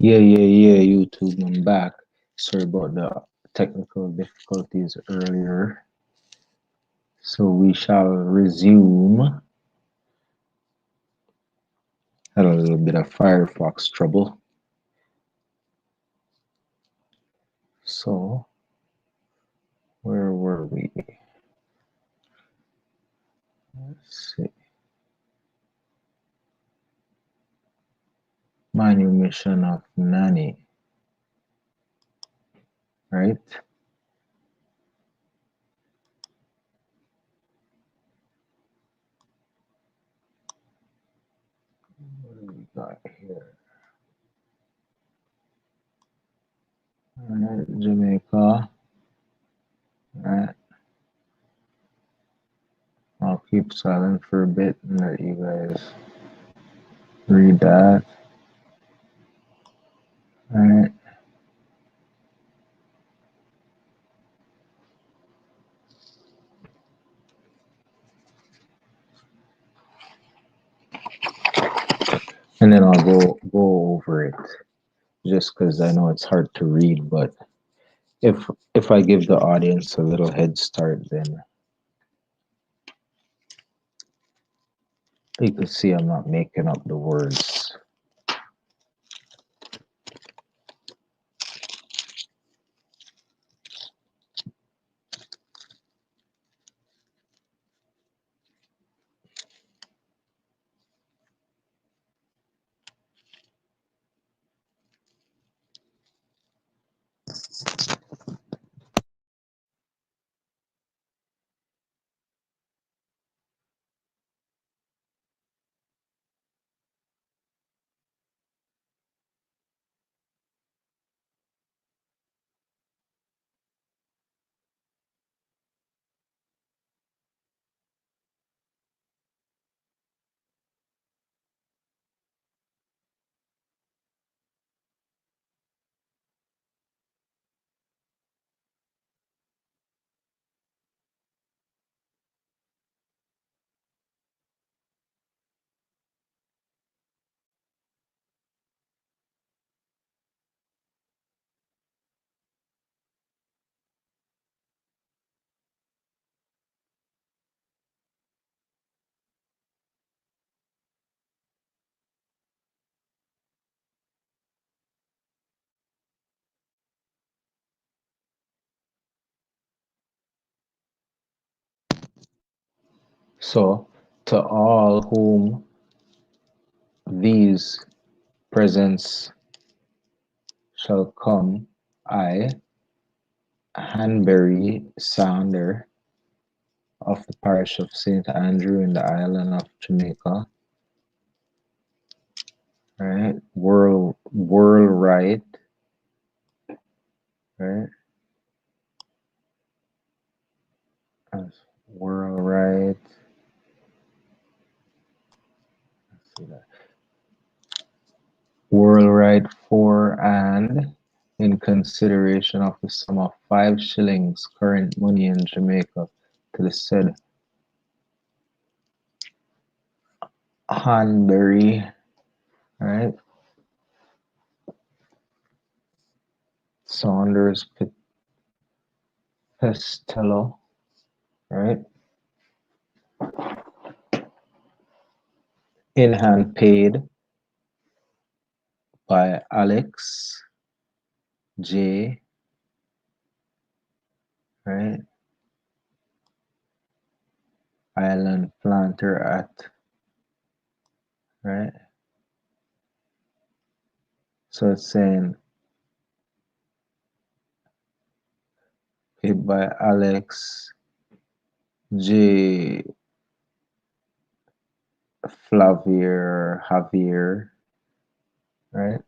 Yeah, YouTube, I'm back. Sorry about the technical difficulties earlier. So we shall resume Had a little bit of Firefox trouble. So, where were we? Let's see. Manumission of Nanny, right? What do we got here? All right, Jamaica. All right. I'll keep silent for a bit and let you guys read that. All right. And then I'll go over it just because I know it's hard to read, but if I give the audience a little head start, then you can see I'm not making up the words. So, to all whom these presents shall come, I, Hanbury Sounder of the parish of St. Andrew in the island of Jamaica, right? World right, right? As world right. Let's see that. World right for and in consideration of the sum of 5 shillings current money in Jamaica to the said Hanbury, right? Saunders Pestello, right? In hand paid by Alex J, right? Island planter at, right? So it's saying paid by Alex J Javier, right?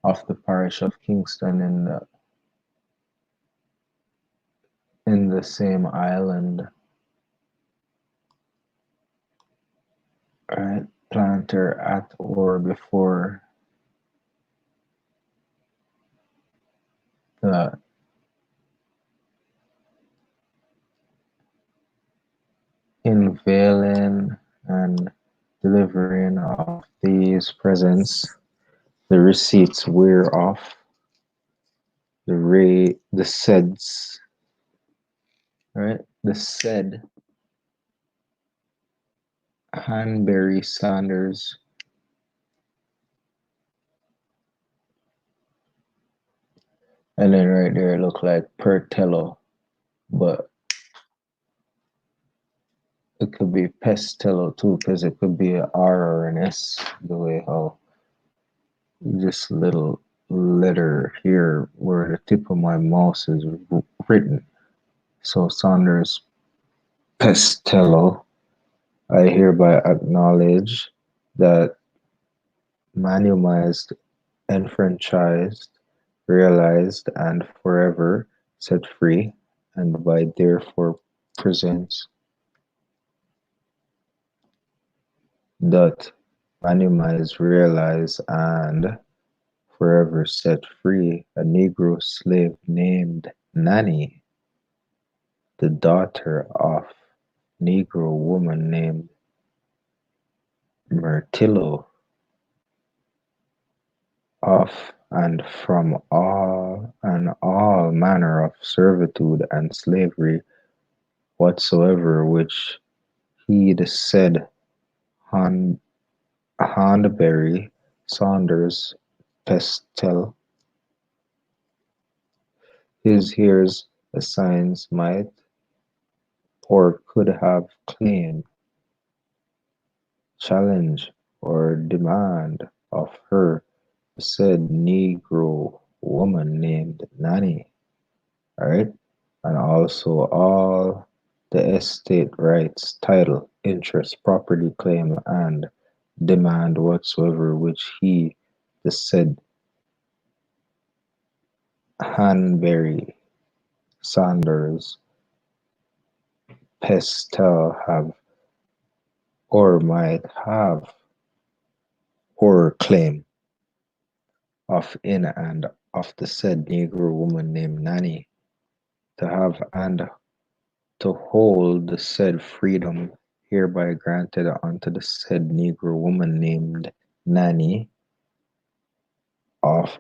Of the parish of Kingston in the same island, right? Planter at or before the unveiling and delivering of these presents, the receipts whereof the saids, right? The said Hanbury Sanders, and then right there it looked like Pertello, but it could be Pestello too, because it could be an R or an S, the way how this little letter here where the tip of my mouse is written. So Saunders Pestello, I hereby acknowledge that manualized, enfranchised, realized, and forever set free, and by therefore presents that manualized, realized, and forever set free a Negro slave named Nanny, the daughter of Negro woman named Myrtillo, of and from all manner of servitude and slavery whatsoever which he the said Hon- Hanbury Saunders Pestel his hears assigns might or could have claimed, challenge, or demand of her the said Negro woman named Nanny, right? And also all the estate rights, title, interest, property claim, and demand whatsoever which he, the said Hanbury Saunders Pestel have or might have or claim of in and of the said Negro woman named Nanny, to have and to hold the said freedom hereby granted unto the said Negro woman named Nanny of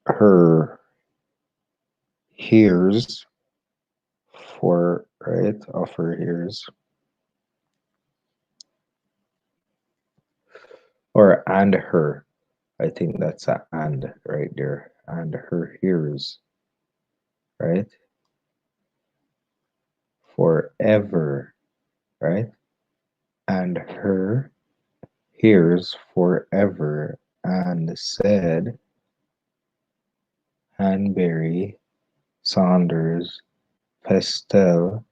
her hears for right of her hears or and her. I think that's a and right there. And her hears, right? Forever, right? And her hears forever and said Hanbury Saunders Pestel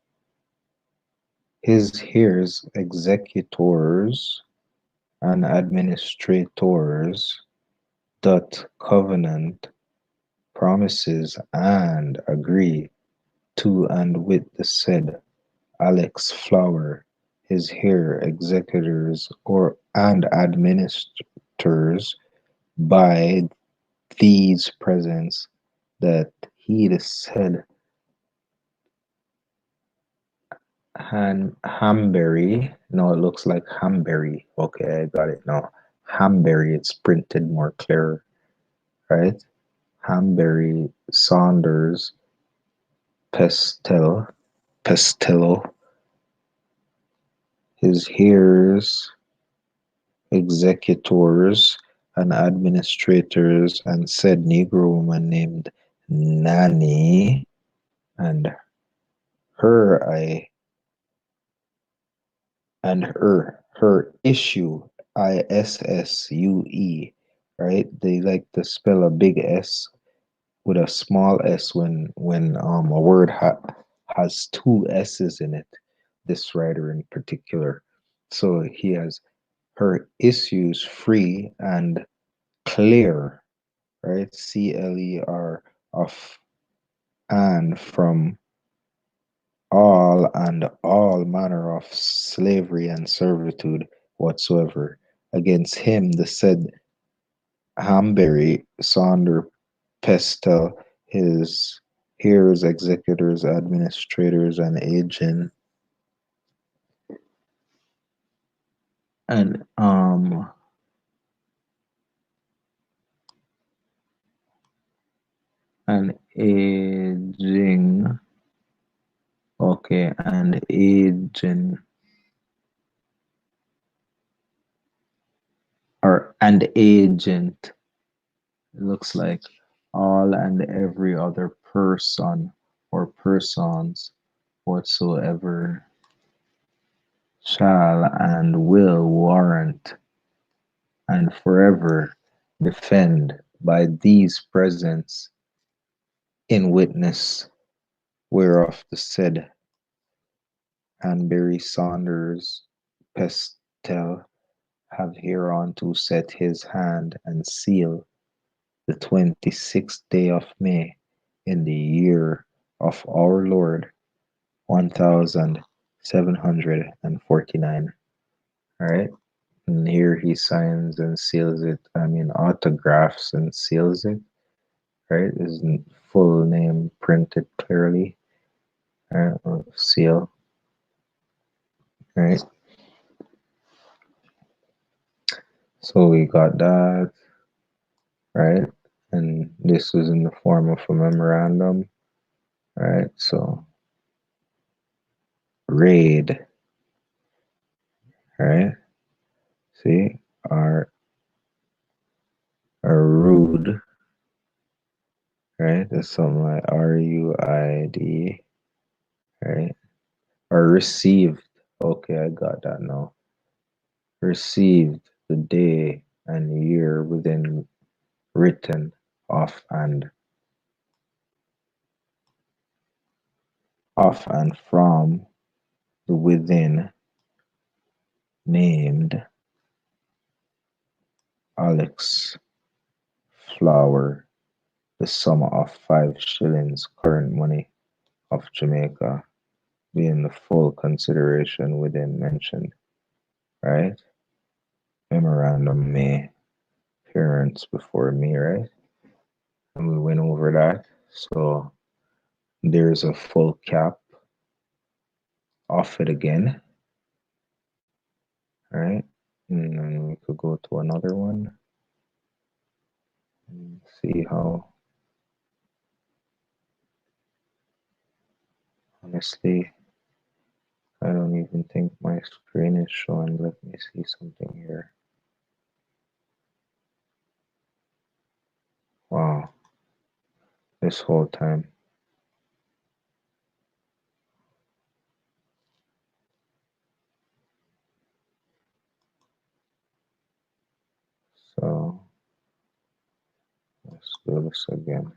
his hears executors and administrators doth covenant promises and agree to and with the said Alex Flower his heir executors or and administrators by these presents that he the said Hamberry. No, it looks like Hamberry. Okay, I got it now. Hamberry, it's printed more clear, right? Hamberry Saunders Pestello, his heirs, executors, and administrators, and said Negro woman named Nanny, and her I and her issue ISSUE, right? They like to spell a big S with a small s when a word has two s's in it. This writer in particular, so he has her issues free and clear, right? CLER of and from all manner of slavery and servitude whatsoever against him the said Hambury Saunder Pestel, his heirs, executors, administrators, and agent, and and aging, okay, and agent and agent. It looks like all and every other person or persons whatsoever shall and will warrant and forever defend by these presents in witness whereof the said Hanbury Saunders Pestel have hereunto set his hand and seal the 26th day of May in the year of our Lord 1749. All right. And here he signs and seals it. I mean, autographs and seals it. Right. His full name printed clearly. Seal. Right. So we got that. Right. And this was in the form of a memorandum. Right. So raid. Right. See, are rude. Right. That's something like RUID. Right. Or received. Okay, I got that now. Received the day and year within written off and from the within named Alex Flower, the sum of 5 shillings current money of Jamaica being the full consideration within mentioned, right? Memorandum May appearance before me, right? And we went over that. So there's a full cap off it again, right? And then we could go to another one and see how, honestly, I don't even think my screen is showing. Let me see something here. Wow, this whole time. So let's do this again.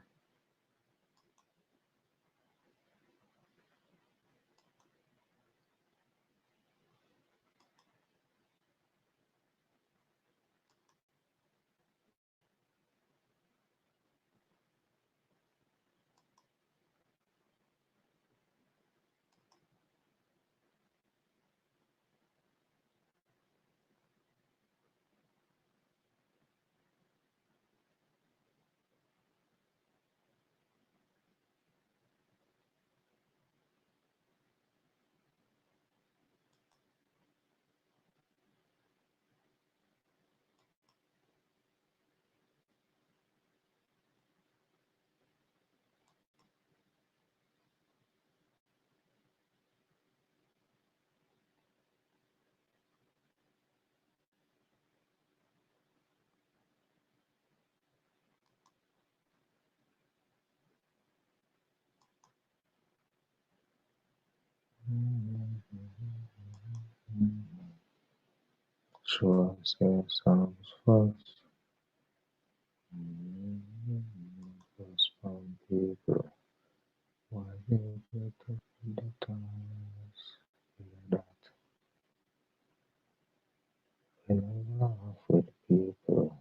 Sure, say sounds first. First found people. Why did you take the times? That in love with people.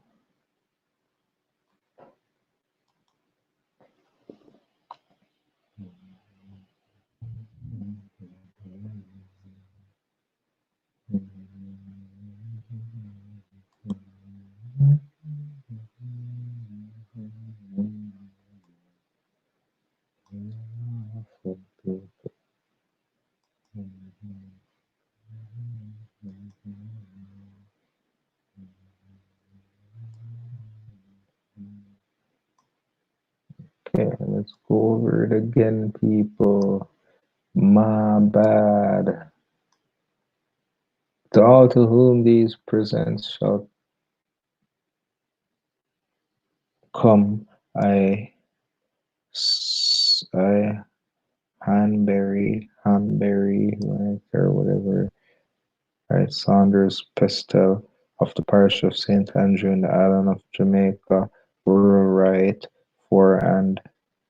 Okay, let's go over it again, people. My bad. To all to whom these presents shall Come, I Hanbury, like, or whatever. Right, Saunders Pestel of the parish of St. Andrew in the island of Jamaica, rural right for and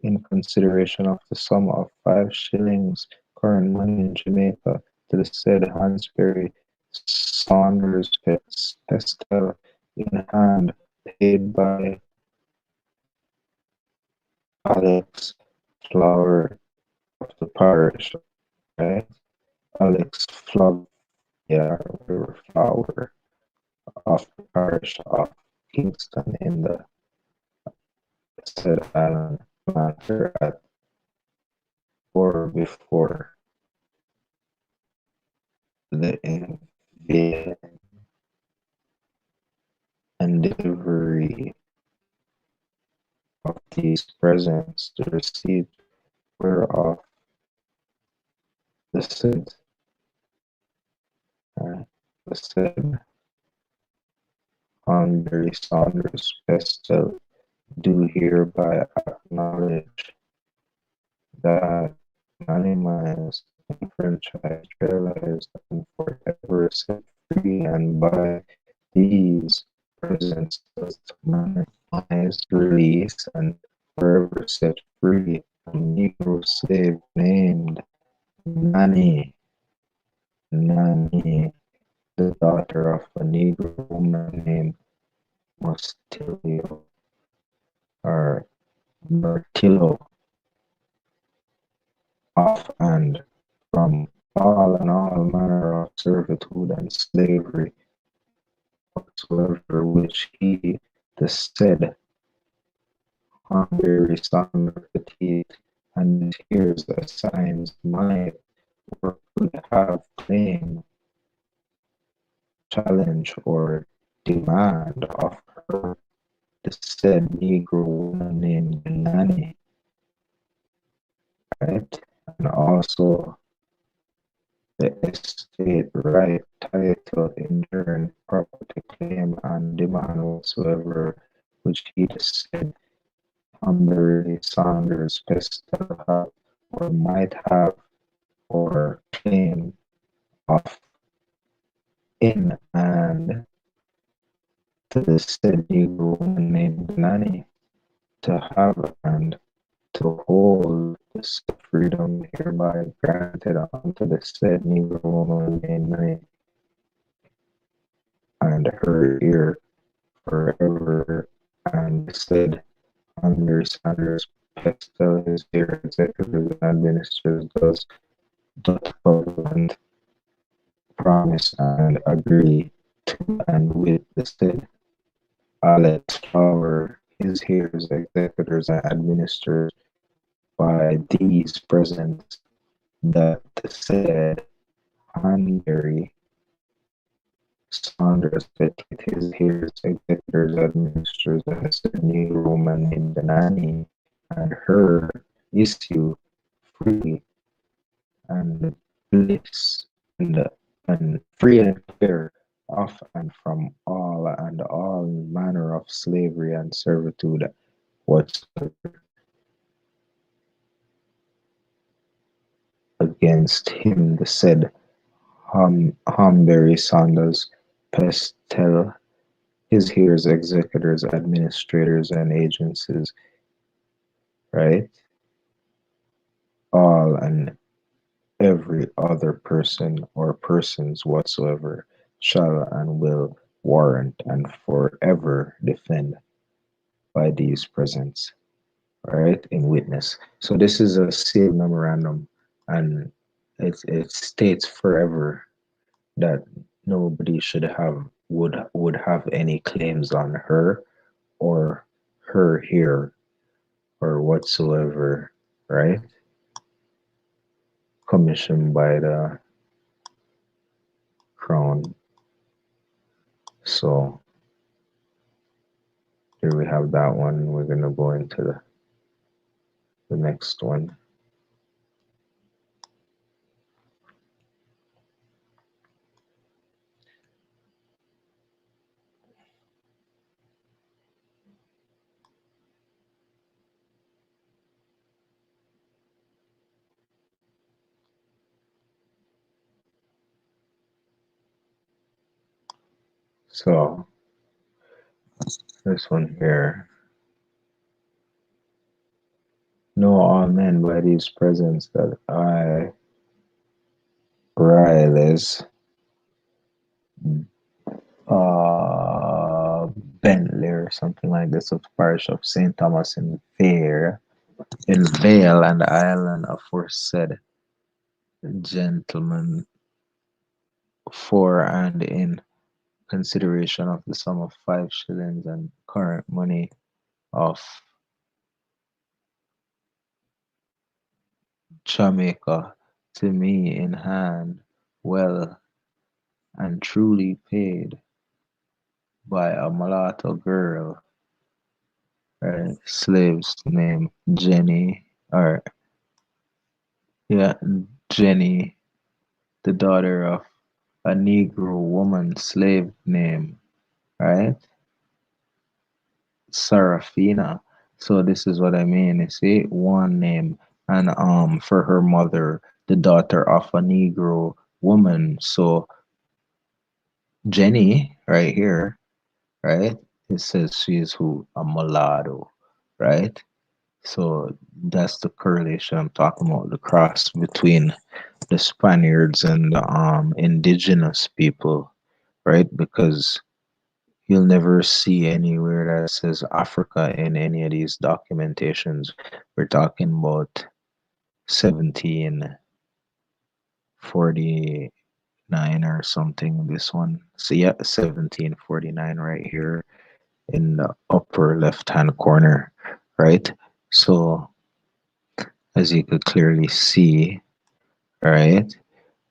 in consideration of the sum of 5 shillings current money in Jamaica to the said Hansberry Saunders Pestel in hand, paid by Alex Flower of the parish, right? Alex Flower, yeah, River Flower of the parish of Kingston in the said island matter at or before the endeavory of these presents the receipt whereof the said, the said Henry Saunders Pestel do hereby acknowledge that anonymized, enfranchised, realized, and forever set free, and by these presents does monetize, release, and forever set free a Negro slave named Nanny, the daughter of a Negro woman named Mustilio or Murtillo, off and from all manner of servitude and slavery whatsoever which he, the said Henry Saunders Petit, and his assigns might or could have claim, challenge, or demand of her, the said Negro woman named Nanny, right? And also the estate right, title, inherent property claim, and demand whatsoever which he said Humphrey Saunders Pestel have or might have or claim of in and to the said Negro woman named Nanny to have and to hold the said freedom hereby granted unto the said Negro woman named Nanny and her ear forever, and said under Sanders Pestel his dear executors and administrators doth covenant, promise, and agree to and with the said Alex Flower his heirs, executors, and administrators by these presents that the said Hanbury Saunders Petit his heirs, executors, administrators, and the said Negro woman named Nanny and her issue free and bliss and free and clear of and from all manner of slavery and servitude whatsoever against him the said Humberry Saunders Pestel, his heirs, executors, administrators, and agencies, right? All and every other person or persons whatsoever shall and will warrant and forever defend by these presents, right, in witness. So this is a sealed memorandum, and it states forever that nobody should have would have any claims on her or her here or whatsoever, right? Commissioned by the crown. So here we have that one. We're gonna go into the next one. So this one here. Know all men by these presents that I, Riles, uh, Bentley or something like this of the parish of St. Thomas in Vale and Island aforesaid gentlemen for and in consideration of the sum of 5 shillings and current money of Jamaica to me in hand, well and truly paid by a mulatto girl, right? Slave's name Jenny, or yeah, Jenny, the daughter of a Negro woman slave name, right? Sarafina. So this is what I mean. You see, one name, and for her mother, the daughter of a Negro woman. So Jenny, right here, right? It says she is who? A mulatto, right? So that's the correlation I'm talking about, the cross between the Spaniards and the indigenous people, right? Because you'll never see anywhere that says Africa in any of these documentations. We're talking about 1749 or something, this one. So yeah, 1749 right here in the upper left hand corner, right? So as you could clearly see, right?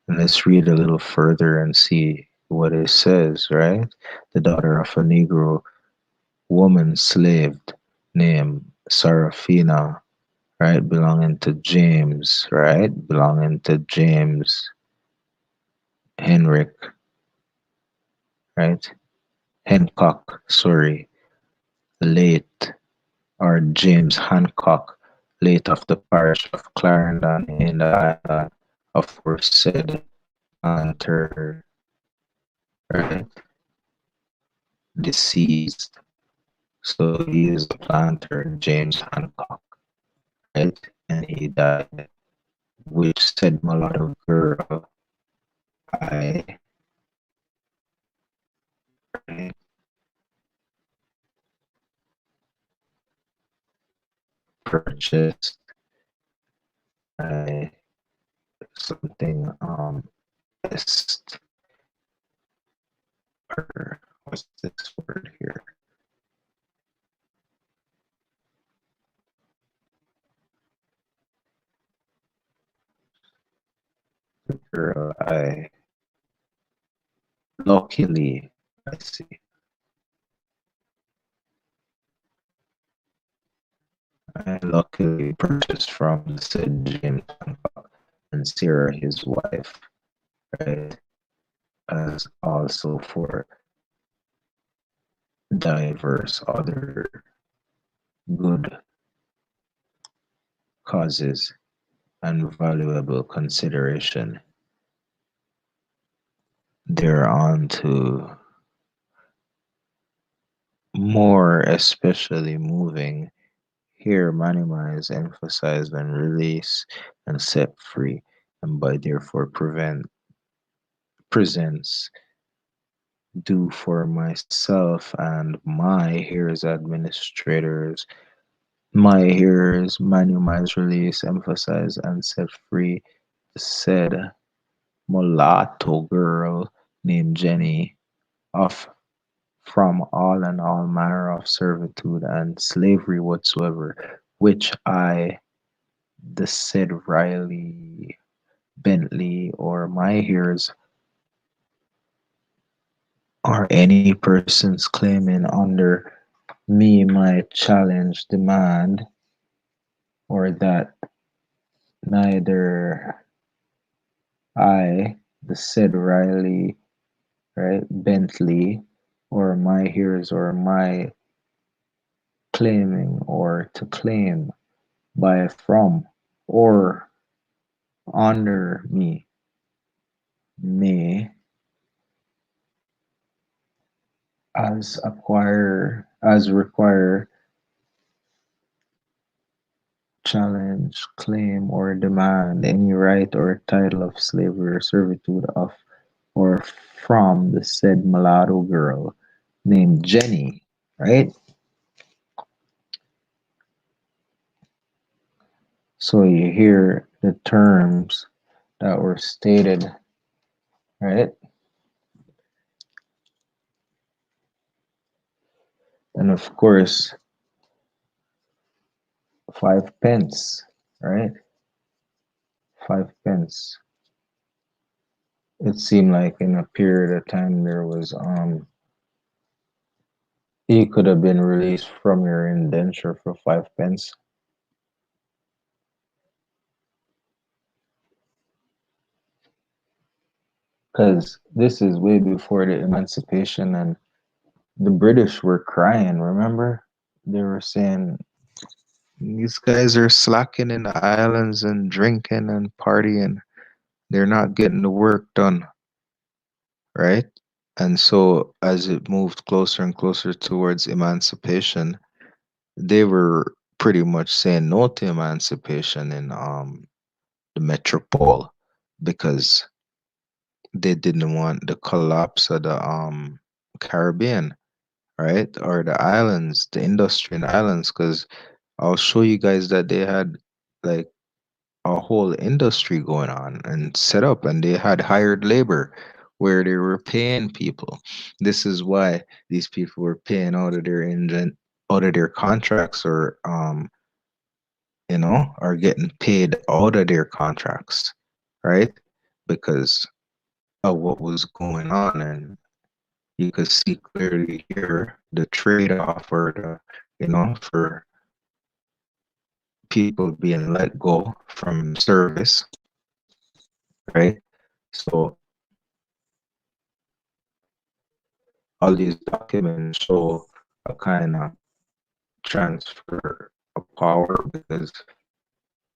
And let's read a little further and see what it says, right? The daughter of a Negro woman slave named Sarafina, right? Belonging to James, right? Belonging to James Henrik, right? Hancock, sorry, late, or James Hancock, late of the parish of Clarendon in the island aforesaid planter, right? Deceased. So he is a planter, James Hancock, right? And he died, which said mulatto girl I right, purchased I something est or what's this word here? Girl I luckily I see I luckily purchased from said James Hancock and Sarah his wife, right? As also for diverse other good causes and valuable consideration. They're on to more especially moving. Here, minima is emphasized when release and set free, and by therefore prevent presents due for myself and my hearers administrators. My hearers, minima is release, emphasize, and set free the said mulatto girl named Jenny of from all and all manner of servitude and slavery whatsoever, which I, the said Riley Bentley, or my hearers, or any persons claiming under me my challenge demand, or that neither I, the said Riley, right, Bentley, or my hearers, or my claiming, or to claim by from, or under me may as require, challenge, claim, or demand any right or title of slavery or servitude of or from the said mulatto girl named Jenny, right? So you hear the terms that were stated, right? And of course, 5 pence, right? 5 pence. It seemed like in a period of time there was you could have been released from your indenture for 5 pence. Because this is way before the emancipation, and the British were crying, remember? They were saying, these guys are slacking in the islands and drinking and partying. They're not getting the work done, right? And so as it moved closer and closer towards emancipation, they were pretty much saying no to emancipation in the metropole because they didn't want the collapse of the Caribbean, right? Or the islands, the industry in the islands, because I'll show you guys that they had like a whole industry going on and set up, and they had hired labor where they were paying people. This is why these people were paying out of their contracts, or are getting paid out of their contracts, right? Because of what was going on. And you could see clearly here the trade-off, or for people being let go from service, right? So all these documents show a kind of transfer of power, because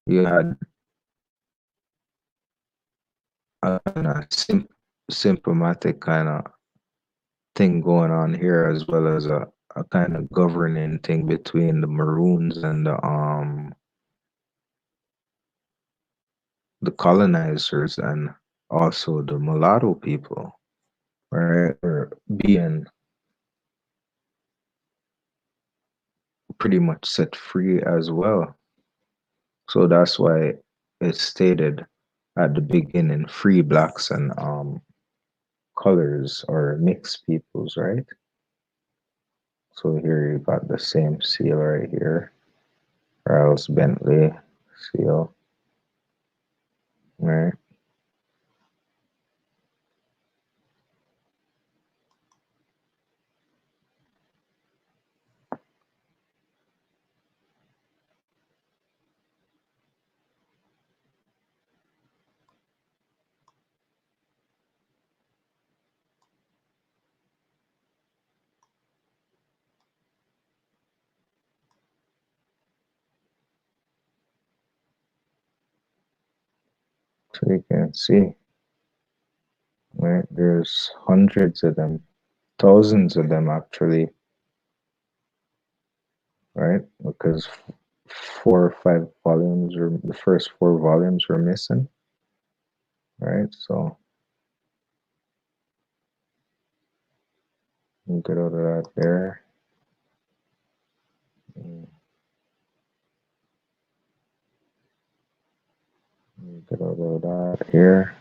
you had a kind of symptomatic kind of thing going on here, as well as a kind of governing thing between the Maroons and the colonizers, and also the mulatto people, right? Or being pretty much set free as well. So that's why it stated at the beginning, free blacks and colors or mixed peoples, right? So here you got the same seal right here, Riles Bentley seal, right? So you can see, right? There's hundreds of them, thousands of them actually, right? Because 4 or 5 volumes, or the first 4 volumes were missing, right? So you get out of that there. Get out of that here.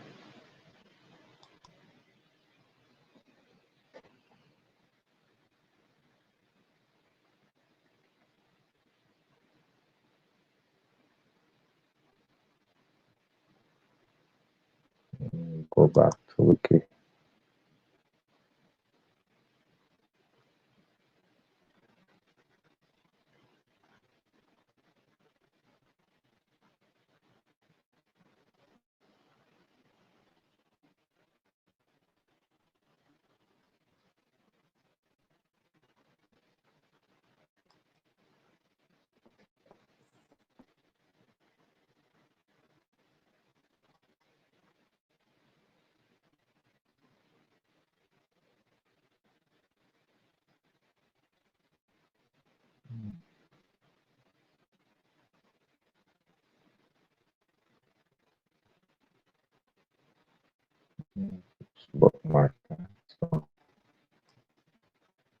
Go back to wiki. Mm, bookmark. So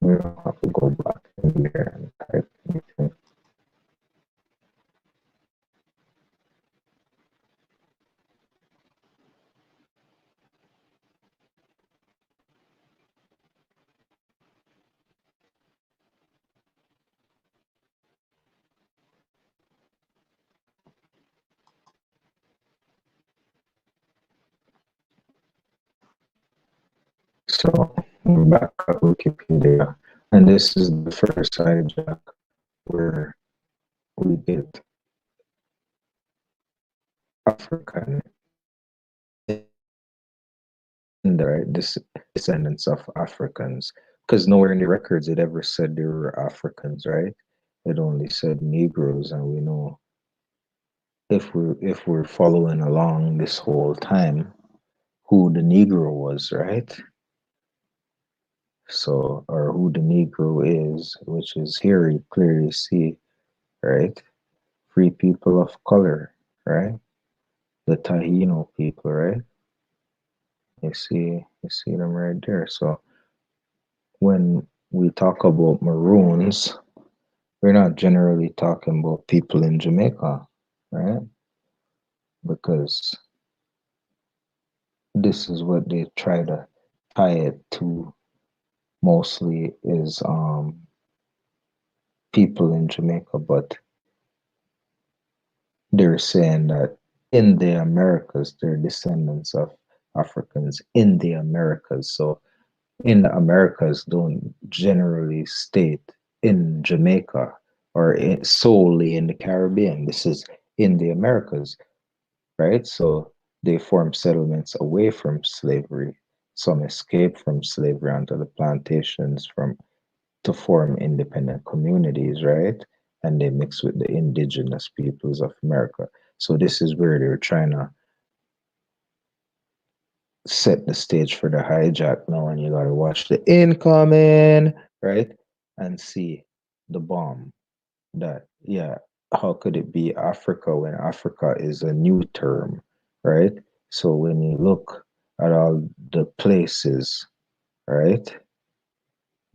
we don't have to go back in there and type anything. So we're back at Wikipedia, and this is the first hijack where we get African in there, right? This descendants of Africans, because nowhere in the records it ever said they were Africans, right? It only said Negroes, and we know if we're following along this whole time who the Negro was, right? So, or who the Negro is, which is here you clearly see, right? Free people of color, right? The Taino people, right? You see them right there. So when we talk about Maroons, we're not generally talking about people in Jamaica, right? Because this is what they try to tie it to mostly is people in Jamaica, but they're saying that in the Americas, they're descendants of Africans in the Americas. So in the Americas don't generally state in Jamaica or solely in the Caribbean. This is in the Americas, right? So they form settlements away from slavery. Some escape from slavery onto the plantations from to form independent communities, right? And they mix with the indigenous peoples of America. So this is where they're trying to set the stage for the hijack now, and you gotta watch the incoming, right? And see the bomb that, yeah, how could it be Africa when Africa is a new term, right? So when you look at all the places, right?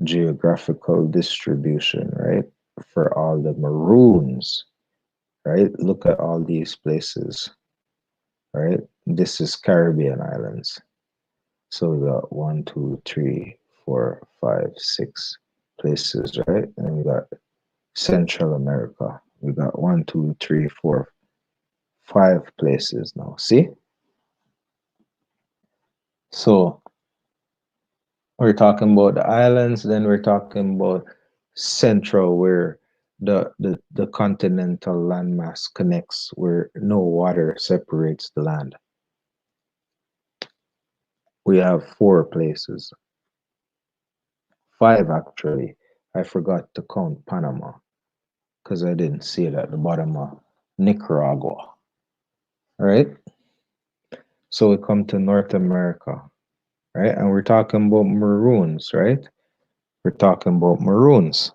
Geographical distribution, right? For all the maroons, right? Look at all these places, right? This is Caribbean islands. So we got one, two, three, four, five, six places, right? And we got Central America. We got one, two, three, four, five places now. See? So we're talking about the islands, then we're talking about Central, where the continental landmass connects, where no water separates the land. We have four places, five actually. I forgot to count Panama because I didn't see it at the bottom of Nicaragua. Right? So we come to North America, right? And we're talking about maroons, right? We're talking about maroons.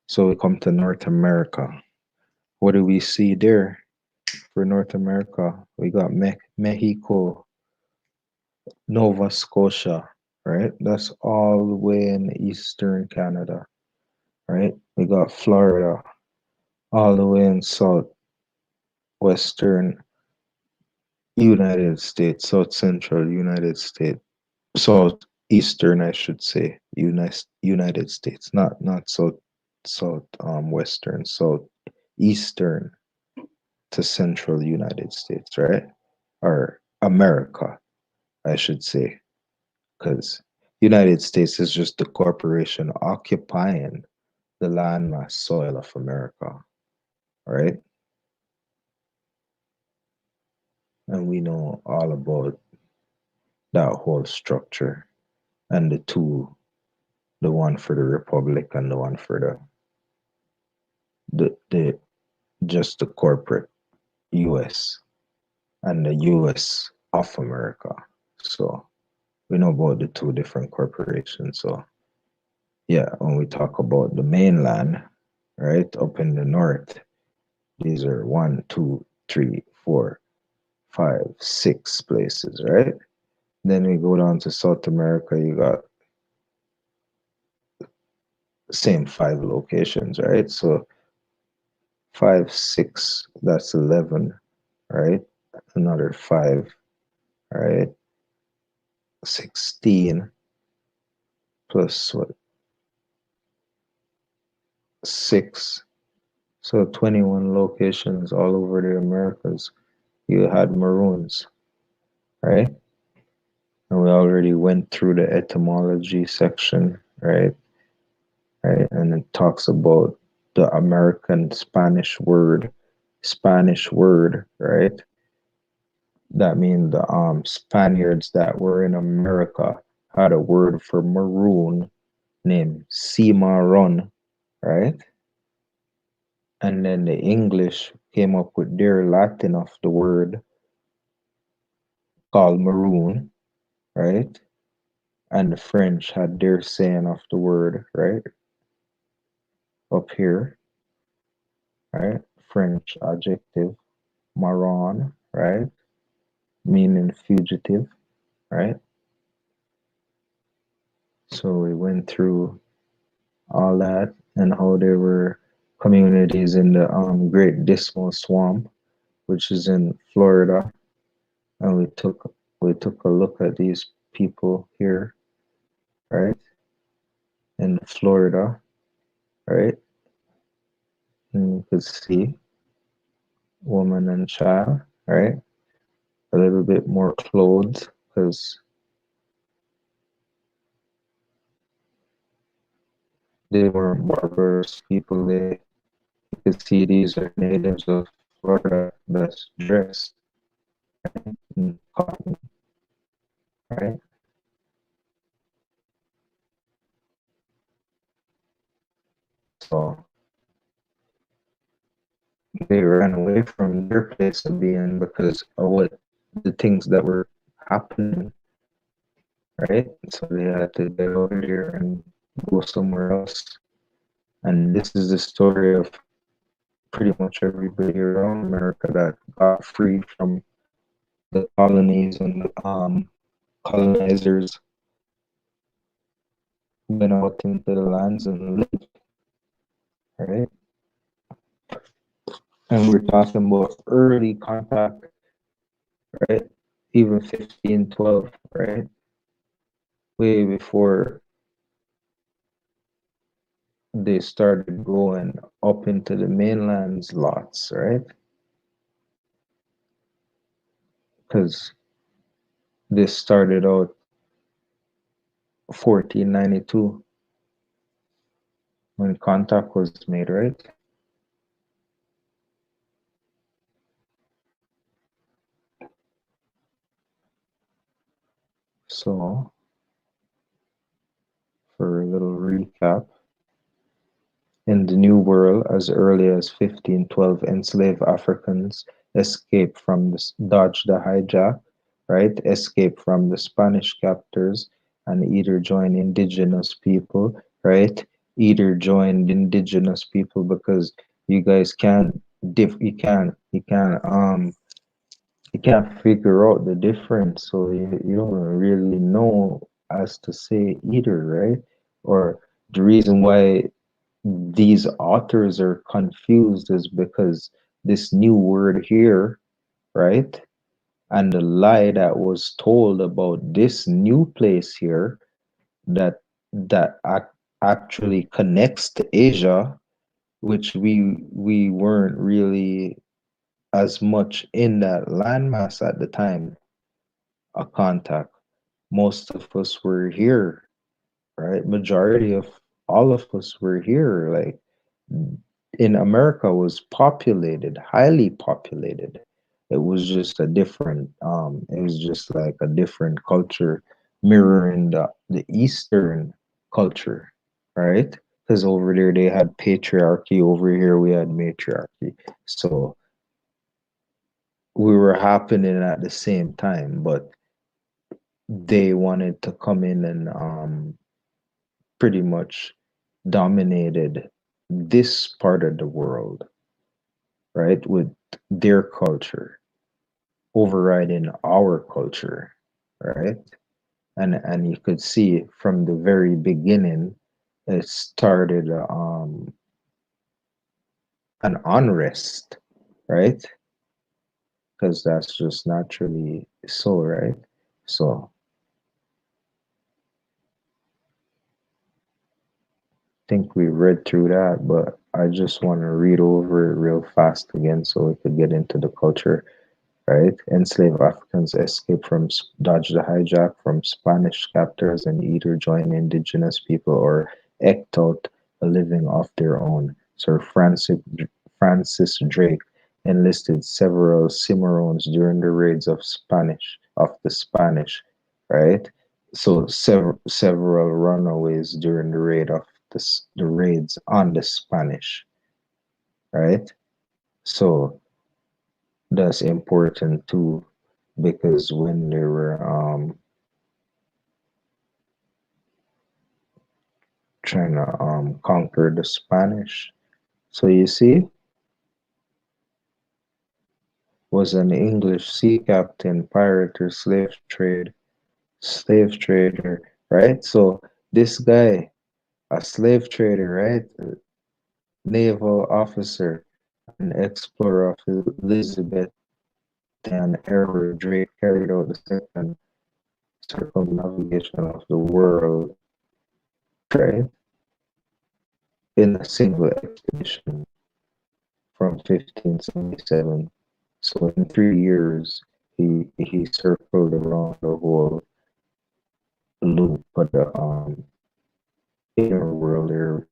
So we come to North America. What do we see there for North America? We got Mexico, Nova Scotia, right? That's all the way in eastern Canada, right? We got Florida, all the way in southwestern United States, south central United States, southeastern, I should say, United States, not western, southeastern to central United States, right? Or America, I should say, because United States is just the corporation occupying the landmass soil of America, right? And we know all about that whole structure and the one for the republic and the one for the just the corporate US and the US of America. So we know about the two different corporations. So yeah, when we talk about the mainland, right, up in the north, these are one, two, three, four, five, six places, right? Then we go down to South America, you got same five locations, right? So five, six, that's 11, right? Another five, right? 16 plus what? Six. So 21 locations all over the Americas. You had Maroons, right? And we already went through the etymology section, right? Right. And it talks about the American Spanish word, right? That means the Spaniards that were in America had a word for maroon named cimarron, right? And then the English came up with their Latin of the word called maroon, right? And the French had their saying of the word, right? Up here, right? French adjective, marron, right? Meaning fugitive, right? So we went through all that and how there were communities in the Great Dismal Swamp, which is in Florida, and we took a look at these people here, right, in Florida, right, and you could see woman and child, right, a little bit more clothes because they weren't barbarous people. They You could see these are natives of Florida that's dressed in cotton, right? So they ran away from their place of being because of what the things that were happening, right? So they had to get over here and go somewhere else. And this is the story of pretty much everybody around America that got free from the colonies and the colonizers went out into the lands and lived, right? And we're talking about early contact, right? Even 1512, right? Way before they started going up into the mainland's lots, right? Because this started out 1492 when contact was made, right? So, for a little recap, in the New World, as early as 1512, enslaved Africans escaped from the dodged the hijack, right? Escaped from the Spanish captors and either joined indigenous people, right? Either joined indigenous people because you guys can't you can't figure out the difference, so you don't really know as to say either, right? Or the reason why these authors are confused is because this new word here, right? And the lie that was told about this new place here that actually connects to Asia, which we weren't really as much in that landmass at the time of contact. Most of us were here, right? Majority of all of us were here. Like in America was populated, highly populated. It was just a different it was just like a different culture mirroring the Eastern culture, right? Because over there they had patriarchy, over here we had matriarchy. So we were happening at the same time, but they wanted to come in and pretty much dominated this part of the world, right? With their culture overriding our culture. right? And you could see from the very beginning, it started an unrest, right? Because that's just naturally so, right? So I think we read through that, but I just want to read over it real fast again so we could get into the culture, right? Enslaved Africans escaped from, dodged the hijack from Spanish captors and either joined indigenous people or eked out a living of their own. Francis Drake enlisted several Cimarrones during the raids of the Spanish, right? So several runaways during the raids on the Spanish, right? So that's important too, because when they were trying to conquer the Spanish, so you see, was an English sea captain, pirate, or slave trader, right? So this guy, a slave trader, right? A naval officer, an explorer of Elizabethan era, Drake carried out the second circumnavigation of the world, right? In a single expedition from 1577. So in 3 years, he circled around the whole loop of the inner world there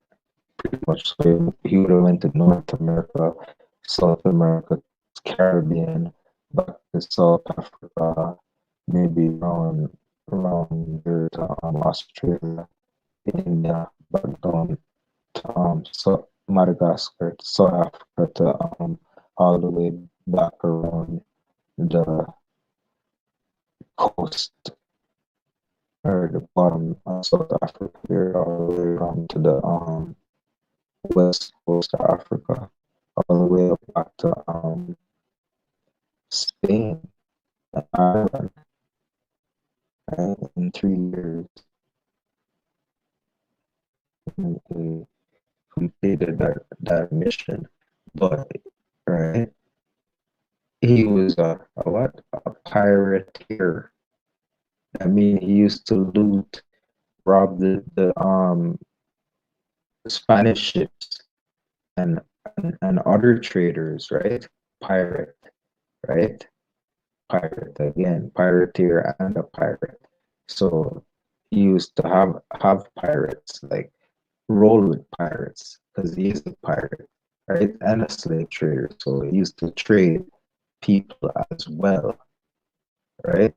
pretty much. So he would have went to North America, South America, Caribbean, back to South Africa, maybe around there to Australia, India, back down to Madagascar, to South Africa, to all the way back around the coast or the bottom of South Africa here, all the way around to the west coast of Africa, all the way up back to Spain and Ireland, right? In 3 years, he completed that mission. But right, he was a what? A pirateer. I mean, he used to loot, rob the Spanish ships and, and other traders, right? Pirate, right? Pirate again, pirateer and a pirate. So he used to have pirates, like roll with pirates, because he's a pirate, right? And a slave trader. So he used to trade people as well, right?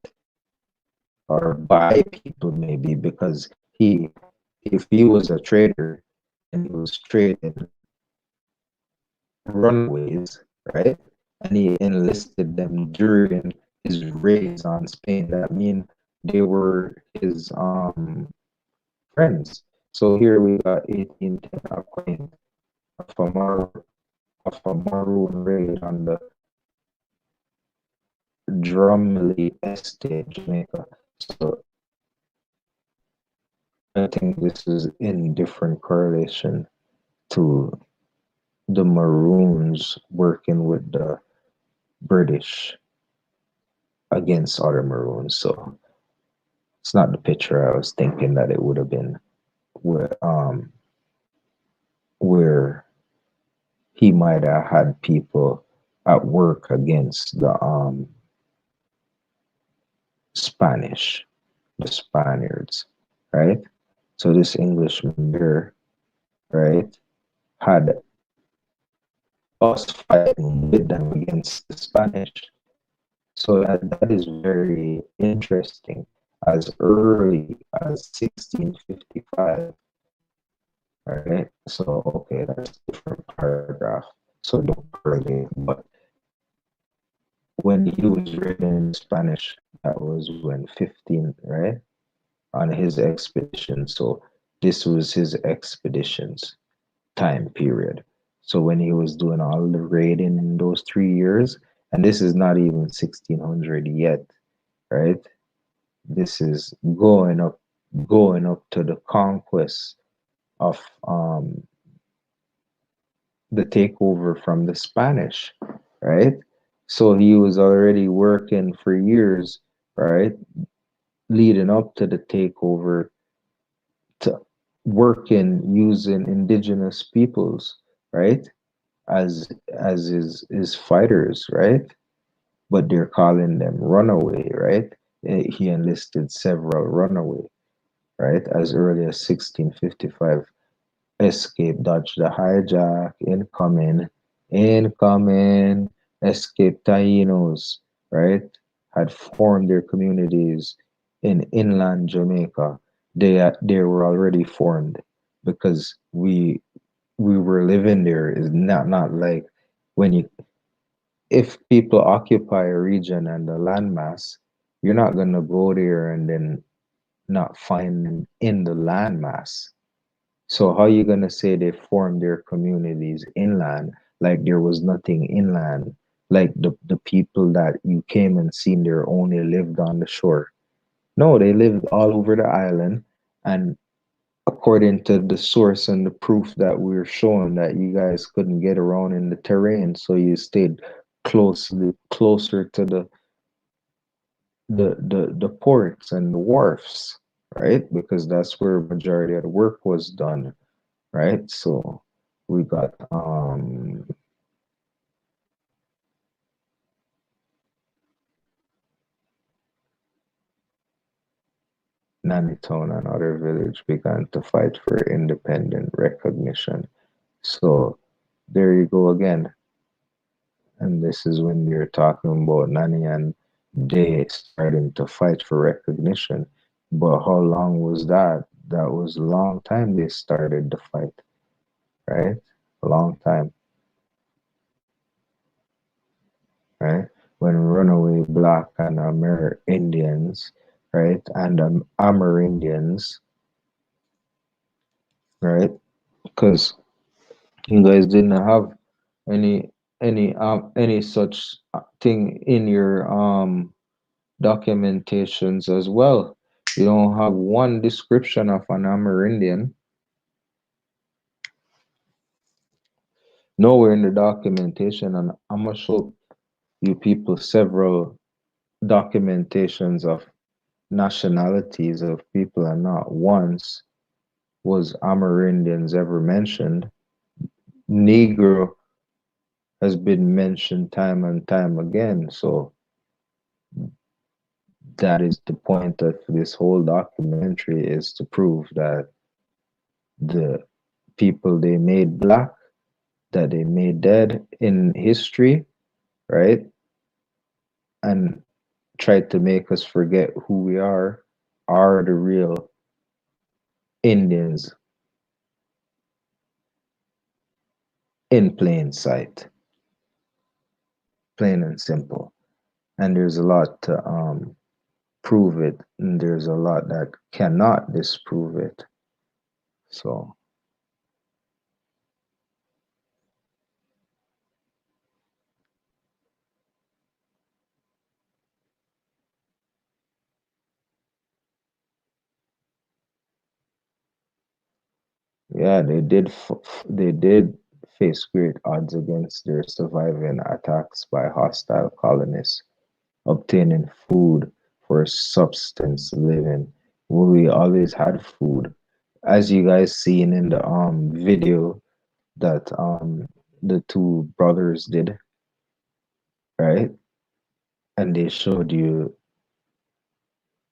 Or buy people maybe because he if he was a trader and he was trading runaways, right? And he enlisted them during his raids on Spain. That means they were his friends. So here we got 1810 a claim of a Maroon raid on the Drumley Estate, Jamaica. So I think this is in different correlation to the Maroons working with the British against other Maroons. So it's not the picture I was thinking that it would have been, where he might have had people at work against the Spanish, the Spaniards, right? So this Englishman here, right, had us fighting with them against the Spanish. So that is very interesting. As early as 1655, right? So okay, that's a different paragraph. So don't early, but when he was written in Spanish, that was when 15, right? On his expedition. So this was his expeditions time period. So when he was doing all the raiding in those 3 years, and this is not even 1600 yet, right? This is going up to the conquest of the takeover from the Spanish, right? So he was already working for years, right, leading up to the takeover, to working using indigenous peoples, right, as his fighters, right? But they're calling them runaway, right? He enlisted several runaway, right, as early as 1655. Escape, dodge the hijack, incoming, escape Tainos, right? Had formed their communities in inland Jamaica. They were already formed because we were living there. Is not like when you, if people occupy a region and a landmass, you're not gonna go there and then not find them in the landmass. So how you gonna say they formed their communities inland like there was nothing inland? Like the people that you came and seen there only lived on the shore. No, they lived all over the island, and according to the source and the proof that we're showing, that you guys couldn't get around in the terrain, so you stayed closer to the ports and the wharfs, right? Because that's where majority of the work was done, right? So we got Nannytown and other village began to fight for independent recognition. So there you go again. And this is when you're talking about Nanny and they starting to fight for recognition. But how long was that? That was a long time they started the fight, right? A long time, right? When runaway black and Amerindians, right? And Amerindians, right? Because you guys didn't have any any such thing in your documentations as well. You don't have one description of an Amerindian. Nowhere in the documentation, and I'm gonna show you people several documentations of nationalities of people, and not once was Amerindians ever mentioned. Negro has been mentioned time and time again. So that is the point of this whole documentary, is to prove that the people they made black, that they made dead in history, right? And tried to make us forget who we are the real Indians in plain sight, plain and simple. And there's a lot to prove it, and there's a lot that cannot disprove it. So yeah, they did face great odds against their surviving attacks by hostile colonists, obtaining food for substance living. We always had food, as you guys seen in the video that the two brothers did, right? And they showed you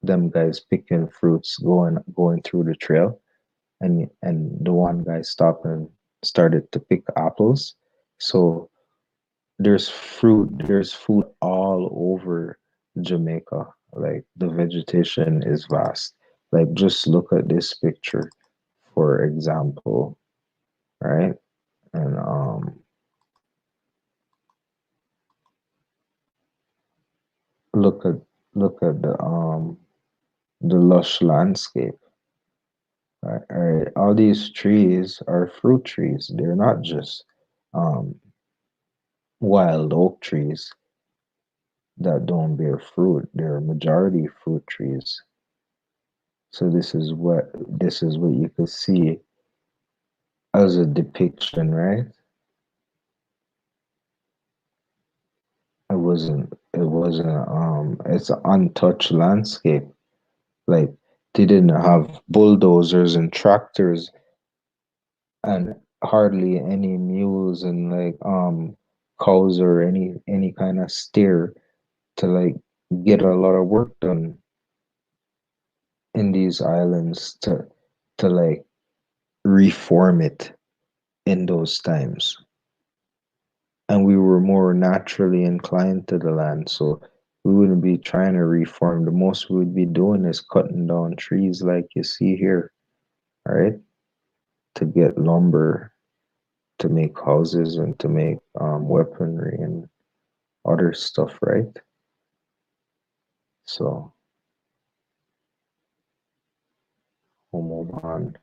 them guys picking fruits, going through the trail, and the one guy stopped and started to pick apples. So there's food all over Jamaica. Like the vegetation is vast. Like just look at this picture, for example, right? And look at the lush landscape. Right? All these trees are fruit trees. They're not just um, wild oak trees that don't bear fruit. They're majority fruit trees. So this is what you could see as a depiction, right? It's an untouched landscape. Like they didn't have bulldozers and tractors and hardly any mules and like cows or any kind of steer to like get a lot of work done in these islands to like reform it in those times. And we were more naturally inclined to the land, so we wouldn't be trying to reform. The most we would be doing is cutting down trees like you see here, right? To get lumber, to make houses and to make weaponry and other stuff, right? So we'll move on.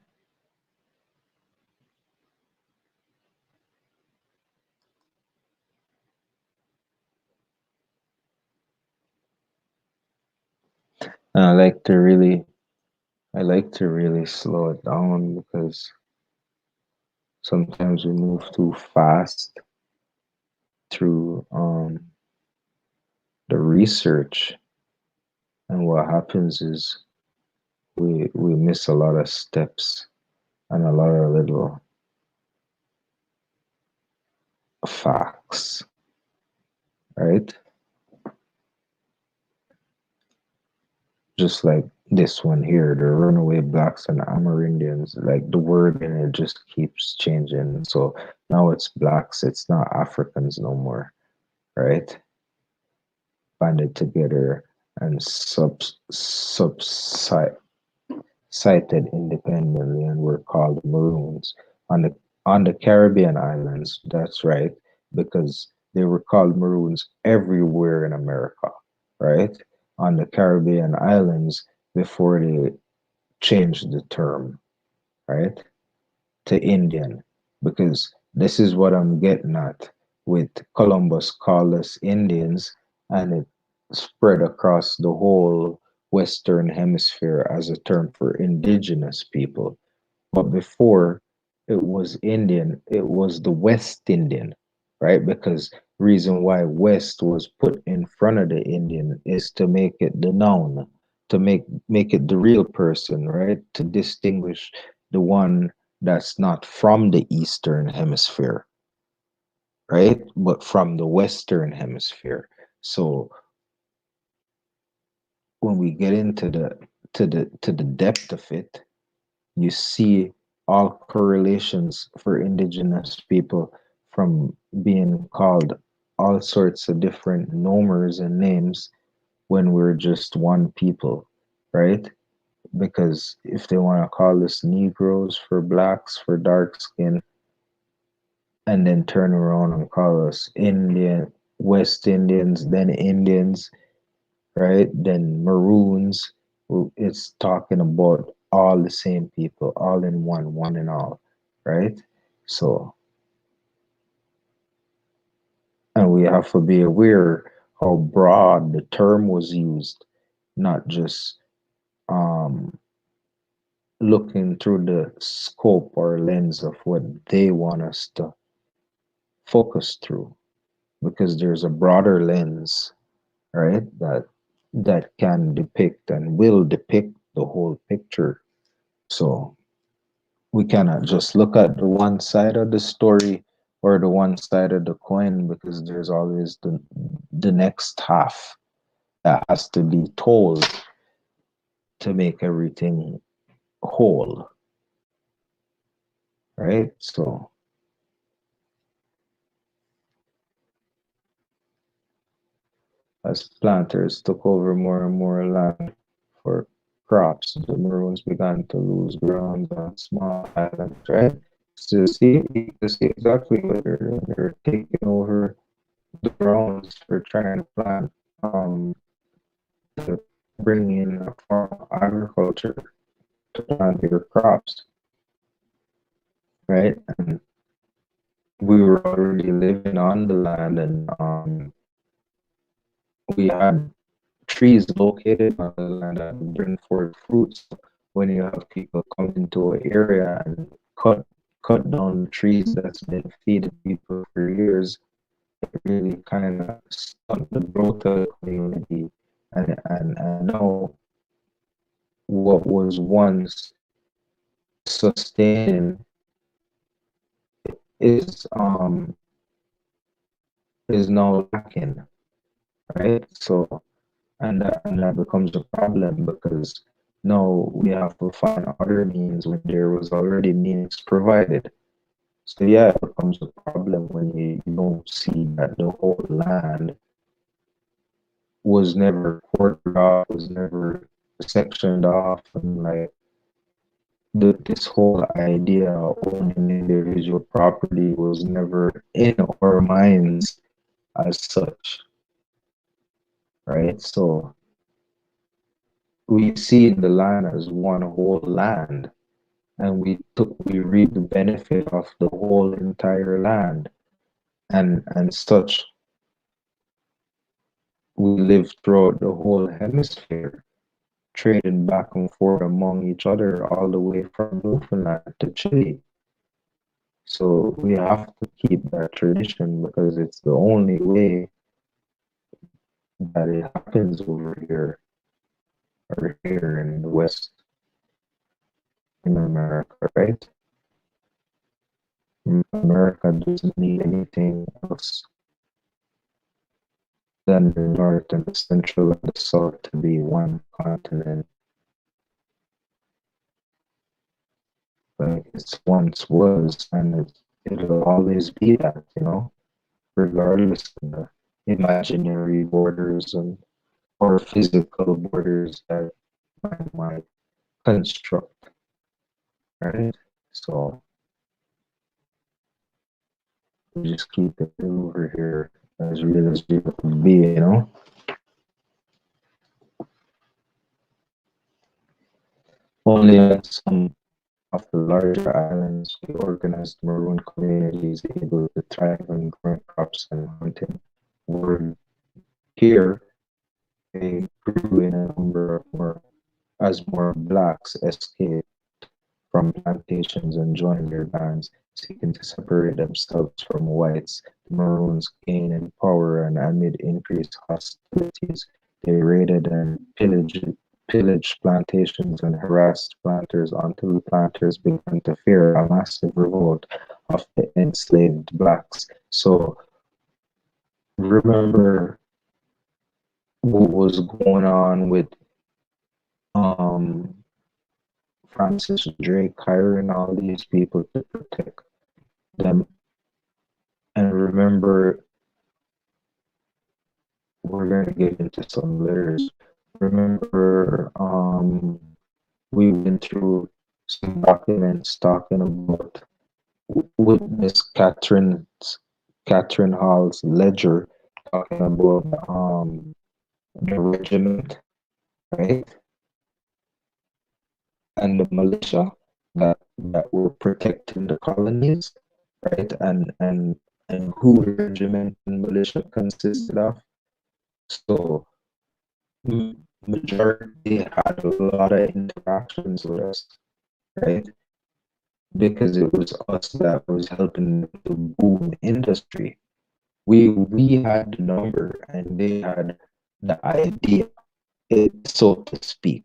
And I like to really slow it down because sometimes we move too fast through the research, and what happens is we miss a lot of steps and a lot of little facts, right? Just like this one here, the runaway blacks and Amerindians, like the word in it just keeps changing. So now it's blacks, it's not Africans no more, right? Banded together and subside cited independently and were called Maroons. On the Caribbean islands, that's right, because they were called Maroons everywhere in America, right? On the Caribbean islands before they changed the term, right, to Indian, because this is what I'm getting at with Columbus called us Indians, and it spread across the whole Western Hemisphere as a term for indigenous people. But before it was Indian, it was the West Indian, right? Because reason why West was put in front of the Indian is to make it the noun, to make it the real person, right? To distinguish the one that's not from the Eastern Hemisphere, right? But from the Western Hemisphere. So when we get into the depth of it, you see all correlations for indigenous people from being called all sorts of different nomers and names when we're just one people, right? Because if they want to call us Negroes for blacks, for dark skin, and then turn around and call us Indian, West Indians, then Indians, right? Then Maroons. It's talking about all the same people, all in one, one and all, right? So, and we have to be aware how broad the term was used, not just um, looking through the scope or lens of what they want us to focus through, because there's a broader lens, right? That can depict and will depict the whole picture. So we cannot just look at the one side of the story or the one side of the coin, because there's always the next half that has to be told to make everything whole, right? So as planters took over more and more land for crops, the Maroons began to lose ground on small islands, right? So see, you can see exactly what they're doing. They're taking over the grounds for trying to plant, to bring in a form of agriculture to plant their crops, right? And we were already living on the land, and we had trees located on the land that would bring forth fruits. when you have people come into an area and cut down trees that's been feeding people for years, it really kind of stunt the growth of the community. And now what was once sustaining is is now lacking, right? So and that becomes a problem because now we have to find other means when there was already means provided. So yeah, it becomes a problem when you don't see that the whole land was never quartered off, was never sectioned off, and like this whole idea of owning individual property was never in our minds as such, right? So we see the land as one whole land, and we reap the benefit of the whole entire land, and such we live throughout the whole hemisphere, trading back and forth among each other all the way from Newfoundland to Chile. So we have to keep that tradition because it's the only way that it happens over here or here in the West in America, right? America doesn't need anything else than the North and the Central and the South to be one continent, like it once was, and it'll always be that, regardless of the imaginary borders and or physical borders that man might construct, right? So we just keep it over here as real can be. Only on some of the larger islands, the organized maroon communities able to thrive on growing crops and hunting were here. They grew in a number of more as more blacks escaped from plantations and joined their bands, seeking to separate themselves from whites. The Maroons gained in power, and amid increased hostilities, they raided and pillaged plantations and harassed planters until the planters began to fear a massive revolt of the enslaved blacks. So remember what was going on with um, Francis Drake hiring all these people to protect them. And remember, we're going to get into some letters. Remember, we went through some documents talking about witness Catherine Hall's ledger talking about the regiment, right, and the militia that were protecting the colonies, right, and who the regiment and militia consisted of. So majority had a lot of interactions with us, right? Because it was us that was helping the boom industry. We had the number and they had the idea, so to speak,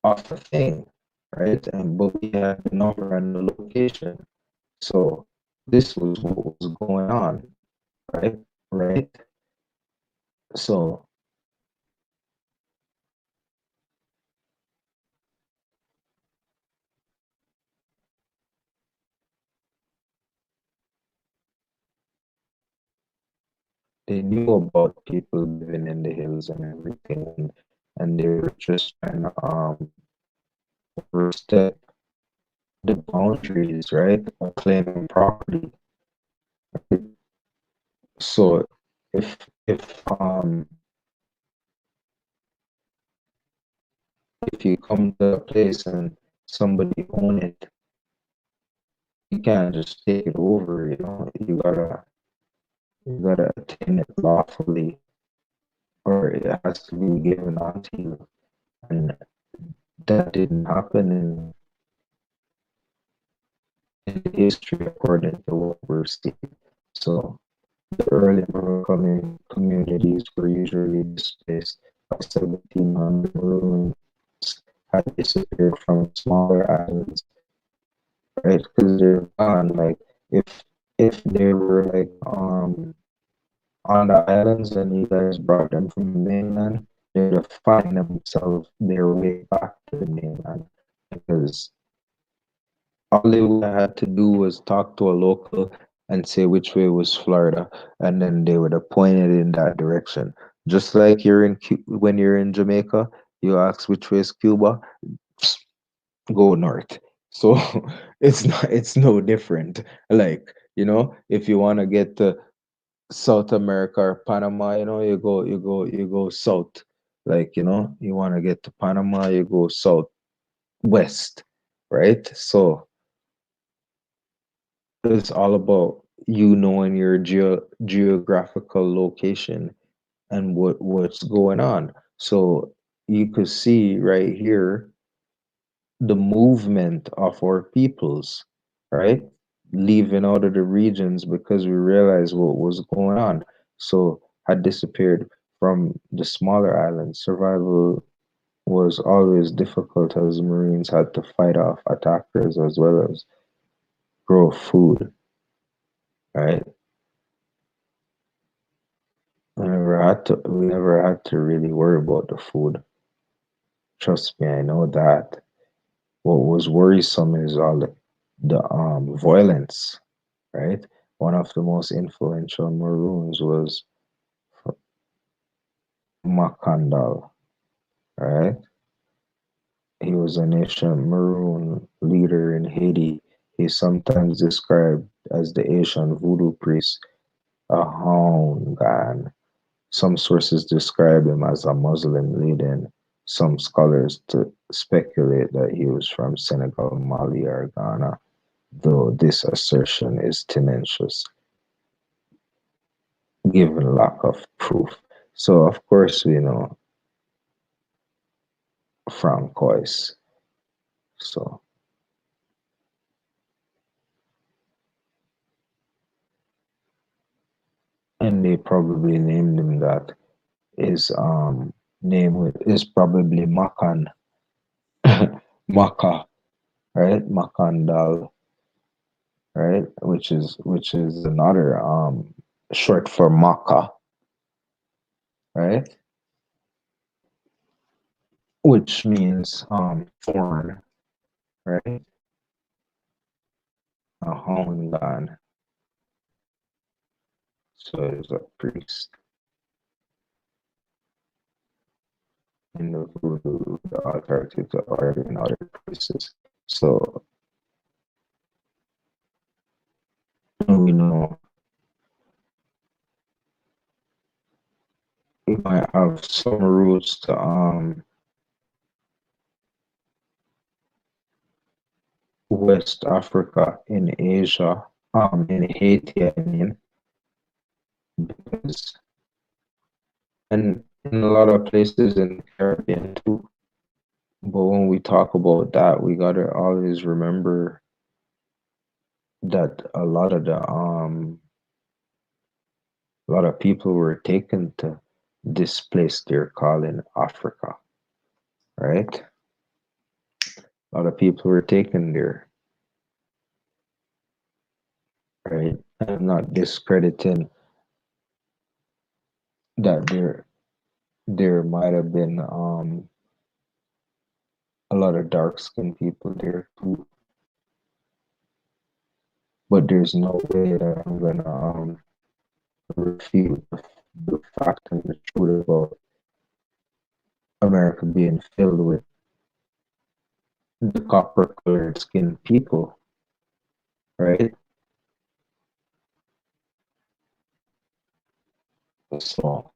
of a thing, right? And but we had the number and the location. So this was what was going on, right? Right. So they knew about people living in the hills and everything, and they were just trying to overstep the boundaries, right, of claiming property. So if if you come to a place and somebody own it, you can't just take it over. You gotta attain it lawfully, or it has to be given onto you. And that didn't happen in history according to what we're seeing. So the early Maroon communities were usually displaced by 1700 Maroons had disappeared from smaller islands, right? Because they're gone. Like if they were like on the islands and you guys brought them from the mainland, they would have find themselves their way back to the mainland because all they would have had to do was talk to a local and say which way was Florida, and then they would have pointed in that direction. Just like when you're in Jamaica, you ask which way is Cuba, go north. So it's no different. Like, if you want to get to South America or Panama, you go south. Like, you want to get to Panama, you go southwest, right? So it's all about you knowing your geographical location and what's going on. So you could see right here the movement of our peoples, right? Leaving out of the regions because we realized what was going on. So had disappeared from the smaller islands. Survival was always difficult as Marines had to fight off attackers as well as grow food, right? We never had to really worry about the food. Trust me, I know that. What was worrisome is all the violence, right? One of the most influential Maroons was Makandal, right? He was an ancient Maroon leader in Haiti. He's sometimes described as the Asian voodoo priest, a Hongan. Some sources describe him as a Muslim, leading some scholars to speculate that he was from Senegal, Mali, or Ghana, though this assertion is tenacious given lack of proof. So, of course, we know Francois. So, and they probably named him that. His name is probably Makan, Maka, right? Makandal, right? Which is another short for Maka, right? Which means thorn, right? A hongan. So it's a priest in the voodoo, the authority to order other places. So we know we might have some roots to West Africa in Asia, in Haiti, I mean, because and in a lot of places in the Caribbean too. But when we talk about that, we gotta always remember that a lot of people were taken to this place they're calling Africa, right? A lot of people were taken there, right? I'm not discrediting that there might have been a lot of dark skinned people there too, but there's no way that I'm gonna refute the fact and the truth about America being filled with the copper colored skinned people, right? So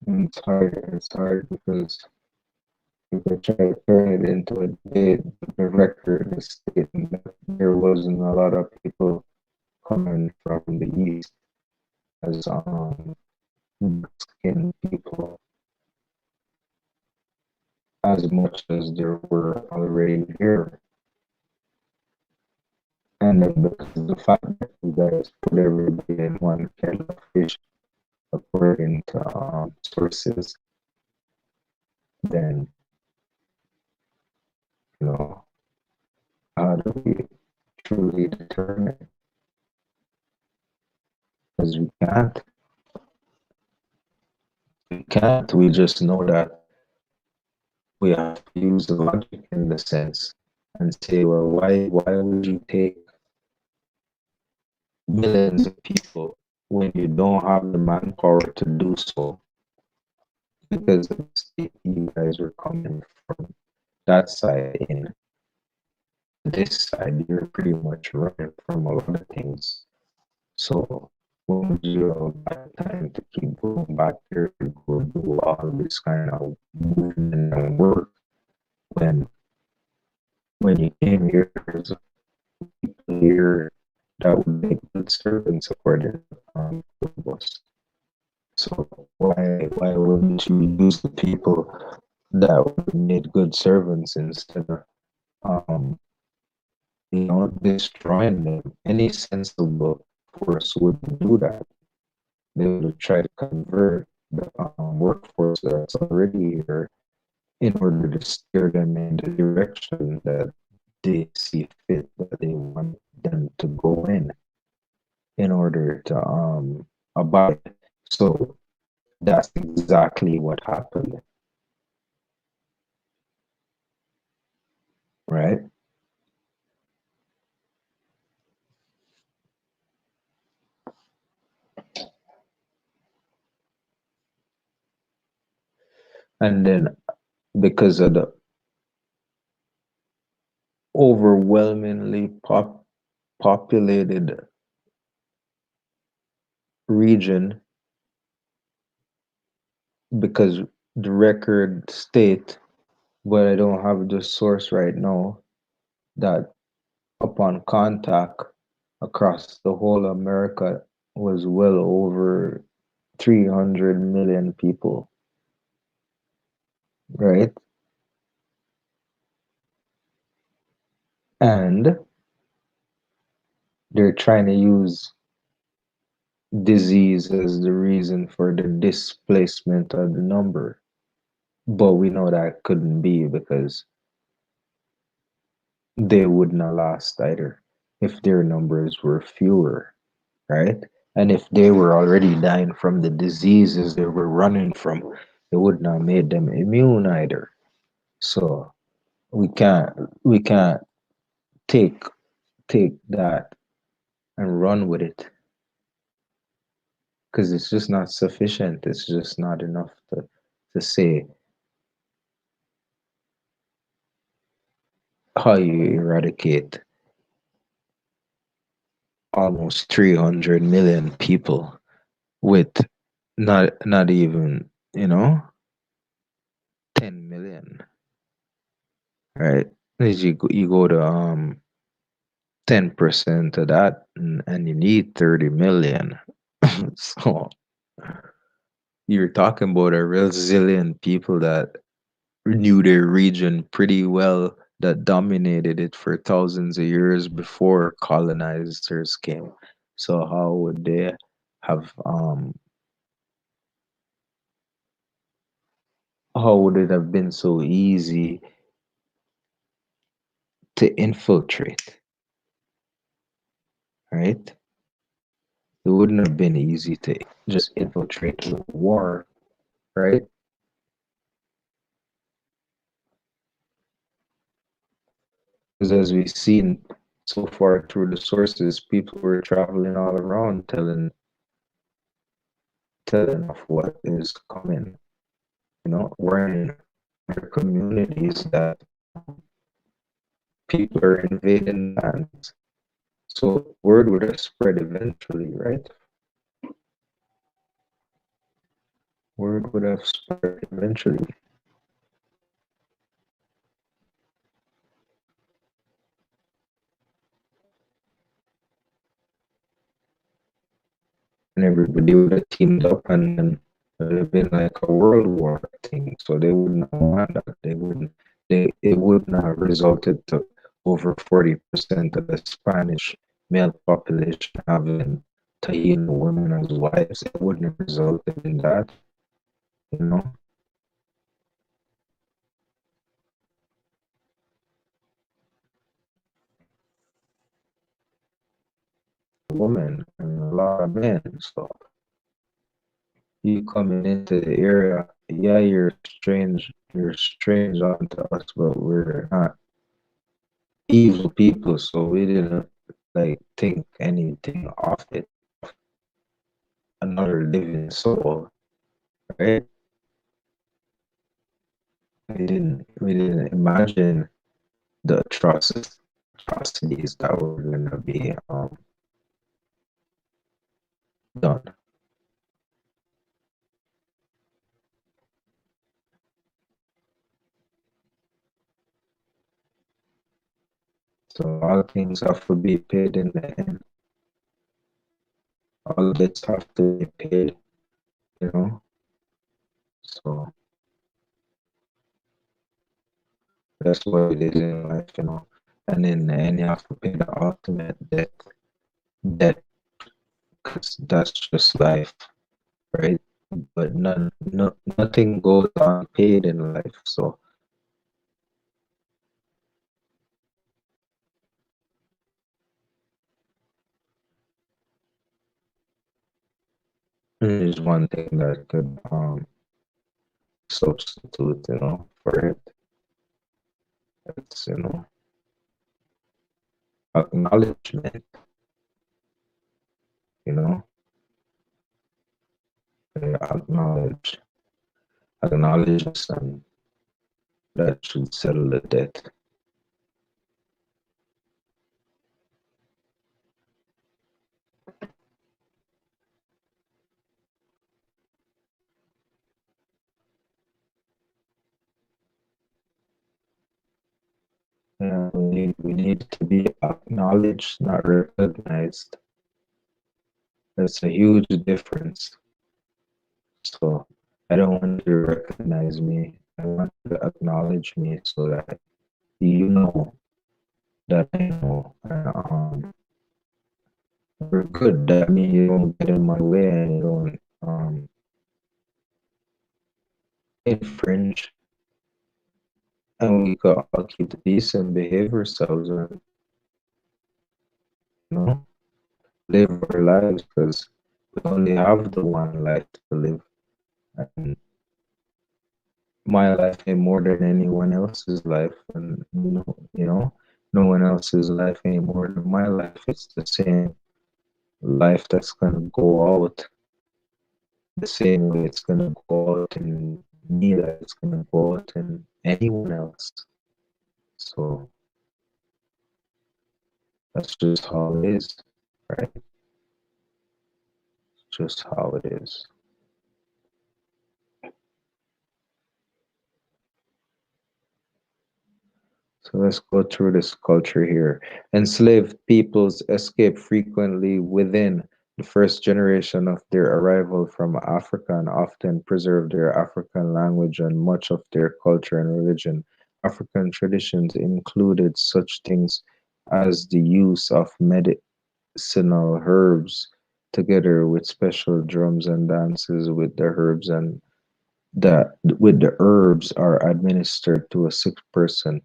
And it's hard because if they try to turn it into a debate, the record is stating that there wasn't a lot of people coming from the east as skinned people as much as there were already here. And then because of the fact that you guys put everybody in one kettle of fish according to sources, then you know how do we truly determine? Because we can't. We just know that we have to use the logic in the sense and say, well, why would you take millions of people when you don't have the manpower to do so? Because of the state you guys were coming from that side in this side, you're pretty much running from a lot of things. So when would you have time to keep going back there to go do all this kind of movement and work when you came here, there's people here that would make good servants according to us. So why wouldn't you use the people that would make good servants instead of um destroying them? Any sensible force wouldn't do that. They would try to convert the workforce that's already here in order to steer them in the direction that they see fit, that they want them to go in order to abide. So that's exactly what happened, right? And then because of the overwhelmingly populated region, because the record state, but I don't have the source right now, that upon contact across the whole America was well over 300 million people, right? And they're trying to use disease as the reason for the displacement of the number. But we know that couldn't be because they wouldn't have lost either if their numbers were fewer, right? And if they were already dying from the diseases they were running from, it wouldn't have made them immune either. So we can't we can't take take that and run with it because it's just not sufficient. It's just not enough to say how you eradicate almost 300 million people with not even 10 million, right? As you go to 10% of that, and you need 30 million. So you're talking about a real zillion people that knew their region pretty well, that dominated it for thousands of years before colonizers came. So have um how would it have been so easy to infiltrate, right? It wouldn't have been easy to just infiltrate with war, right? Because as we've seen so far through the sources, people were traveling all around telling of what is coming, warning their communities that people are invading lands. So word would have spread eventually, right? Word would have spread eventually, and everybody would have teamed up, and then it would have been like a world war thing. So they wouldn't want that. They wouldn't. It wouldn't have resulted to over 40% of the Spanish male population having Taino women as wives. It wouldn't have resulted in that, you know. Women and a lot of men. So you coming into the area, yeah, you're strange onto us, but we're not evil people, so we didn't like think anything of it, another living soul, right? We didn't imagine the atrocities that were gonna be done. So all things have to be paid in the end. All debts have to be paid, you know. So that's what it is in life, you know. And in the end, you have to pay the ultimate debt, because that's just life, right? But nothing goes unpaid in life. So there's one thing that could substitute, you know, for it. It's, you know, acknowledgement, you know, acknowledge, acknowledge us, and that should settle the debt. We need to be acknowledged, not recognized. That's a huge difference. So I don't want you to recognize me. I want you to acknowledge me so that you know that I know. We're good. That means you don't get in my way and you don't infringe, and we could all keep the peace and behave ourselves, and you know, live our lives, because we only have the one life to live, and my life ain't more than anyone else's life, and no one else's life ain't more than my life. It's the same life that's gonna go out the same way it's gonna go out in me, that it's gonna go out in anyone else. So that's just how it is, right? Just how it is. So let's go through this culture here. Enslaved peoples escape frequently within the first generation of their arrival from Africa and often preserve their African language and much of their culture and religion. African traditions included such things as the use of medicinal herbs together with special drums and dances with the herbs, and that with the herbs are administered to a sick person.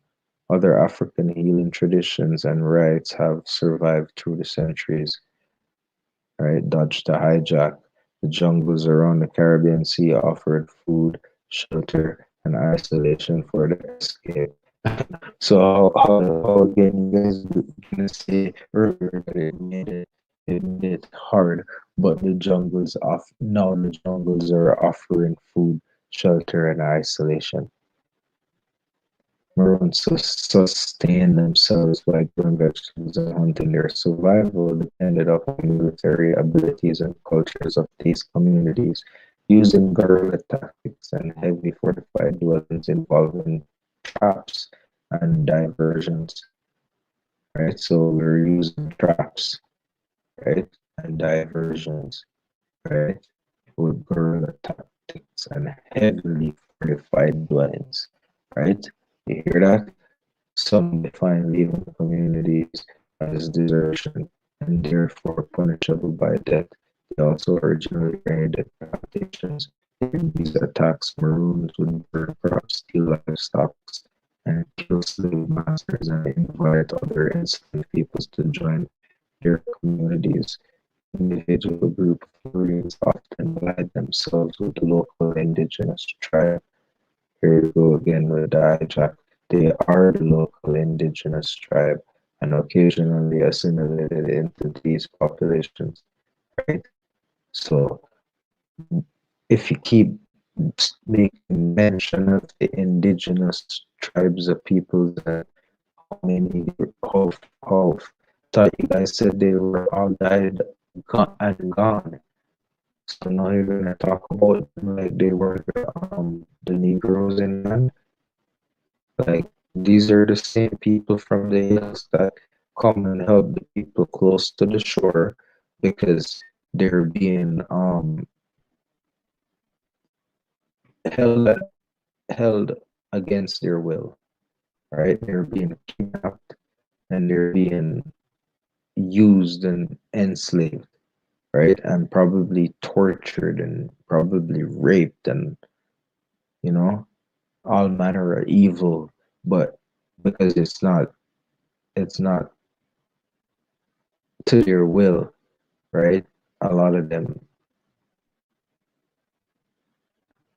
Other African healing traditions and rites have survived through the centuries. Right, dodge the hijack. The jungles around the Caribbean Sea offered food, shelter, and isolation for the escape. So how again you guys gonna say earlier that it made it hard, but the jungles off now the jungles are offering food, shelter, and isolation. Maroons sustain themselves by growing vegetables and hunting. Their survival depended upon military abilities and cultures of these communities. using guerrilla tactics and heavy fortified dwellings involving traps and diversions, right? So we're using traps, right, and diversions, right, with guerrilla tactics and heavily fortified dwellings, right? You hear that? Some define leaving communities as desertion and therefore punishable by death. They also originally raided plantations. During these attacks, Maroons would burn crops, steal livestock, and kill slave masters and invite other enslaved peoples to join their communities. Individual group of Maroons often allied themselves with the local indigenous tribe. Here we go again with the hijack. They are the local indigenous tribe and occasionally assimilated into these populations, right? So if you keep making mention of the indigenous tribes of peoples and how many, how thought you guys said they were all died and gone. So now you're gonna talk about them like they were the Negroes in land. Like these are the same people from the hills that come and help the people close to the shore because they're being held held against their will, right? They're being kidnapped and they're being used and enslaved, right? And probably tortured and probably raped and you know all manner of evil, but because it's not to their will, right? A lot of them,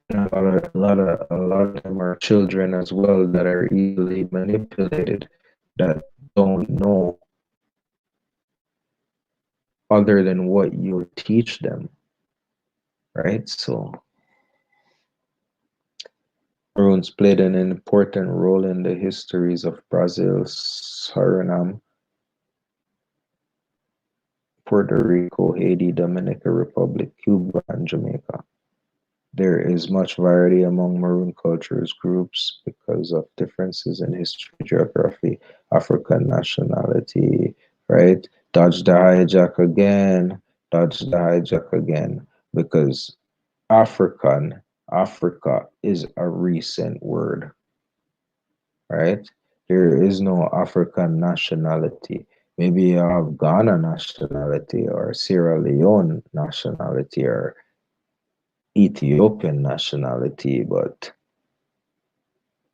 a lot of them are children as well that are easily manipulated, that don't know other than what you teach them, right? So Maroons played an important role in the histories of Brazil, Suriname, Puerto Rico, Haiti, Dominican Republic, Cuba, and Jamaica. There is much variety among Maroon cultures groups because of differences in history, geography, African nationality, right? Dodge the hijack again, dodge the hijack again, because Africa is a recent word, right? There is no African nationality. Maybe you have Ghana nationality or Sierra Leone nationality or Ethiopian nationality, but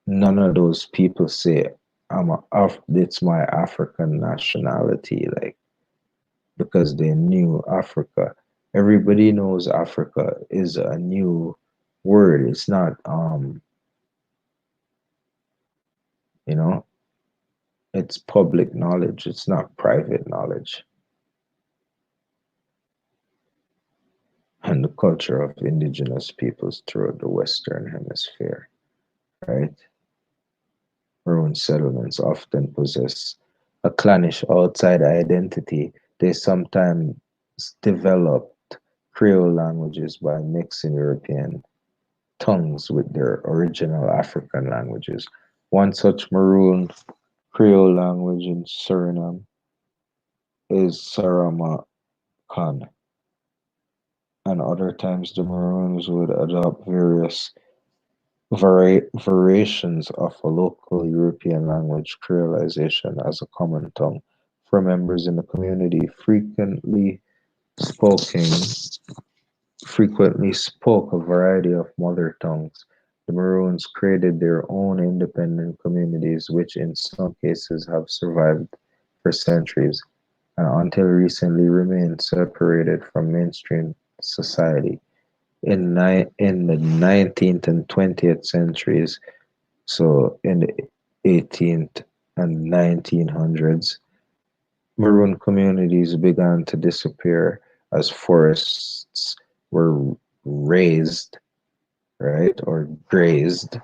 none of those people say it's my African nationality, like because they knew Africa. Everybody knows Africa is a new word. It's not you know, it's public knowledge. It's not private knowledge. And the culture of indigenous peoples throughout the Western Hemisphere, right? Maroon settlements often possess a clannish outside identity. They sometimes developed Creole languages by mixing European tongues with their original African languages. One such Maroon Creole language in Suriname is Saramakan, and other times the Maroons would adopt various variations of a local European language creolization as a common tongue for members in the community. Spoken, frequently spoke a variety of mother tongues. The Maroons created their own independent communities, which in some cases have survived for centuries and until recently remained separated from mainstream society. In the 19th and 20th centuries, so in the 18th and 1900s, Maroon communities began to disappear as forests were razed, right, or grazed,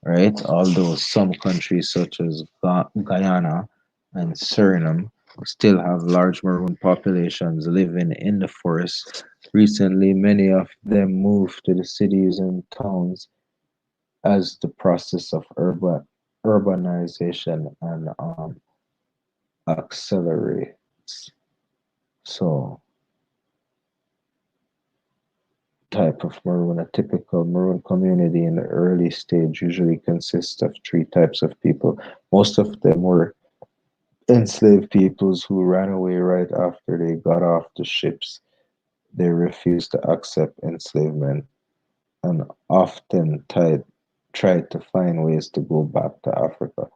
right? Although some countries such as Guyana and Suriname still have large Maroon populations living in the forest, Recently, many of them moved to the cities and towns as the process of urbanization and accelerates. So, type of maroon. A typical maroon community in the early stage usually consists of three types of people. Most of them were enslaved peoples who ran away right after they got off the ships. They refused to accept enslavement and often tried to find ways to go back to Africa.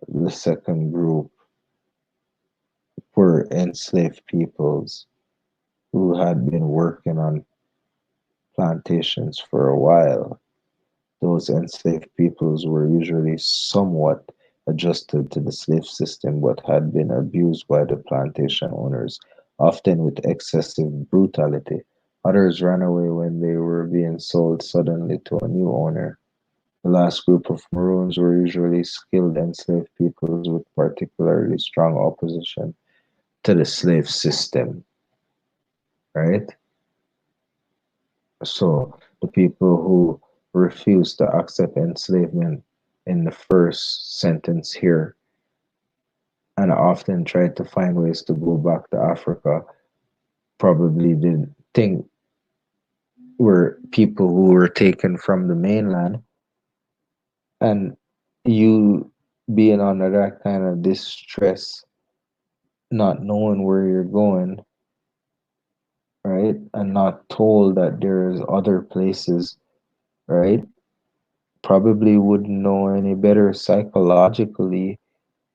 The second group were enslaved peoples who had been working on plantations for a while. Those enslaved peoples were usually somewhat adjusted to the slave system but had been abused by the plantation owners, often with excessive brutality. Others ran away when they were being sold suddenly to a new owner. The last group of Maroons were usually skilled enslaved peoples with particularly strong opposition to the slave system, right? So the people who refused to accept enslavement in the first sentence here and often tried to find ways to go back to Africa probably didn't think were people who were taken from the mainland, and you being under that kind of distress, not knowing where you're going, right? And not told that there's other places, right? Probably wouldn't know any better psychologically.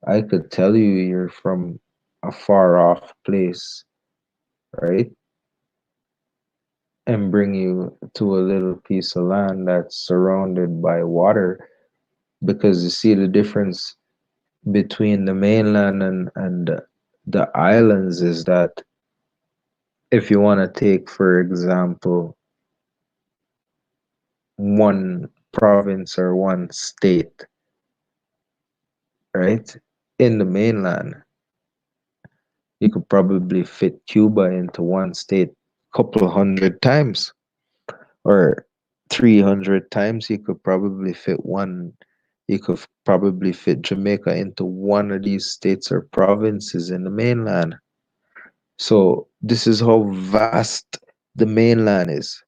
I could tell you you're from a far off place, right? And bring you to a little piece of land that's surrounded by water. Because you see the difference between the mainland and the islands is that if you want to take, for example, one province or one state, right? In the mainland, you could probably fit Cuba into one state a couple hundred times, or 300 times. You could probably fit Jamaica into one of these states or provinces in the mainland. So this is how vast the mainland is,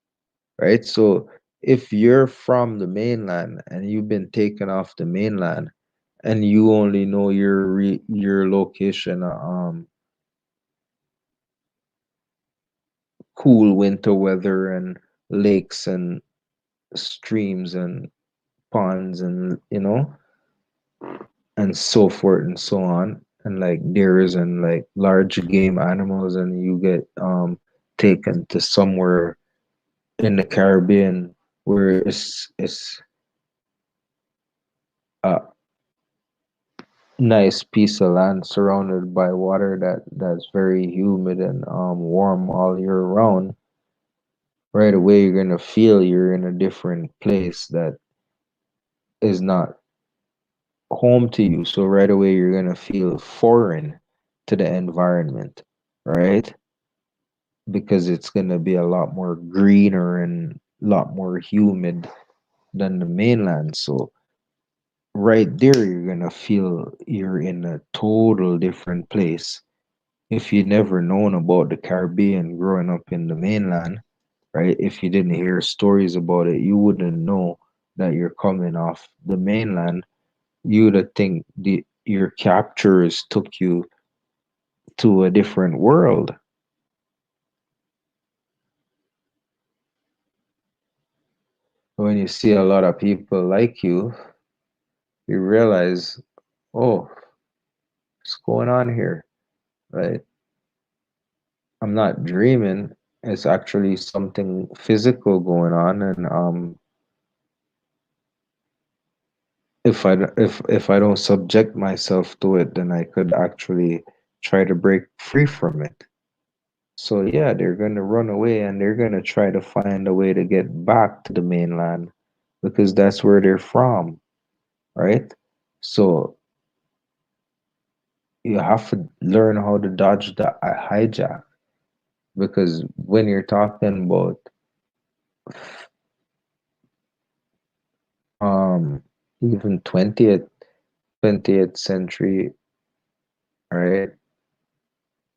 right? So if you're from the mainland and you've been taken off the mainland and you only know your location, cool winter weather and lakes and streams and ponds and and so forth and so on, and like deers and like large game animals, and you get taken to somewhere in the Caribbean where it's a nice piece of land surrounded by water that's very humid and warm all year round. Right away you're gonna feel you're in a different place that is not home to you. So right away you're gonna feel foreign to the environment, right? Because it's gonna be a lot more greener and a lot more humid than the mainland. So right there you're gonna feel you're in a total different place. If you never known about the Caribbean growing up in the mainland, right? If you didn't hear stories about it, you wouldn't know that you're coming off the mainland. You would think your captors took you to a different world. When you see a lot of people like you realize, oh, what's going on here? Right? I'm not dreaming. It's actually something physical going on, and if I don't subject myself to it, then I could actually try to break free from it. So yeah, they're gonna run away and they're gonna try to find a way to get back to the mainland because that's where they're from, right? So you have to learn how to dodge the hijack. because when you're talking about um even 20th century, right?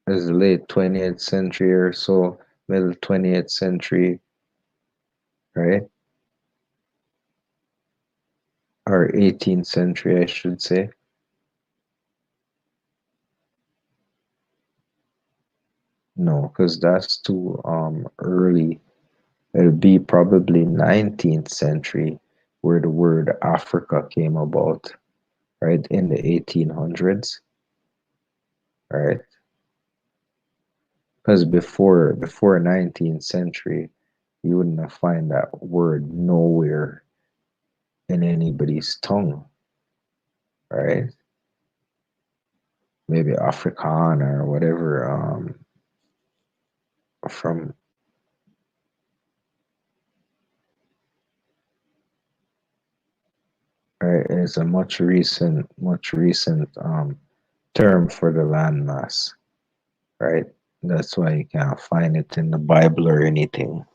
As late 20th century or so, middle 20th century, right? Or 18th century, I should say. No, because that's too early. It'll be probably 19th century where the word Africa came about, right? In the 1800s, right? Because before 19th century, you wouldn't have find that word nowhere in anybody's tongue, right? Maybe Afrikaner or whatever from right is a much recent term for the landmass, right? That's why you can't find it in the Bible or anything.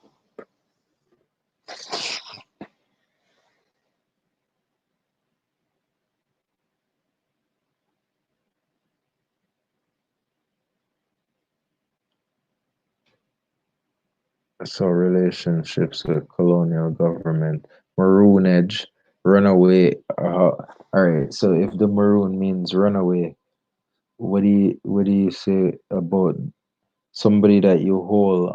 So relationships with colonial government, maroonage, runaway. All right. So if the maroon means runaway, what do you say about somebody that you hold?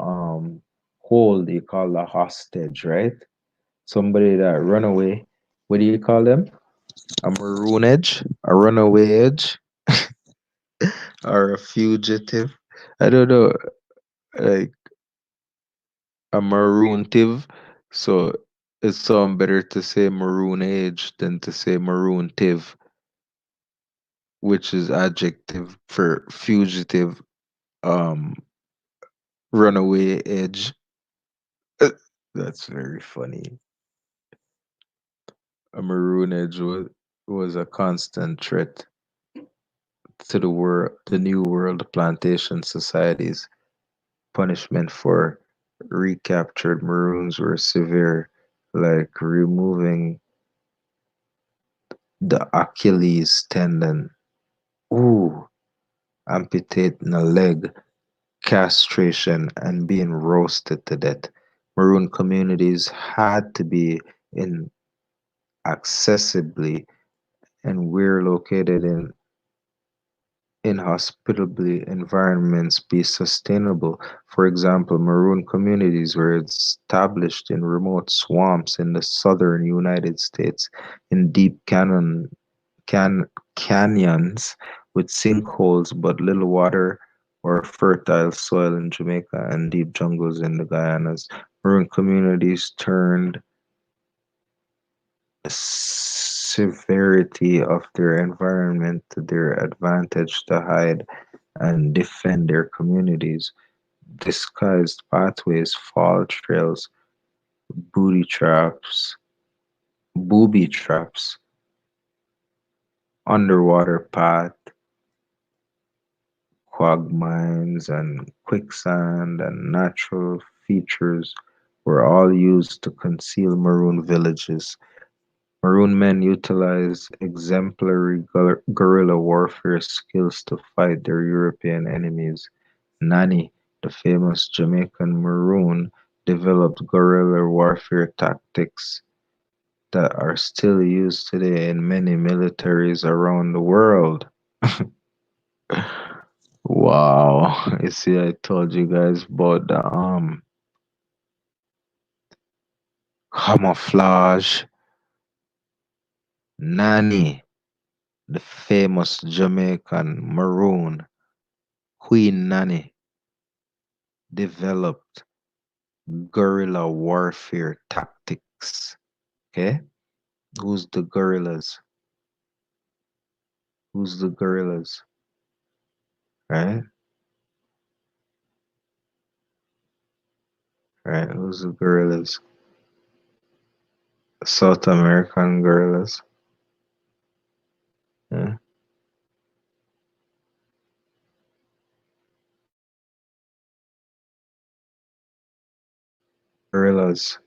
You call a hostage, right? Somebody that run away. What do you call them? A maroonage, a runaway edge, or a fugitive? I don't know. Like a maroontive. So it sounds better to say maroon age than to say maroontive, which is adjective for fugitive, um, runaway edge. That's very funny. A maroon edge was a constant threat to the new world plantation societies. Punishment for recaptured maroons were severe, like removing the Achilles tendon. Ooh, amputating a leg, castration, and being roasted to death. Maroon communities had to be inaccessibly, and we're located in inhospitable environments be sustainable. For example, maroon communities were established in remote swamps in the southern United States, in deep can, canyons with sinkholes but little water, or fertile soil in Jamaica and deep jungles in the Guyanas. Maroon communities turned severity of their environment to their advantage to hide and defend their communities. Disguised pathways, fall trails, booty traps, booby traps, underwater path, quagmires, and quicksand and natural features were all used to conceal maroon villages. Maroon men utilize exemplary guerrilla warfare skills to fight their European enemies. Nani, the famous Jamaican Maroon, developed guerrilla warfare tactics that are still used today in many militaries around the world. Wow. You see, I told you guys about the camouflage. Nani, the famous Jamaican Maroon, Queen Nanny, developed guerrilla warfare tactics. Okay? Who's the guerrillas? Who's the guerrillas? Right? Right? Who's the guerrillas? South American guerrillas. Yeah. guerrillas,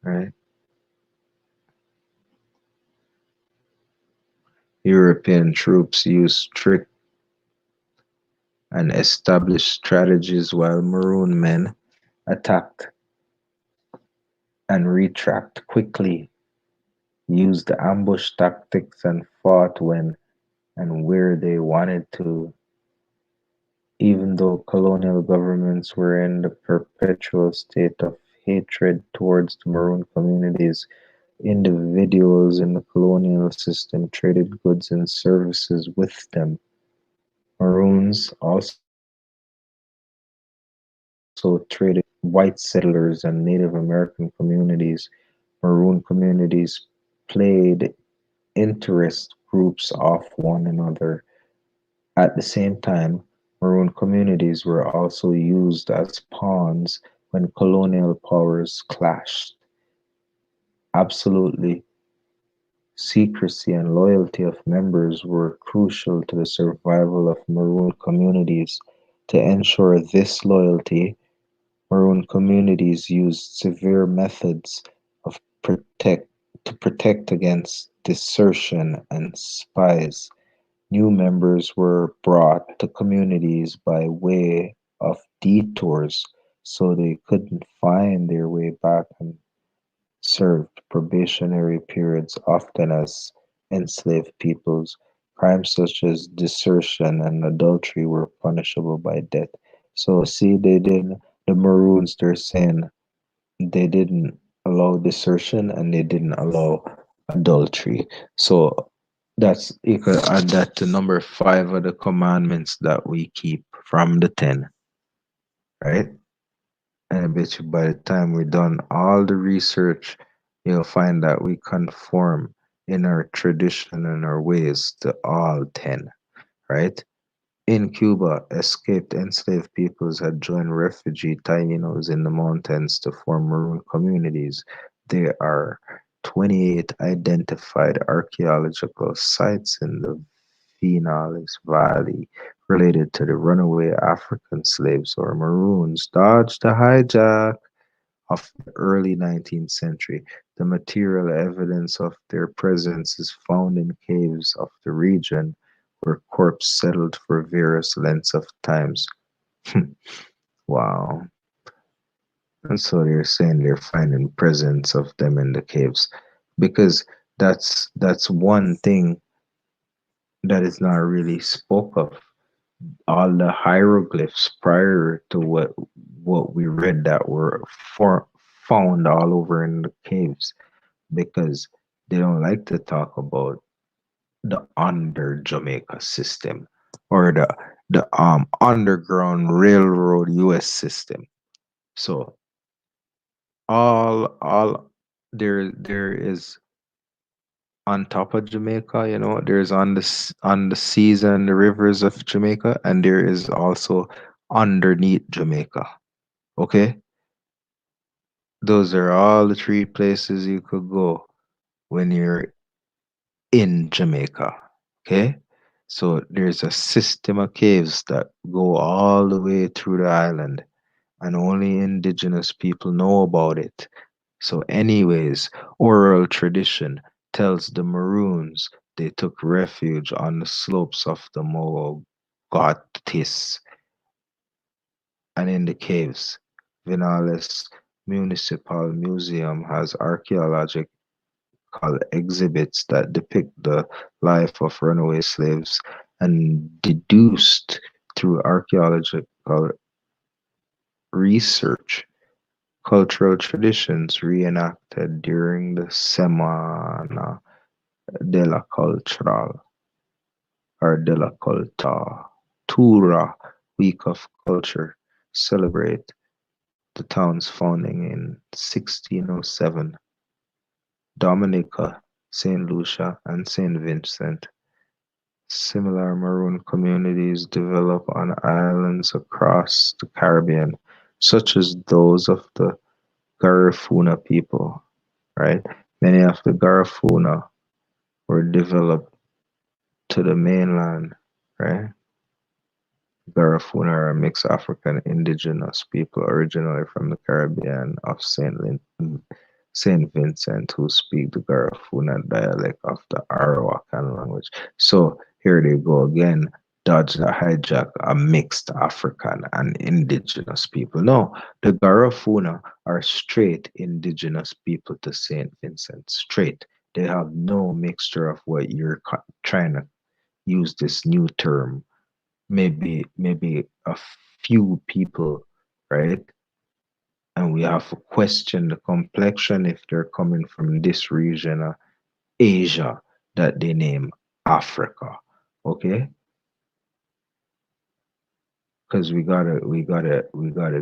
right? European troops used strict and established strategies while Maroon men attacked and retract quickly, used ambush tactics, and fought when and where they wanted to, even though colonial governments were in the perpetual state of hatred towards the Maroon communities. Individuals in the colonial system traded goods and services with them. Maroons also traded with white settlers and Native American communities. Maroon communities played interest groups off one another. At the same time, Maroon communities were also used as pawns when colonial powers clashed. Absolutely, secrecy and loyalty of members were crucial to the survival of Maroon communities. To ensure this loyalty, Maroon communities used severe methods of protect to protect against desertion and spies. New members were brought to communities by way of detours so they couldn't find their way back and served probationary periods often as enslaved peoples. Crimes such as desertion and adultery were punishable by death. So, see, the Maroons, they're saying they didn't allow desertion and they didn't allow adultery. So, you could add that to number five of the commandments that we keep from the 10, right? And I bet you by the time we're done all the research, you'll find that we conform in our tradition and our ways to all 10, right? In Cuba, escaped enslaved peoples had joined refugee tainos in the mountains to form maroon communities. There are 28 identified archaeological sites in the Vinales Valley related to the runaway African slaves or Maroons dodged the hijack of the early 19th century. The material evidence of their presence is found in caves of the region where corpses settled for various lengths of times. Wow. And so they're saying they're finding presence of them in the caves because that's one thing that is not really spoke of. All the hieroglyphs prior to what we read that were found all over in the caves because they don't like to talk about the under Jamaica system or the underground railroad US system. So all there is on top of Jamaica, there's on the seas and the rivers of Jamaica, and there is also underneath Jamaica. Okay, those are all the three places you could go when you're in Jamaica. Okay, so there's a system of caves that go all the way through the island, and only indigenous people know about it. So, anyways, oral tradition tells the Maroons they took refuge on the slopes of the Mogotis and in the caves. Vinales Municipal Museum has archaeological exhibits that depict the life of runaway slaves and deduced through archaeological research cultural traditions reenacted during the Semana de la Cultural or de la Cultura Week of Culture celebrate the town's founding in 1607. Dominica, St. Lucia, and St. Vincent. Similar Maroon communities develop on islands across the Caribbean, such as those of the Garifuna people, right? Many of the Garifuna were developed to the mainland, right? Garifuna are a mixed African indigenous people originally from the Caribbean of Saint Vincent who speak the Garifuna dialect of the Arawakan language. So here they go again, dodge the hijack, a mixed African and indigenous people. No, the Garifuna are straight indigenous people to Saint Vincent, straight. They have no mixture of what you're trying to use this new term. Maybe a few people, right? And we have to question the complexion if they're coming from this region of Asia that they name Africa. Okay? Because we gotta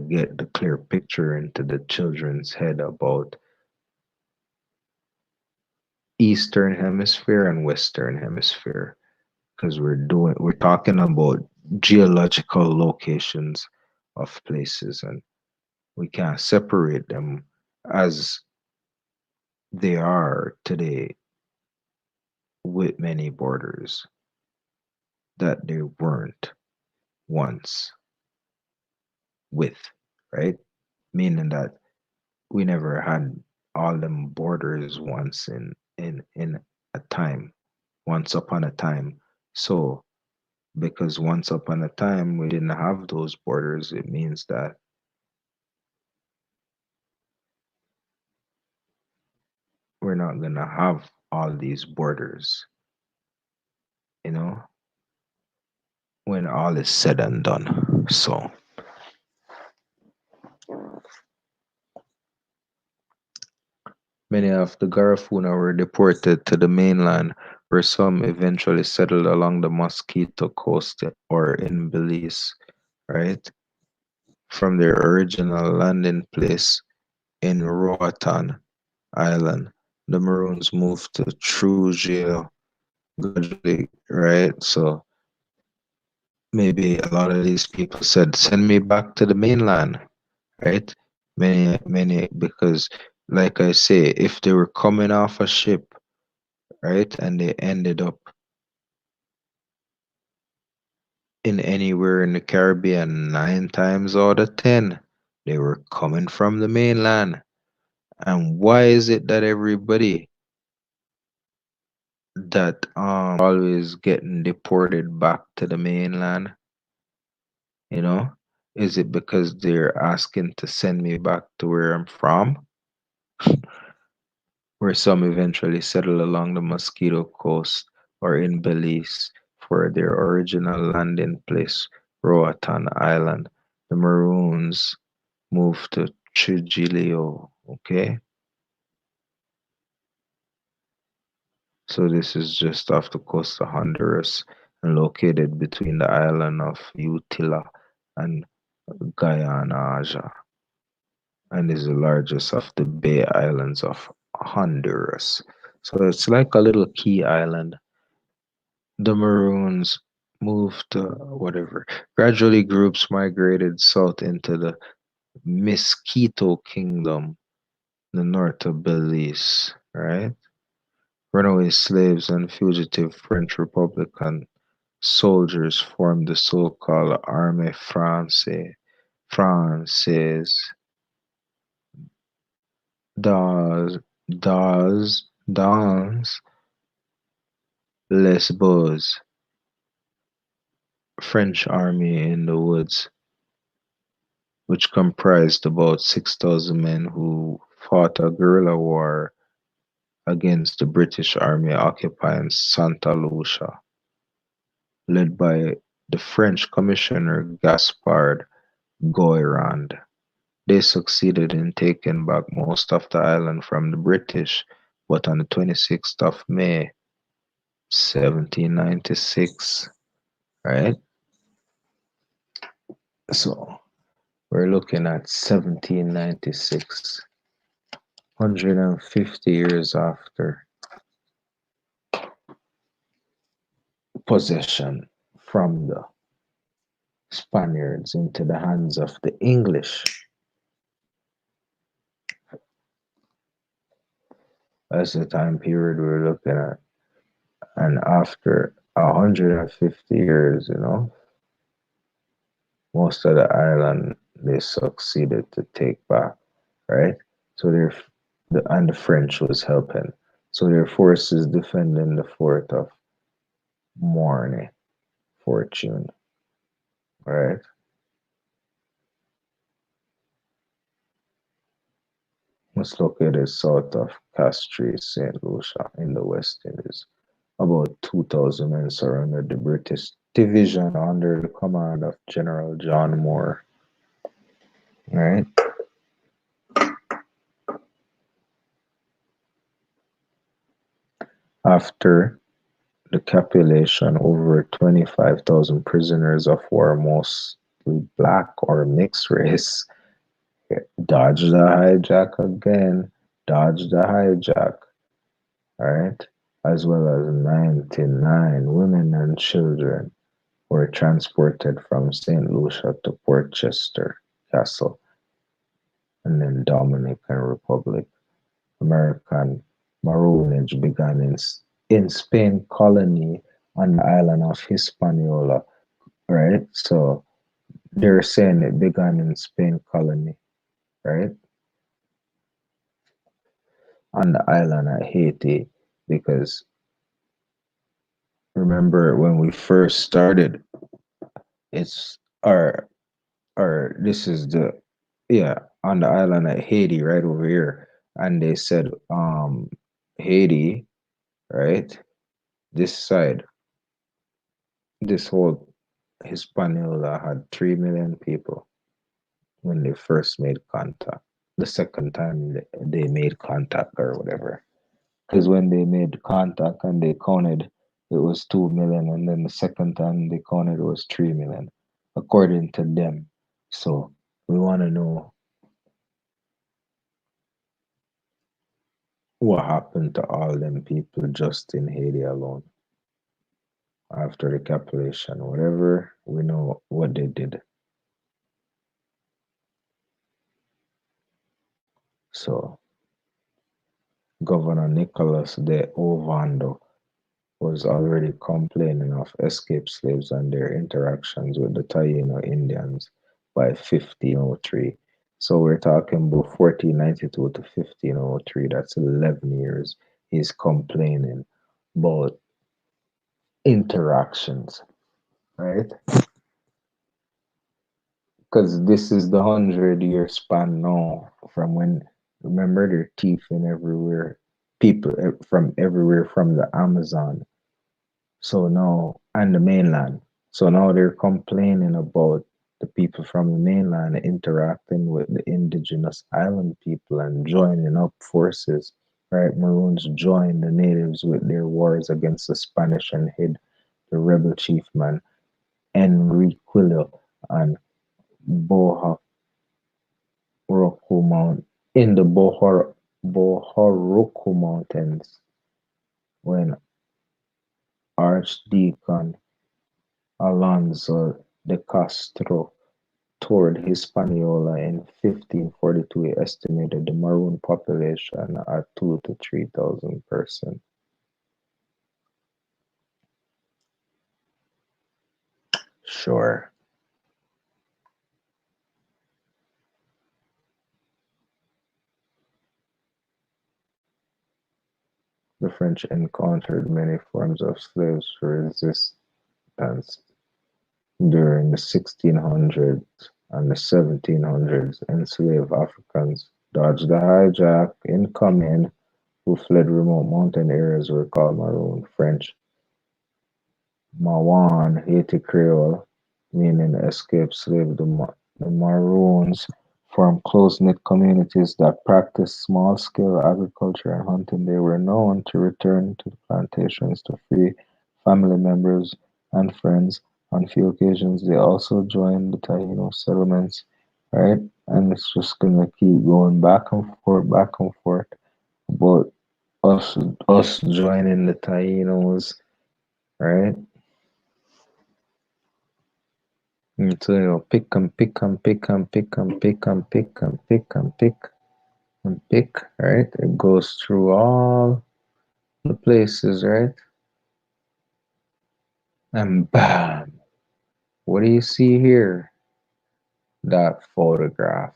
get the clear picture into the children's head about Eastern Hemisphere and Western Hemisphere. Because we're talking about geological locations of places, and we can't separate them as they are today with many borders that they weren't once with, right? Meaning that we never had all them borders once in a time, once upon a time. So because once upon a time we didn't have those borders, it means that we're not gonna have all these borders, you know, when all is said and done. So many of the Garifuna were deported to the mainland, where some eventually settled along the Mosquito Coast or in Belize, right? From their original landing place in Roatan Island, the Maroons moved to Trujillo gradually, right? So maybe a lot of these people said, send me back to the mainland, right? Many, because like I say, if they were coming off a ship, right, and they ended up in anywhere in the Caribbean, 9 times out of 10, they were coming from the mainland. And why is it that everybody that always getting deported back to the mainland, you know? Is it because they're asking to send me back to where I'm from? Where some eventually settle along the Mosquito Coast or in Belize for their original landing place, Roatan Island. The Maroons moved to Trujillo, okay? So this is just off the coast of Honduras and located between the island of Utila and Guyana, and is the largest of the Bay Islands of Honduras. So it's like a little key island. The Maroons moved to whatever. Gradually, groups migrated south into the Mosquito Kingdom, the north of Belize, right? Runaway slaves and fugitive French Republican soldiers formed the so-called Armée Française dans les Bois, French army in the woods, which comprised about 6,000 men who fought a guerrilla war against the British army occupying Santa Lucia, led by the French commissioner Gaspard Goyrand. They succeeded in taking back most of the island from the British, but on the 26th of May, 1796, right? So we're looking at 1796, 150 years after possession from the Spaniards into the hands of the English. That's the time period we're looking at. And after 150 years, most of the island they succeeded to take back, right? So and the French was helping. So their forces defending the fort of Morne, Fortune, right? Was located south of Castries, St. Lucia in the West Indies. About 2,000 men surrounded the British division under the command of General John Moore, right? After the capitulation, over 25,000 prisoners of war, mostly black or mixed race, dodged the hijack again, dodged the hijack, right? As well as 99 women and children were transported from St. Lucia to Portchester Castle and then Dominican Republic. American maroonage began in Spain colony on the island of Hispaniola, right? So they're saying it began in Spain colony, right? On the island of Haiti, because remember when we first started, it's our this is the yeah on the island of Haiti right over here, and they said Haiti, right? This side, this whole Hispaniola had 3 million people when they first made contact. The second time they made contact or whatever. Because when they made contact and they counted, it was 2 million. And then the second time they counted, it was 3 million, according to them. So we want to know what happened to all them people just in Haiti alone after the capitulation. Whatever, we know what they did. So Governor Nicolas de Ovando was already complaining of escaped slaves and their interactions with the Taino Indians by 1503. So we're talking about 1492 to 1503. That's 11 years. He's complaining about interactions, right? Because this is the 100-year span now from when, remember, they're thieving everywhere, people from everywhere from the Amazon. So now, and the mainland. So now they're complaining about the people from the mainland interacting with the indigenous island people and joining up forces. Right? Maroons joined the natives with their wars against the Spanish and hid the rebel chiefman Enriquillo and Bohoruco Mount in the Bohoruco Mountains when Archdeacon Alonso de Castro toured Hispaniola in 1542. He estimated the Maroon population at 2 to 3,000 persons. Sure. The French encountered many forms of slaves resistance during the 1600s and the 1700s. Enslaved Africans dodged the hijack incoming who fled remote mountain areas were called Maroon. French Mawan, Haiti Creole, meaning escaped slave. The Maroons formed close-knit communities that practiced small-scale agriculture and hunting. They were known to return to the plantations to free family members and friends. On few occasions, they also joined the Taino settlements, right? And it's just gonna keep going back and forth about us us joining the Tainos, right? And so pick and pick and pick and pick and pick and pick and pick and pick and pick, right? It goes through all the places, right? And bam, what do you see here? That photograph.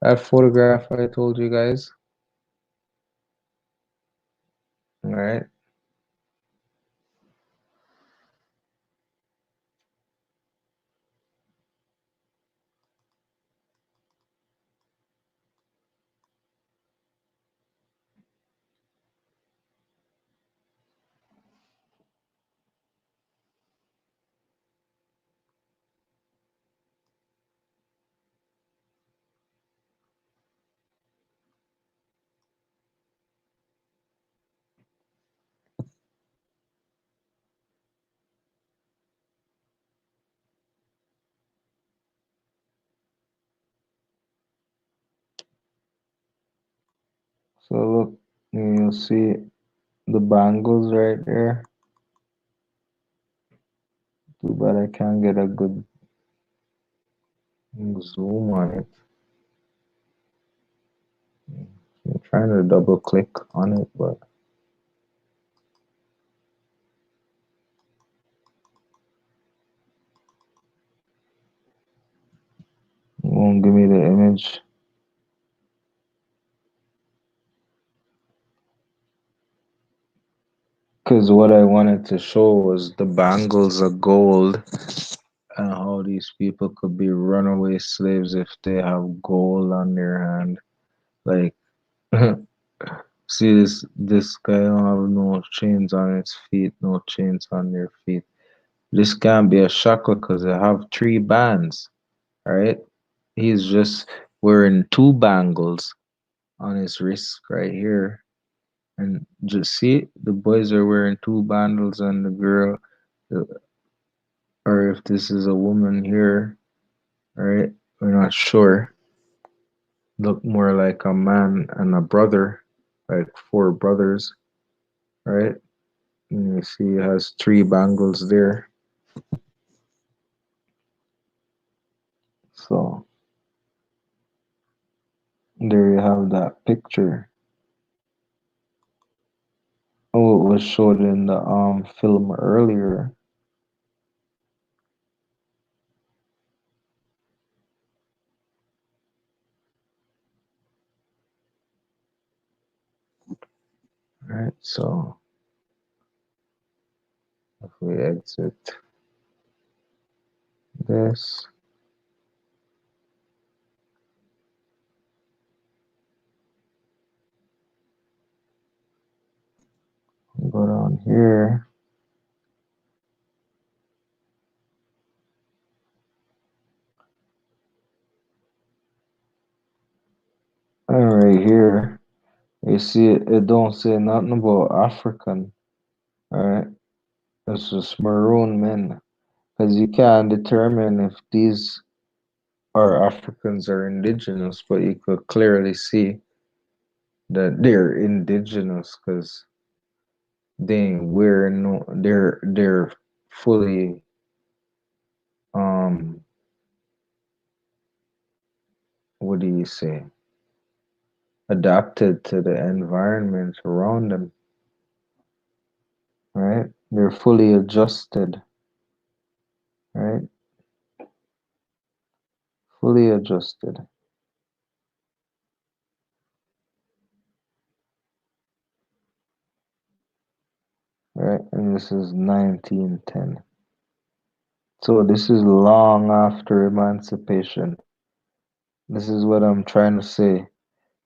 That photograph I told you guys, right? So look, you'll see the bangles right there. Too bad I can't get a good zoom on it. I'm trying to double click on it, but it won't give me the image. Because what I wanted to show was the bangles of gold and how these people could be runaway slaves if they have gold on their hand. Like, see this guy don't have no chains on his feet, no chains on their feet. This can't be a shackle because I have three bands, right? He's just wearing two bangles on his wrist right here. And just see, the boys are wearing two bangles and the girl, uh, or if this is a woman here, right? We're not sure. Look more like a man and a brother, like four brothers, right? And you see, he has three bangles there. So there you have that picture. Oh, it was showed in the film earlier, right? So if we exit this, go down here, and right here, you see it don't say nothing about African, all right? It's just maroon men, because you can't determine if these are Africans or indigenous, but you could clearly see that they're indigenous because they ain't wearing no, they're fully um what do you say, adapted to the environment around them, right? They're fully adjusted, right? Fully adjusted, right? And this is 1910. So this is long after emancipation. This is what I'm trying to say.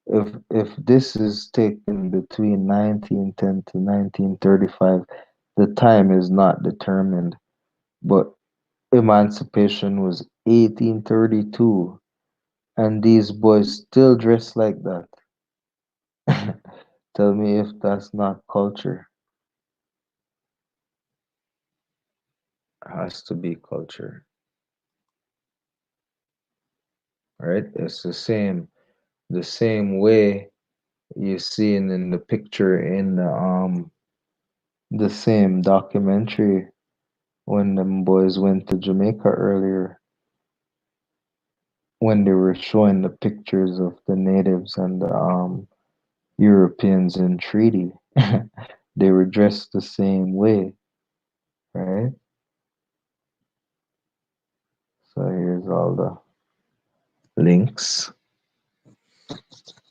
If this is taken between 1910 to 1935, the time is not determined. But emancipation was 1832, and these boys still dress like that. Tell me if that's not culture. Has to be culture, right? It's the same way you see in the picture in the same documentary when them boys went to Jamaica earlier, when they were showing the pictures of the natives and the Europeans in treaty. They were dressed the same way, right? So here's all the links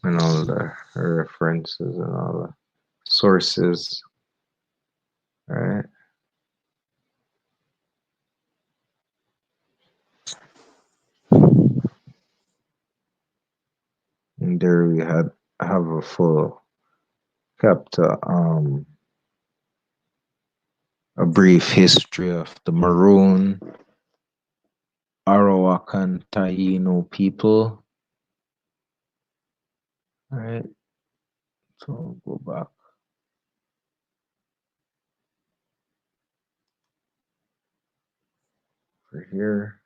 and all the references and all the sources, right? And there we have a full chapter, a brief history of the Maroon, Arawakan Taino people. All right, so go back for here.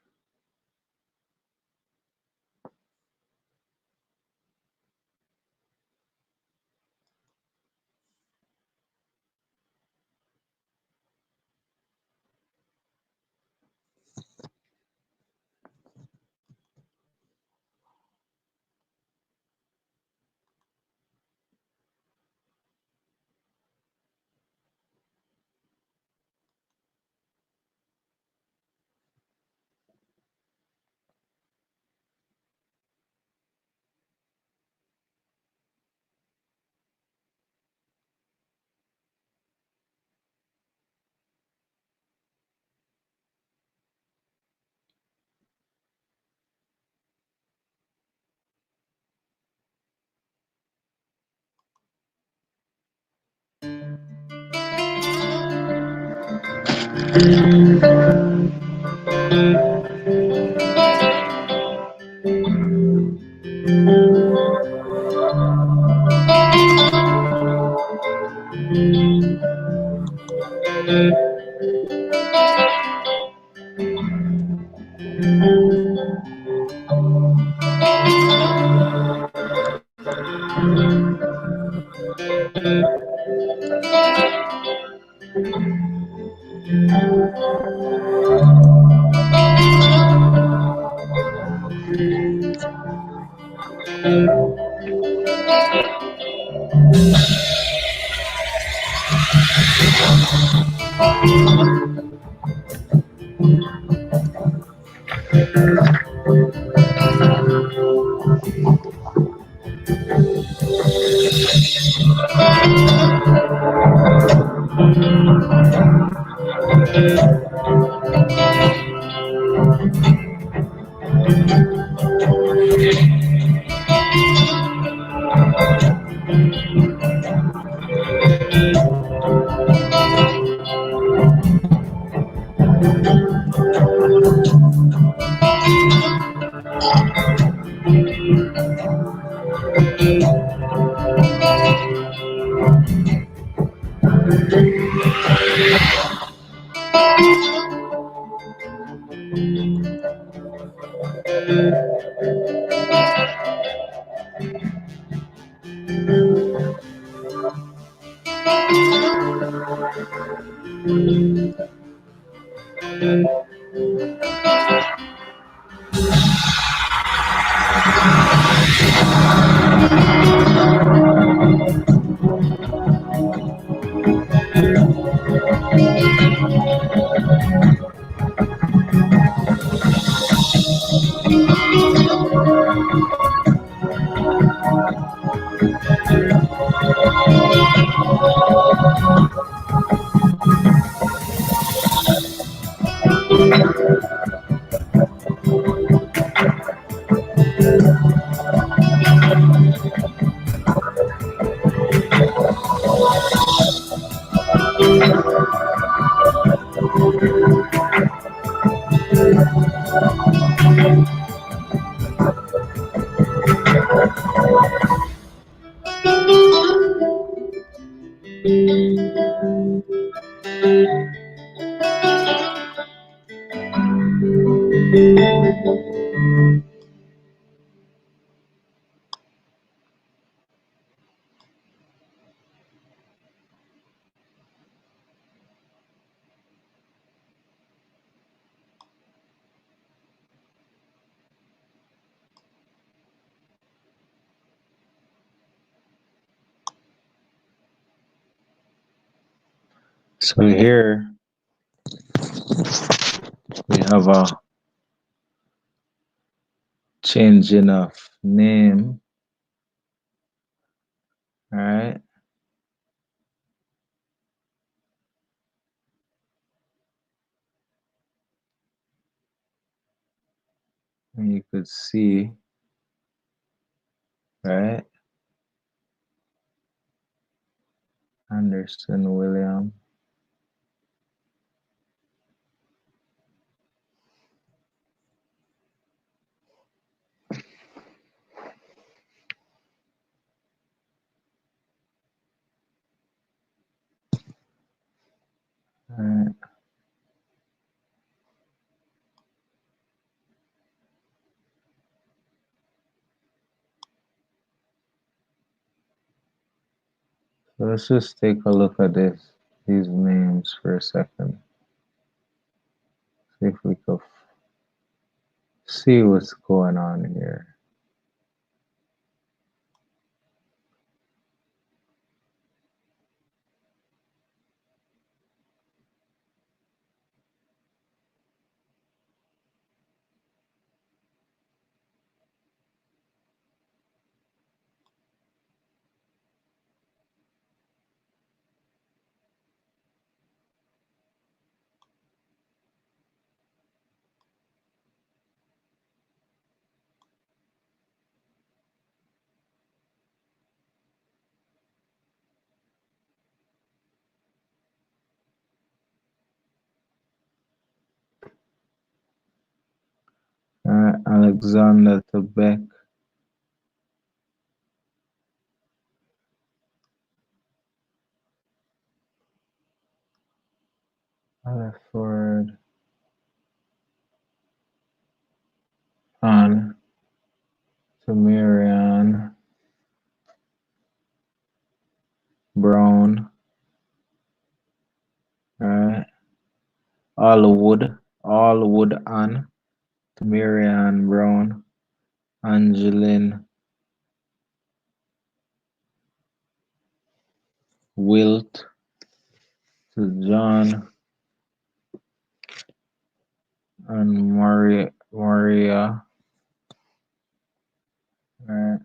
So here we have a changing of name, right? And you could see, right? Anderson William. Right. So let's just take a look at these names for a second. See if we could see what's going on here. Alexander Beck, Alfred, Anne, Tamarian, Brown, right? Allwood Anne, Tamarian Brown, Angeline Wilt, to John and Maria, right?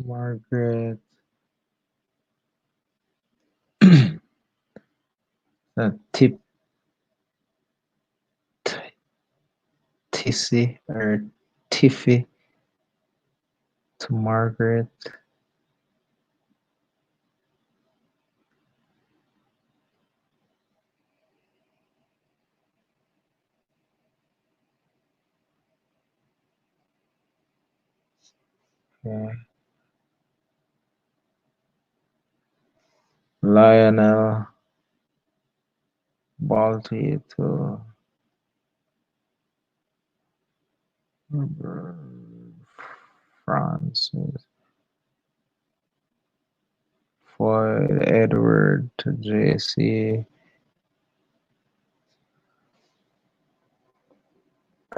Margaret, Tip, Tissy or Tiffy to Margaret, okay. Lionel Balti to Francis, Floyd Edward to JC,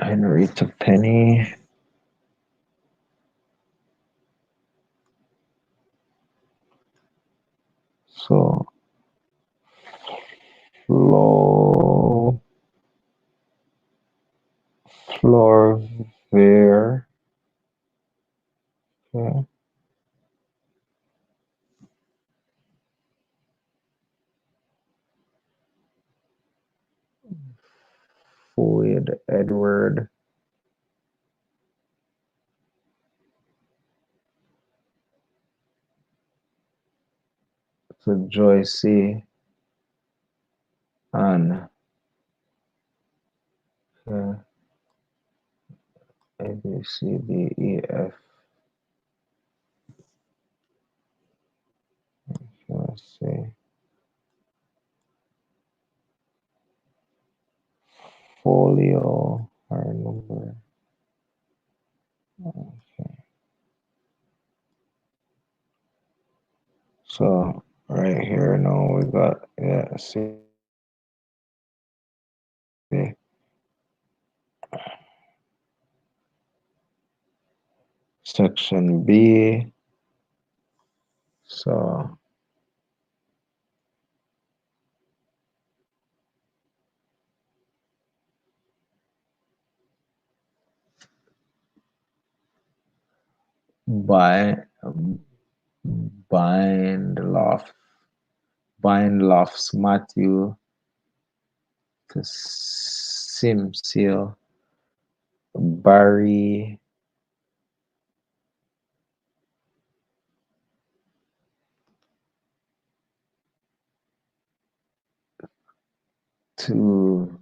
Henry to Penny, so Flo, Florver, okay. Floyd Edward to Joyce and okay. A B C D E F. Let's see. Folio our number. Okay. So right here now we got see Section B. So by bind loft bind lofts Matthew to Simsel, Barry to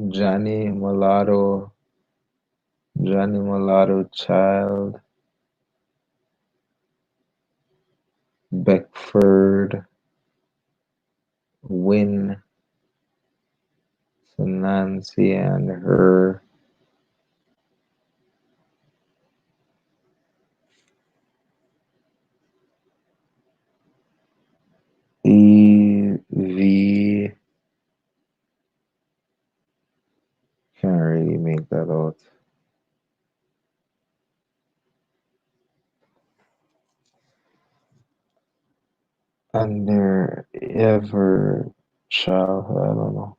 Johnny Mulatto Child, Beckford, Win to Nancy and her, EV, can't really make that out. And their ever childhood, I don't know.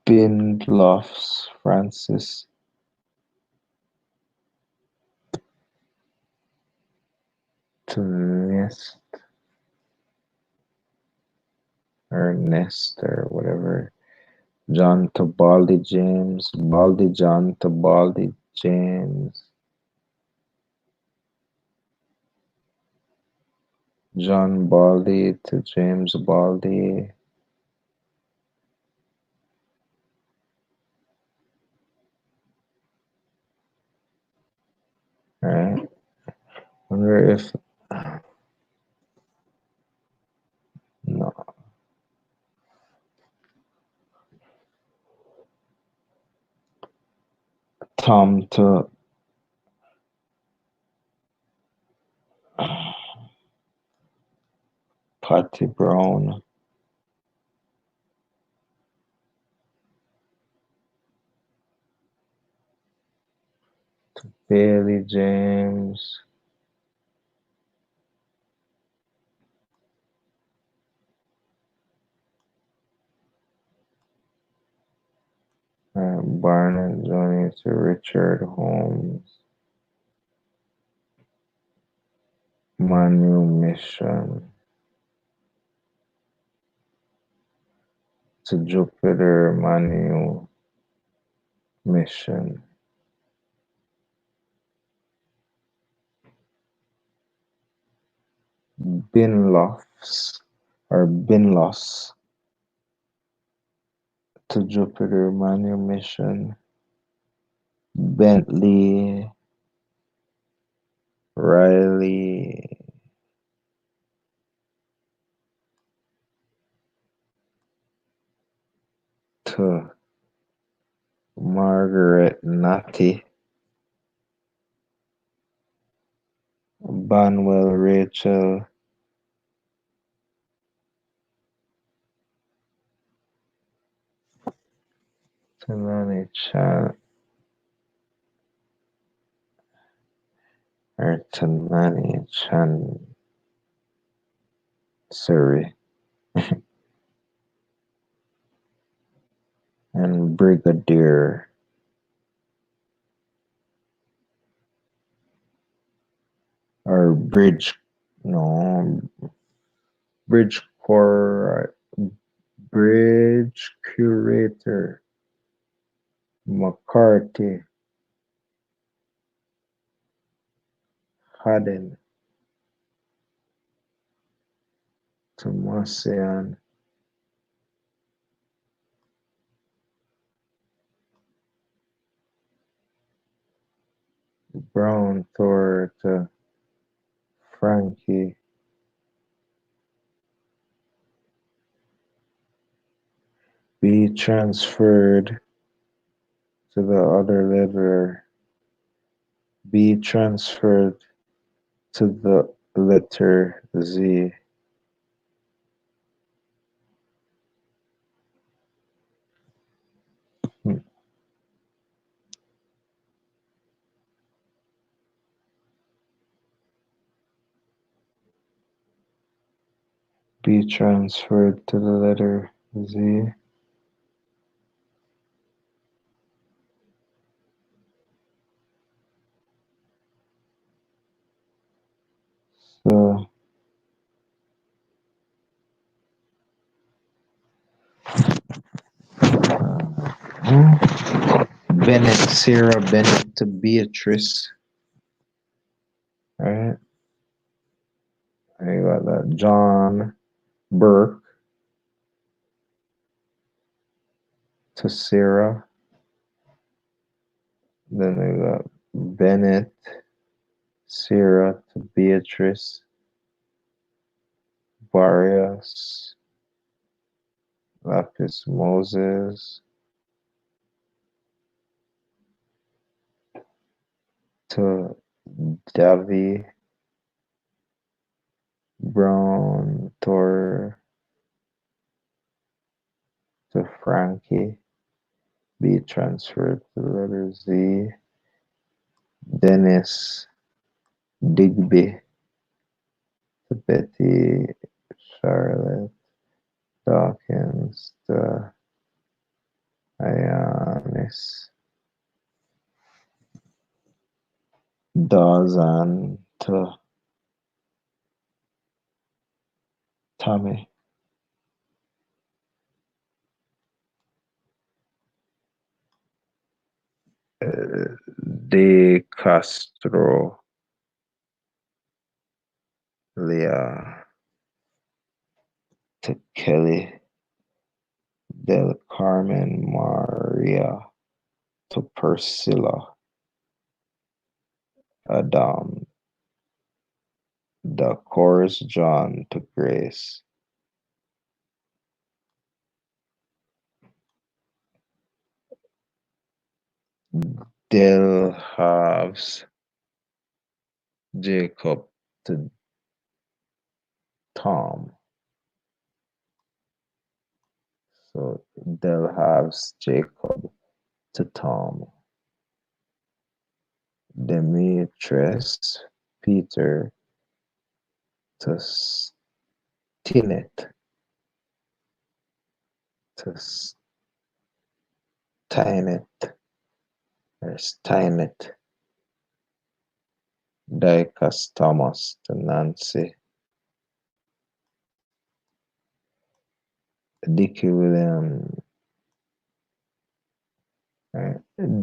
Bindloffs, Francis to Nest or Nest or whatever. John to Baldy James, Baldy John to Baldy James, John Baldy to James Baldy. Right? Wonder if no Tom to Patty Brown, Bailey James, Barnett Johnny to Richard Holmes, Manumission to Jupiter Manumission, Binloffs or Binloss to Jupiter Manumission, Bentley Riley to Margaret Natty, Banwell Rachel to Nani Chan or to Nani Chan Surrey and Brigadier or no Bridge Core Bridge Curator McCarthy Hadden to Marcian Brown Thor to Frankie be transferred to the other letter, be transferred to the letter Z, be transferred to the letter Z. So Bennett, Sarah Bennett to Beatrice. Right? I got that. John Burke to Sarah. Then I got Bennett, Sarah to Beatrice. Barrios, Lapis Moses to Davi. Brown Tor to Frankie. Be transferred to the letter Z. Dennis Digby to Betty. Charlotte Dawkins to Ionis. Dawson to Tommy. De Castro Leah to Kelly. Del Carmen Maria to Priscilla. Adam. The Chorus John to Grace. Del Halves Jacob to Tom. So Del Halves Jacob to Tom. Demetrius Peter to Stinet to Steinet or Steinet. Dicus Thomas to Nancy. Dickie William,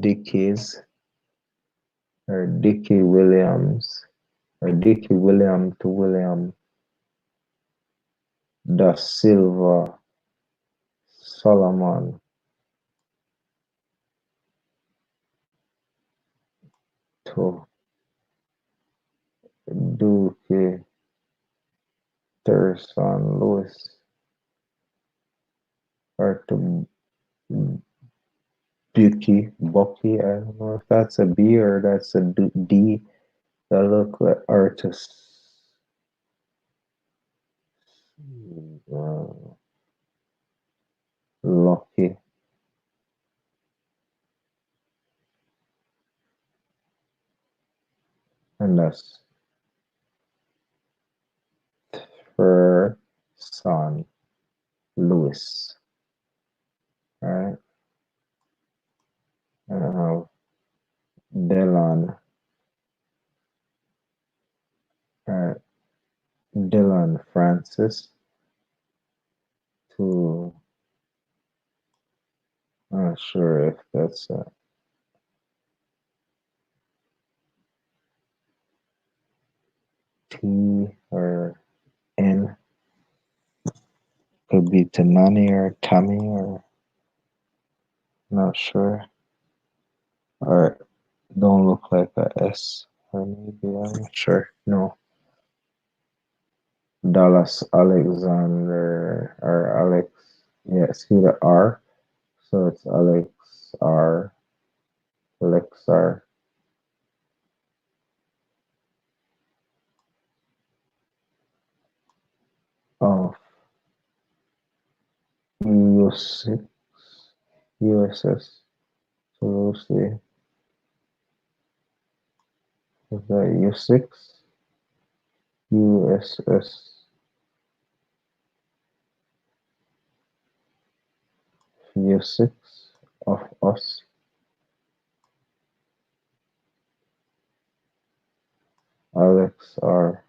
Dickies or Dickie Williams or Dickie William to William da Silva Solomon to Duque Thurston Lewis or to Bucky. I don't know if that's a B or that's a D. That look like artists. Lucky. And that's for son Lewis. All right. And I have Dylan. All right. Dylan Francis to, I'm not sure if that's a T or N. Could be Tanani or Tommy or not sure. Or don't look like a S. Or maybe I'm not sure. No. Dallas Alexander or Alex. Yeah, see the R. So it's Alex R. Alexar. Of U6, USS. So loosely, is that U6? USS Few six of us. Alex R.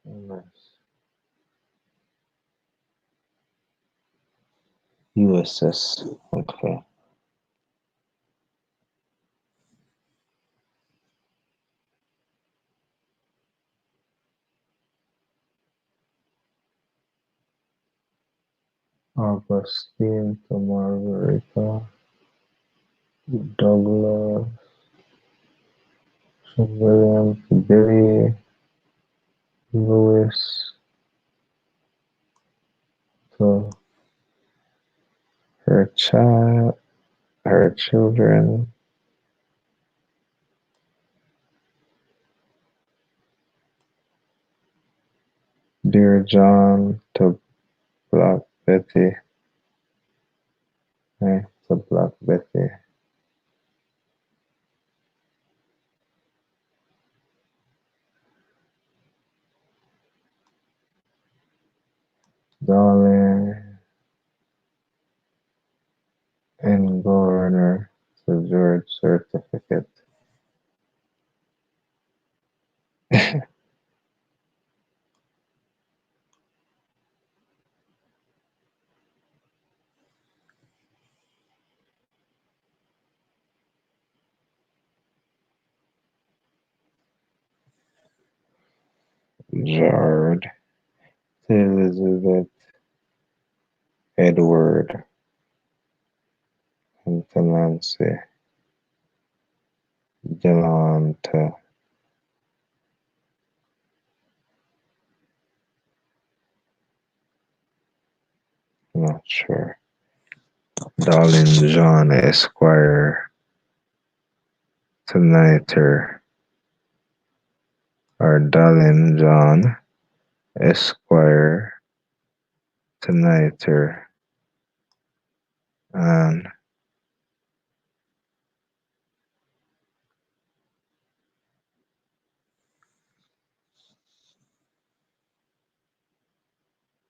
Nice. USS. Okay. Augustine to Margarita. Douglas. William to Billy. Louis to her child, her children. Dear John to Black Betty. To Black Betty. Darling and Governor to George certificate. Jared to Elizabeth, Edward, and to Nancy. Dylan to not sure. Darling John Esquire to Niter, or Darling John Esquire to Niter, and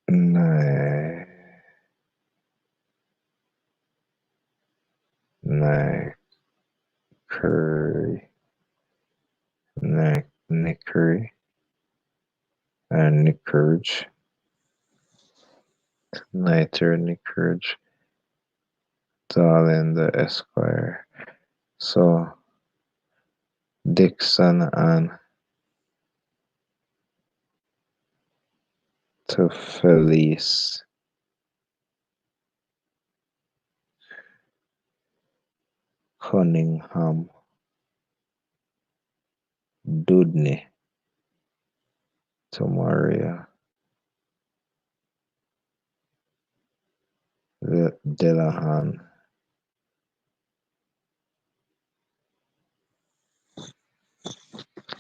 Ni- Nickery, Nickery, and Nickerge, Niter, Nickerge, Darling the Esquire. So Dixon and to Felice Cunningham Dudney to Maria Delahan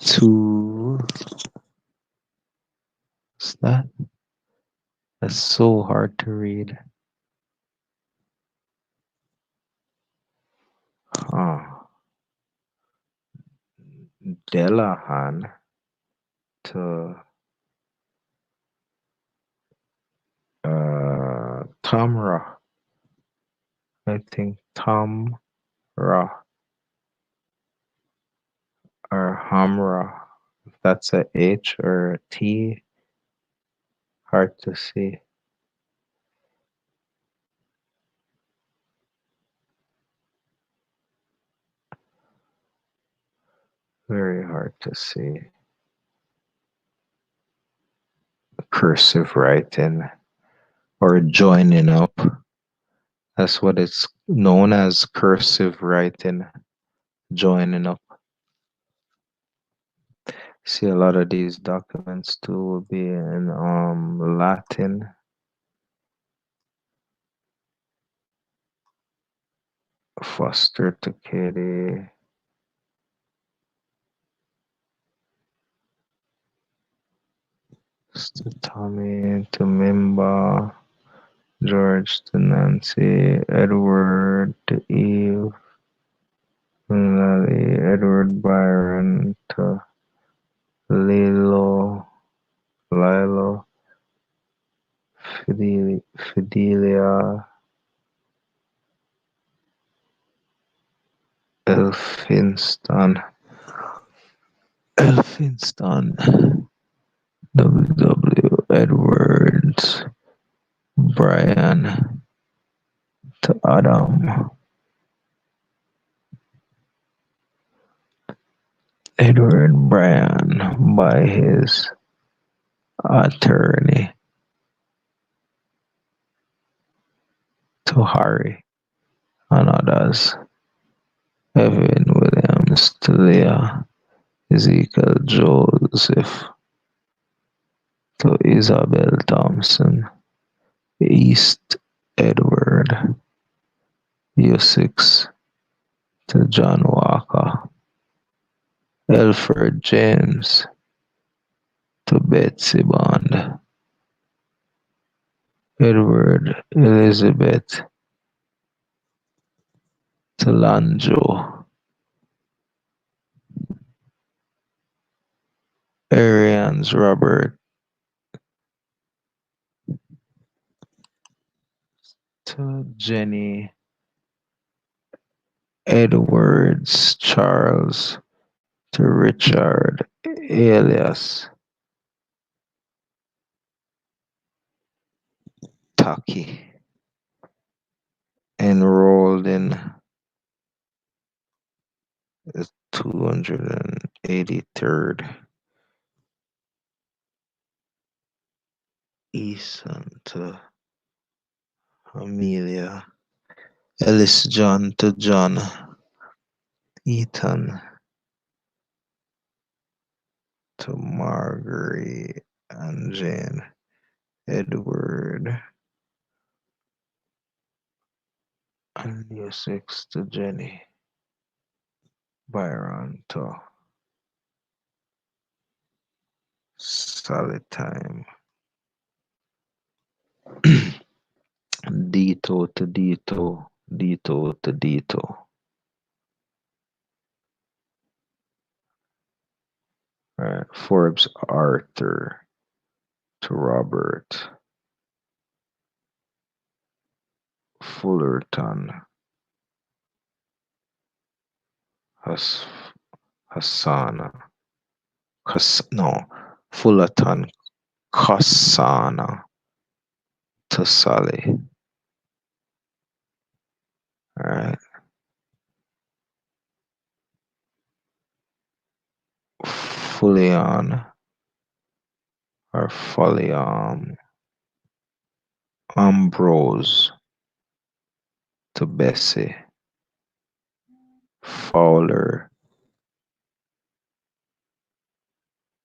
to what's that? That's so hard to read. Huh. Delahan to Tamra. I think Tamra or Hamra. If that's a H or a T, hard to see. Very hard to see. Cursive writing or joining up. That's what it's known as, cursive writing, joining up. See, a lot of these documents too will be in Latin. Foster to Katie. To Tommy to Mimba. George to Nancy. Edward to Eve. Lily. Edward Byron to Lilo. Lilo. Fidelia, Elphinston, Elphinston, W. Edwards, Brian to Adam, Edward Bryan by his attorney to Harry and others, Evan Williams to Leah, Ezekiel Joseph to Isabel Thompson, East Edward, U6 to John Walker, Alfred James to Betsy Bond, Edward Elizabeth to Lanjo, Arians Robert to Jenny, Edwards Charles to Richard alias Taki, enrolled in the 283rd Eason to Amelia, Ellis John to John, Ethan to Marguerite and Jane, Edward and U6 to Jenny, Byron to Sally Time, Dito to Dito, Dito to Dito. Right. Forbes Arthur to Robert, Fullerton, Has, Hassana, no, Fullerton, Cassana to Sally. All right. Fullion or Follium, Ambrose to Bessie, Fowler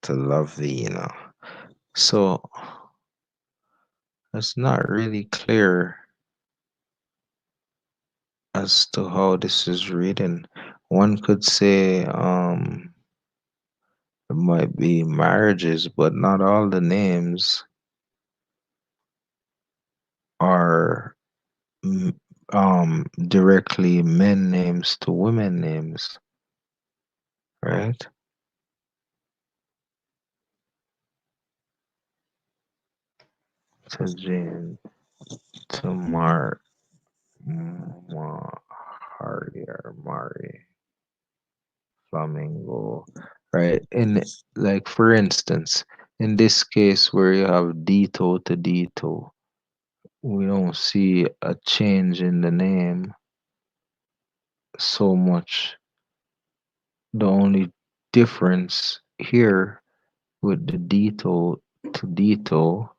to Lavina. So it's not really clear as to how this is written. One could say it might be marriages, but not all the names are directly men names to women names, right? To Jane, to Hardy or Mari, Flamingo, right? And like for instance, in this case where you have Dito to Dito, we don't see a change in the name so much. The only difference here with the Dito to Dito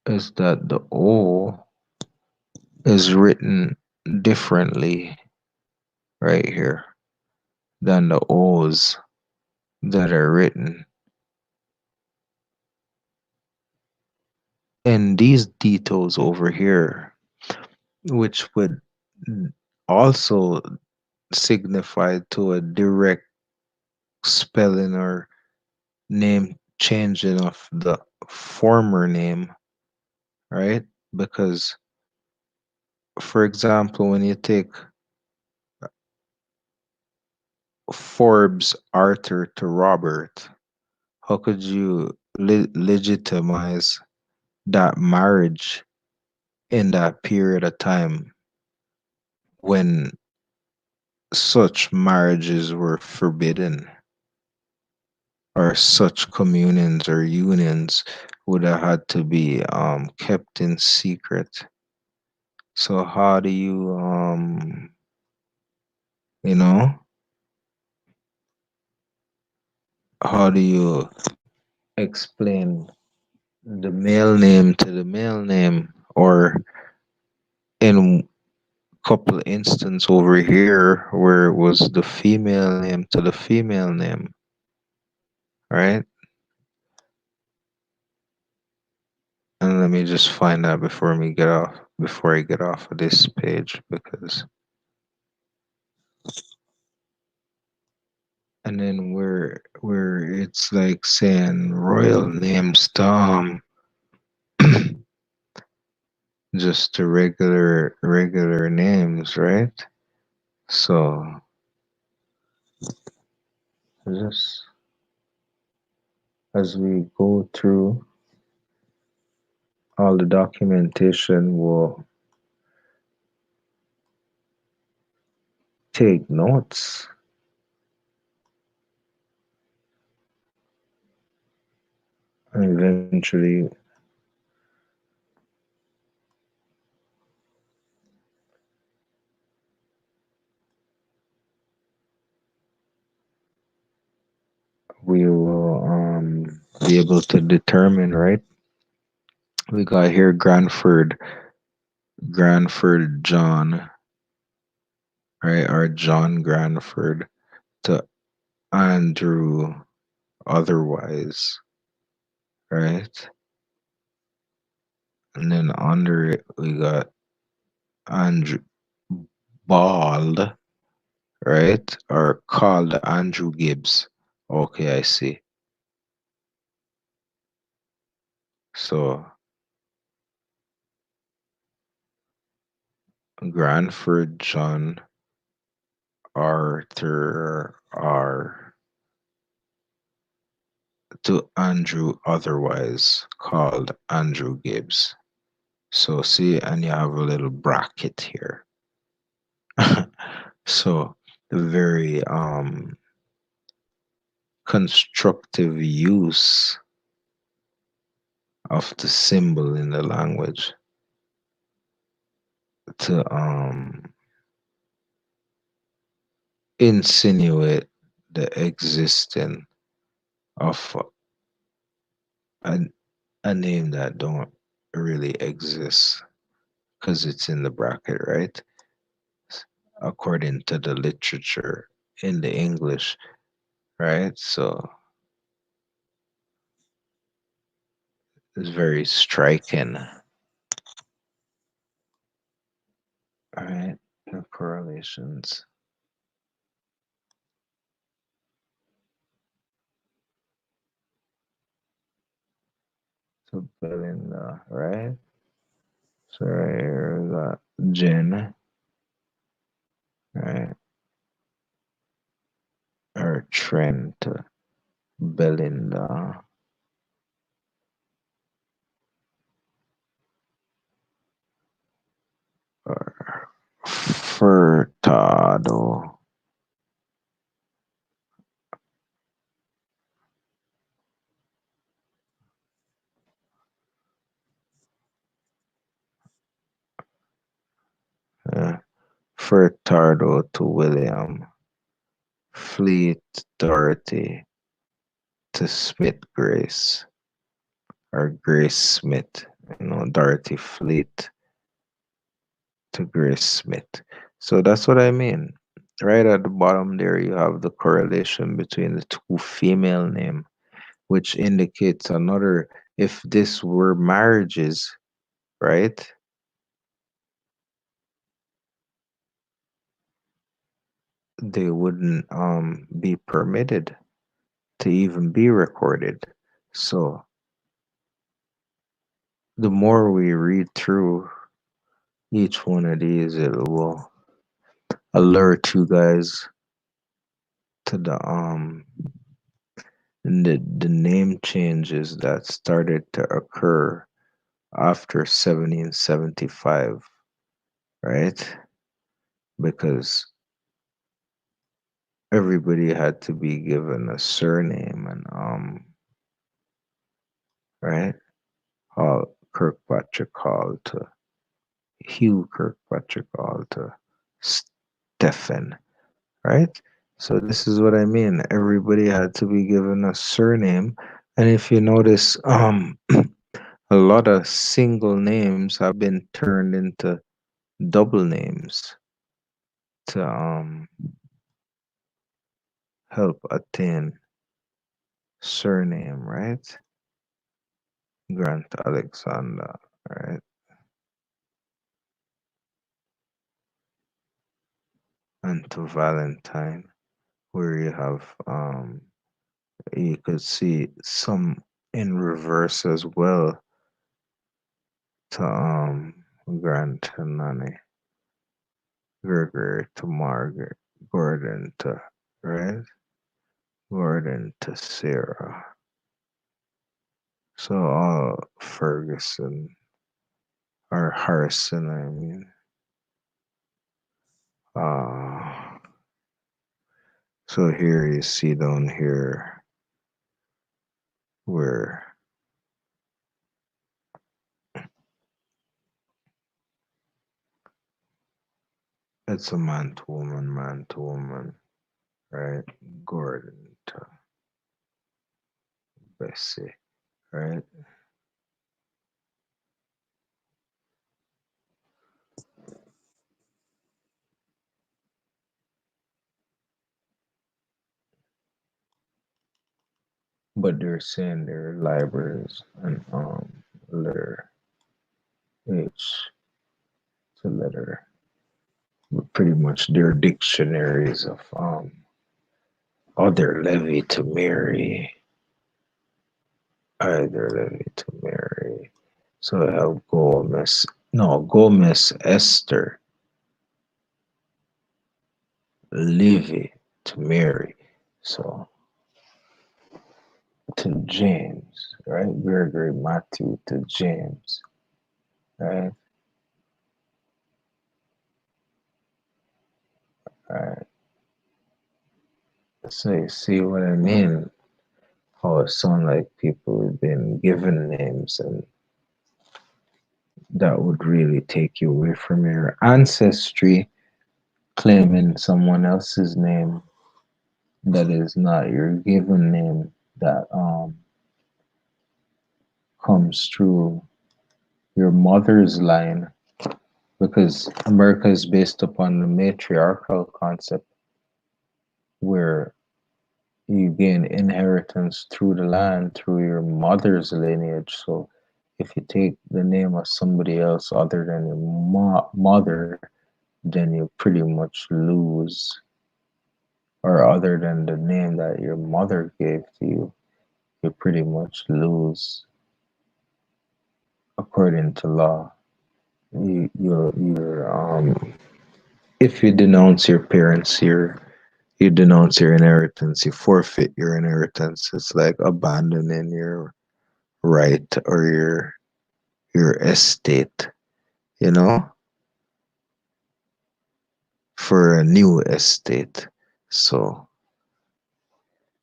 is that the O is written differently right here than the O's that are written in these Ditos over here, which would also signify to a direct spelling or name changing of the former name, right? Because, for example, when you take Forbes Arthur to Robert, how could you legitimize that marriage in that period of time when such marriages were forbidden, or such communions or unions would have had to be kept in secret. So how do you you know how do you explain the male name to the male name, or in couple instance over here where it was the female name to the female name, right? And let me just find that before I get off of this page, because and then where it's like saying royal names to just the regular names, right? So just as we go through all the documentation, we'll take notes, and eventually we will be able to determine, right? We got here Granford John, right? Or John Granford to Andrew otherwise, right? And then under it we got Andrew Bald, right? Or called Andrew Gibbs. Okay, I see. So Granford John Arthur R to Andrew otherwise called Andrew Gibbs. So see, and you have a little bracket here. So very constructive use of the symbol in the language to insinuate the existence of a, a name that don't really exist because it's in the bracket, right? According to the literature in the English, right? So it's very striking. All right, the correlations. So Belinda, right? So right here we got Jen, right? Or Trent, Belinda, or Furtado, uh, Furtado to William, Fleet Dorothy to Smith Grace, or Grace Smith, Dorothy Fleet to Grace Smith. So that's what I mean. Right at the bottom there, you have the correlation between the two female name, which indicates another. If this were marriages, right, they wouldn't be permitted to even be recorded. So the more we read through each one of these, it will alert you guys to the name changes that started to occur after 1775, right? Because everybody had to be given a surname, and right? Hall Kirkpatrick Hall to Hugh Kirkpatrick Hall to Stephen, right? So this is what I mean. Everybody had to be given a surname, and if you notice, a lot of single names have been turned into double names to help attain surname, right? Grant Alexander, right? And to Valentine, where you have you could see some in reverse as well to Grant and Nanny, Gregory to Margaret, Gordon to right, Gordon to Sarah. So all Ferguson or Harrison, I mean. Uh, so here you see down here where it's a man to woman, right? Gordon to Bessie, right? But they're saying their libraries and letter H to letter, pretty much their dictionaries of other levy to Mary, either levy to Mary. So I have Gomez, no, Gomez Esther, Livy to Mary. So to James, right? Gregory Matthew to James, right? Right. So you see what I mean? How it sounds like people have been given names, and that would really take you away from your ancestry, claiming someone else's name that is not your given name, that comes through your mother's line, because America is based upon the matriarchal concept where you gain inheritance through the land through your mother's lineage. So if you take the name of somebody else other than your mother, then you pretty much lose, or other than the name that your mother gave to you, you pretty much lose according to law. You're if you denounce your parents, you denounce your inheritance, you forfeit your inheritance. It's like abandoning your right or your estate, you know, for a new estate. So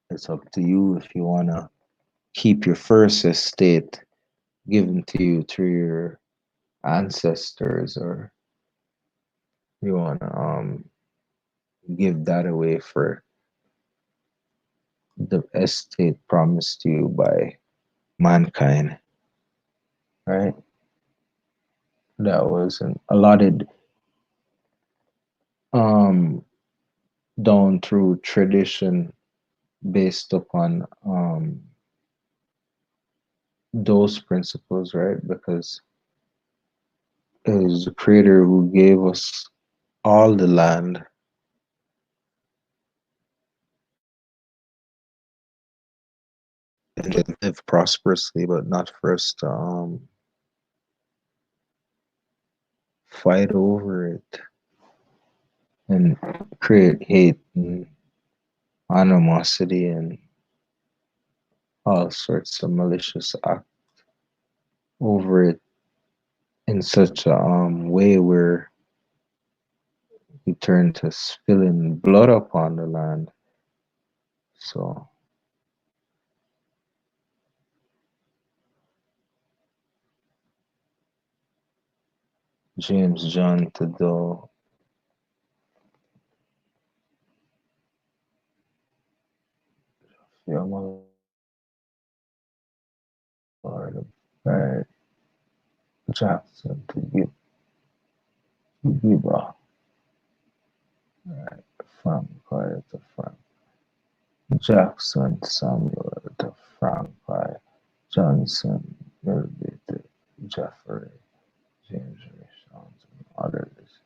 it's up to you if you wanna keep your first estate given to you through your ancestors, or you wanna give that away for the estate promised to you by mankind, right? That was an allotted um down through tradition based upon those principles, right? Because it was the creator who gave us all the land and then live prosperously, but not for us to fight over it and create hate and animosity and all sorts of malicious act over it. in such a way where he turned to spilling blood upon the land. So James John to do yeah, my Lord, right, Jackson to Giba, right, Frank Fire to Frank Jackson Samuel to Frank Fire Johnson Melby to Jeffrey James Sean and others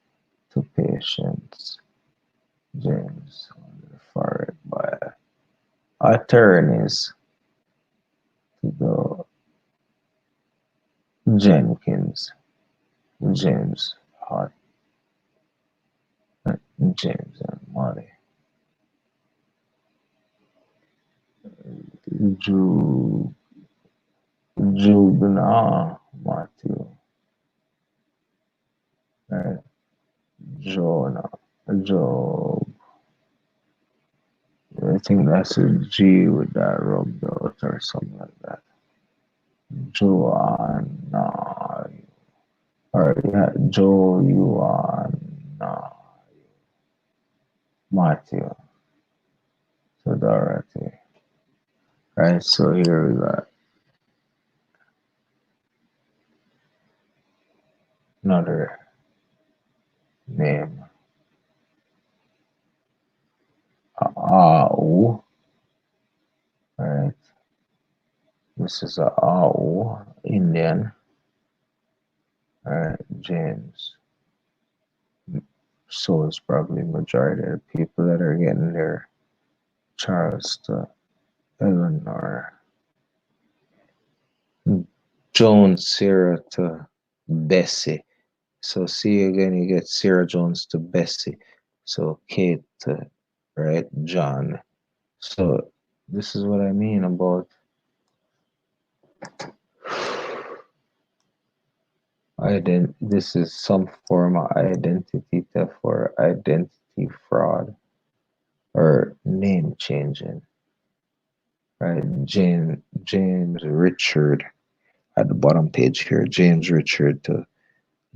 to Patience James referred by attorneys to the Jenkins James Hart James and Molly Ju Juvenile Matthew right Jonah Job I think that's a G with that rubbed out or something like that. Joanna or yeah, Joanna Matthew to Dorothy. Right, so here we got another name. Au, right? This is a Au Indian, right? James. So it's probably majority of people that are getting their Charles to Eleanor. Jones Sarah to Bessie. So see again, you get Sarah Jones to Bessie. So Kate to right John. So this is what I mean about this is some form of identity theft or identity fraud or name changing, right? James Richard at the bottom page here, James Richard to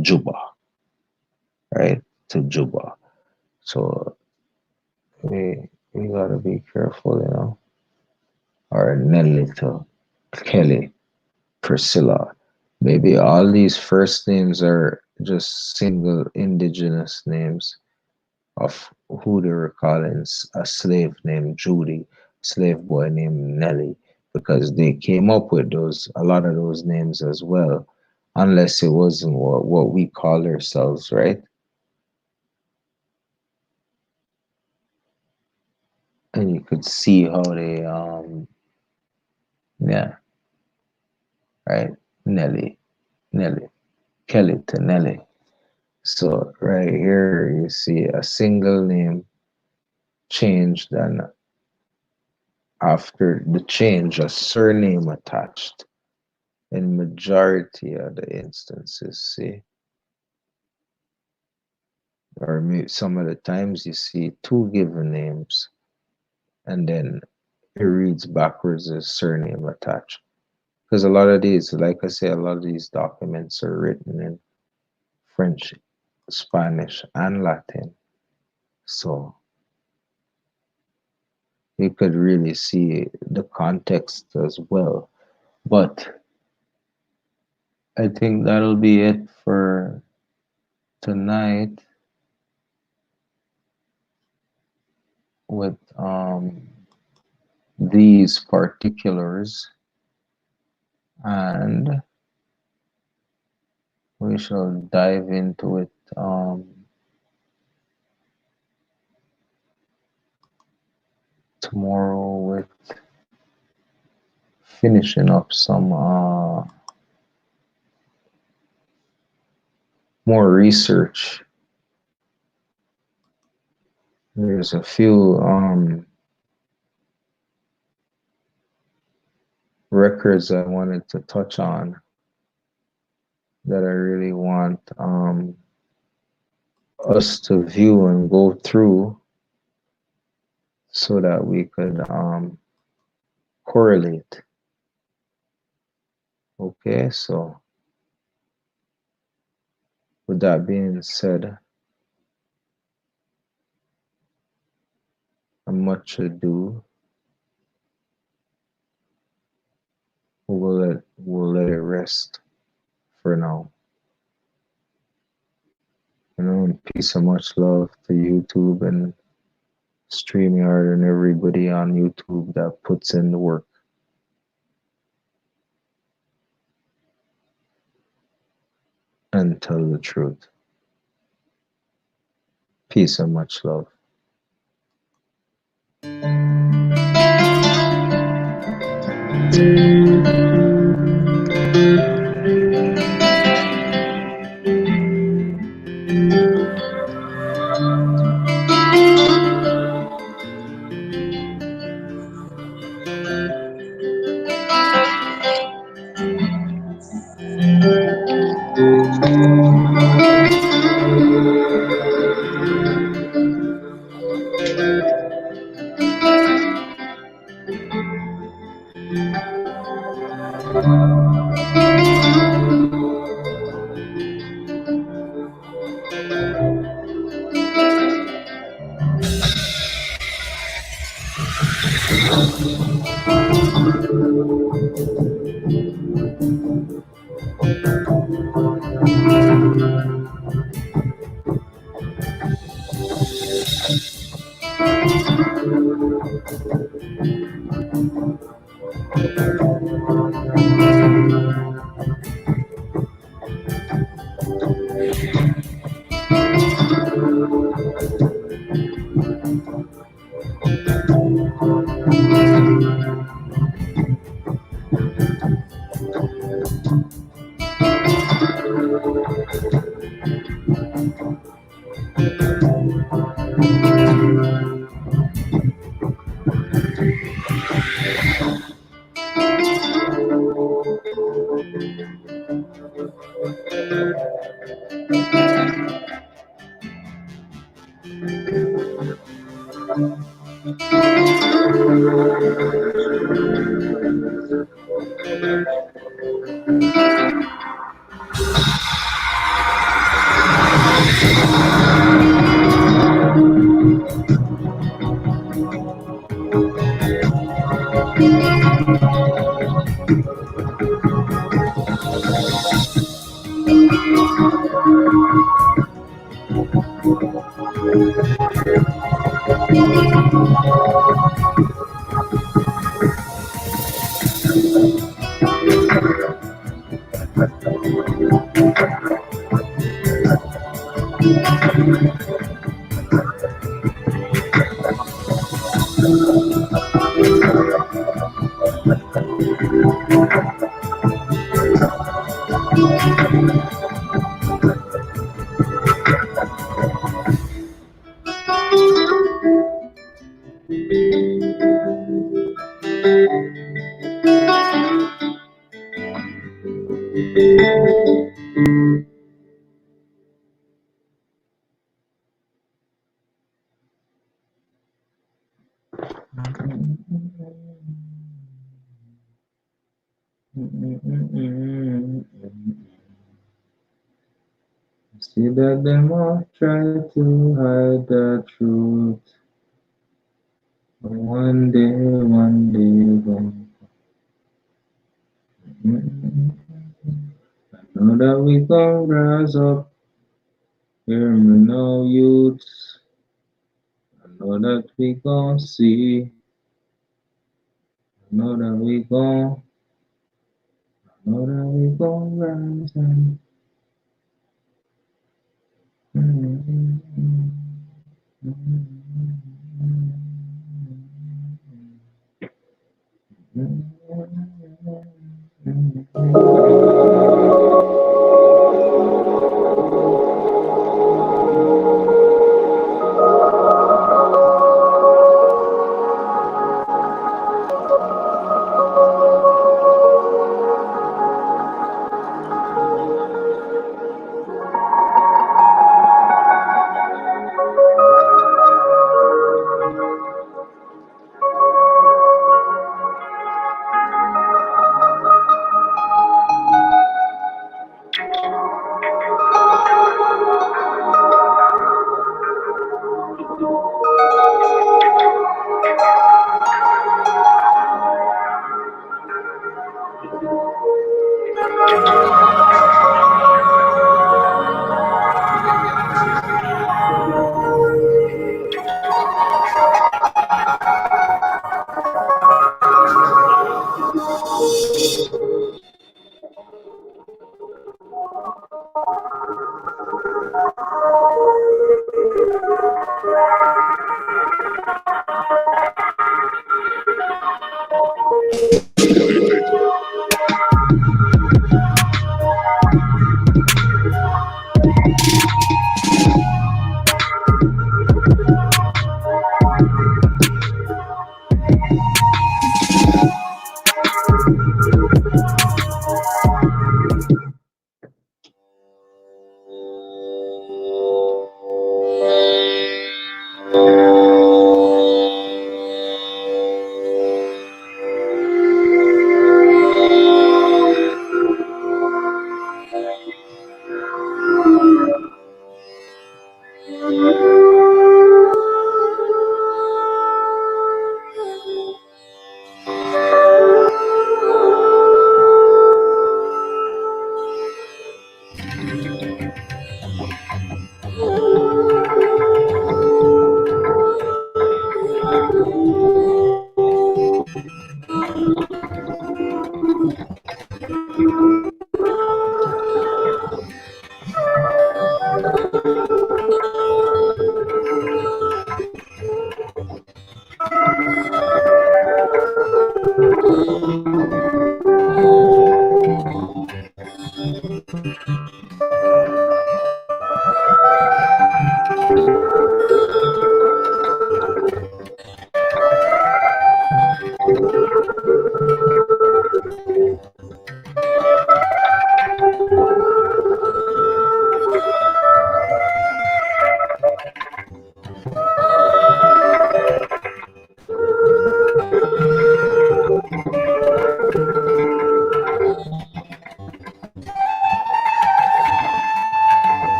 Juba, right? To Juba. So we gotta be careful, you know. Or Nelly to Kelly, Priscilla. Maybe all these first names are just single indigenous names of who they were calling a slave named Judy, slave boy named Nelly, because they came up with a lot of those names as well, unless it wasn't what we call ourselves, right? And you could see how they, yeah, right, Nelly, Nelly, Kelly to Nelly. So right here you see a single name changed, and after the change, a surname attached in majority of the instances, see, or some of the times you see two given names and then it reads backwards as surname attached. Because a lot of these, like I say, a lot of these documents are written in French, Spanish, and Latin. So you could really see the context as well. But I think that'll be it for tonight with these particulars, and we shall dive into it tomorrow with finishing up some more research. There's a few records I wanted to touch on that I really want us to view and go through so that we could correlate. Okay, so with that being said, much ado, we'll let it rest for now. And peace and much love to YouTube and StreamYard and everybody on YouTube that puts in the work and tell the truth. Peace and much love. See that them all try to hide the truth. But one day, gone. I know that we gon' rise up. Hear me now, youths. I know that we gon' see. I know that we gon'. I know that we gon' rise and.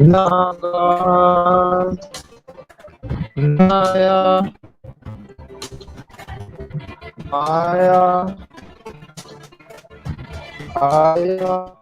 Naga, Naya, Maya, Aya.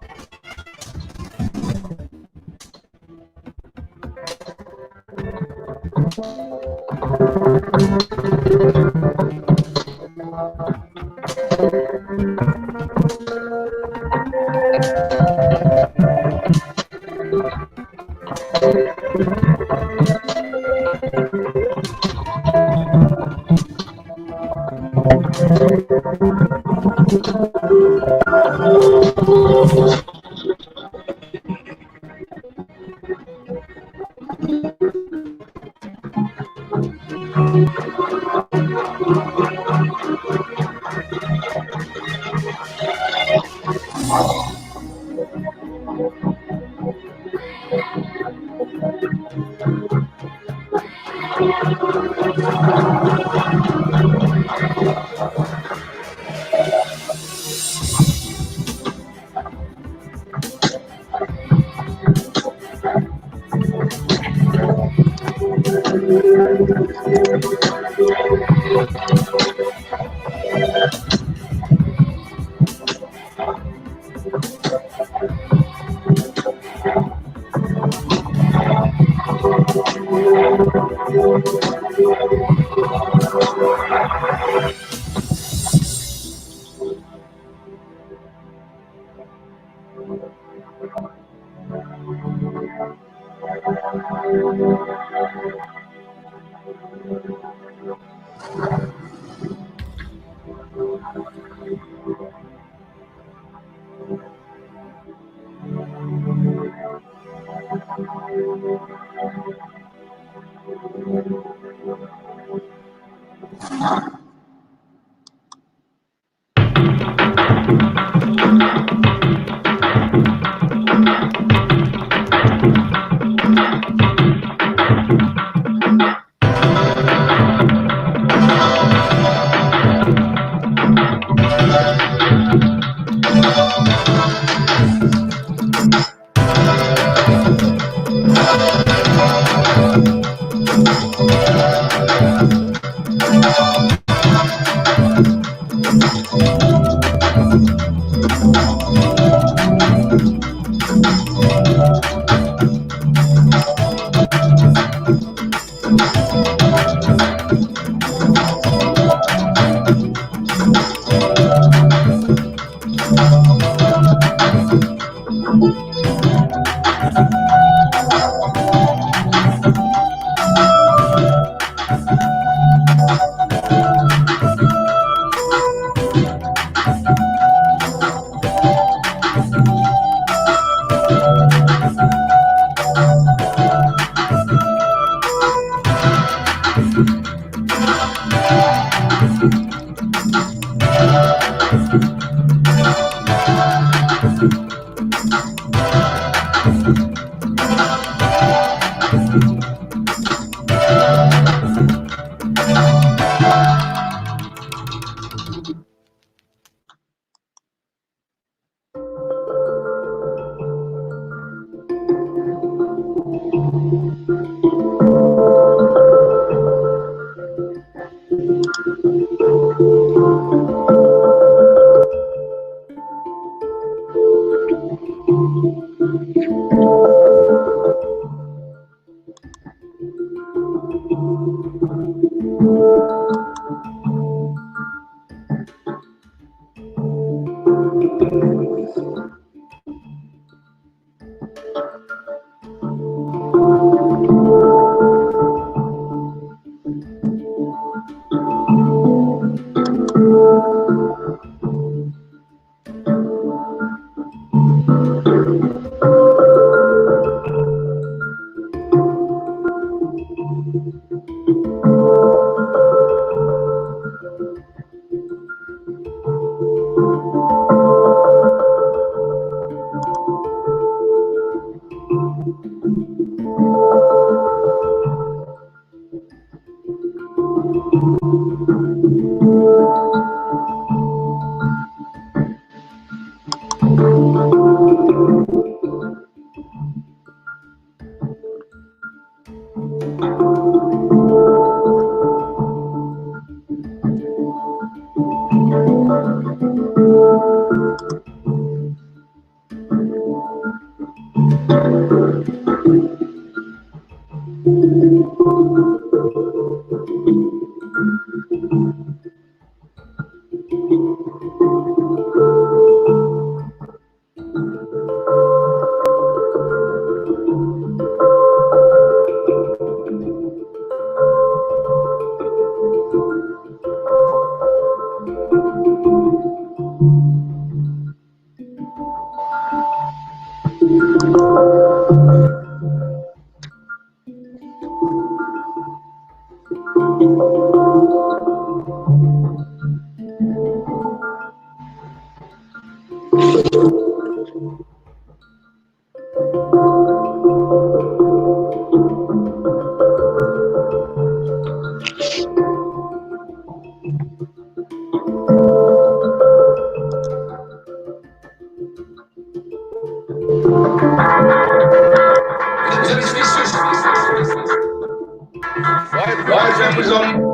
Why Jefferson?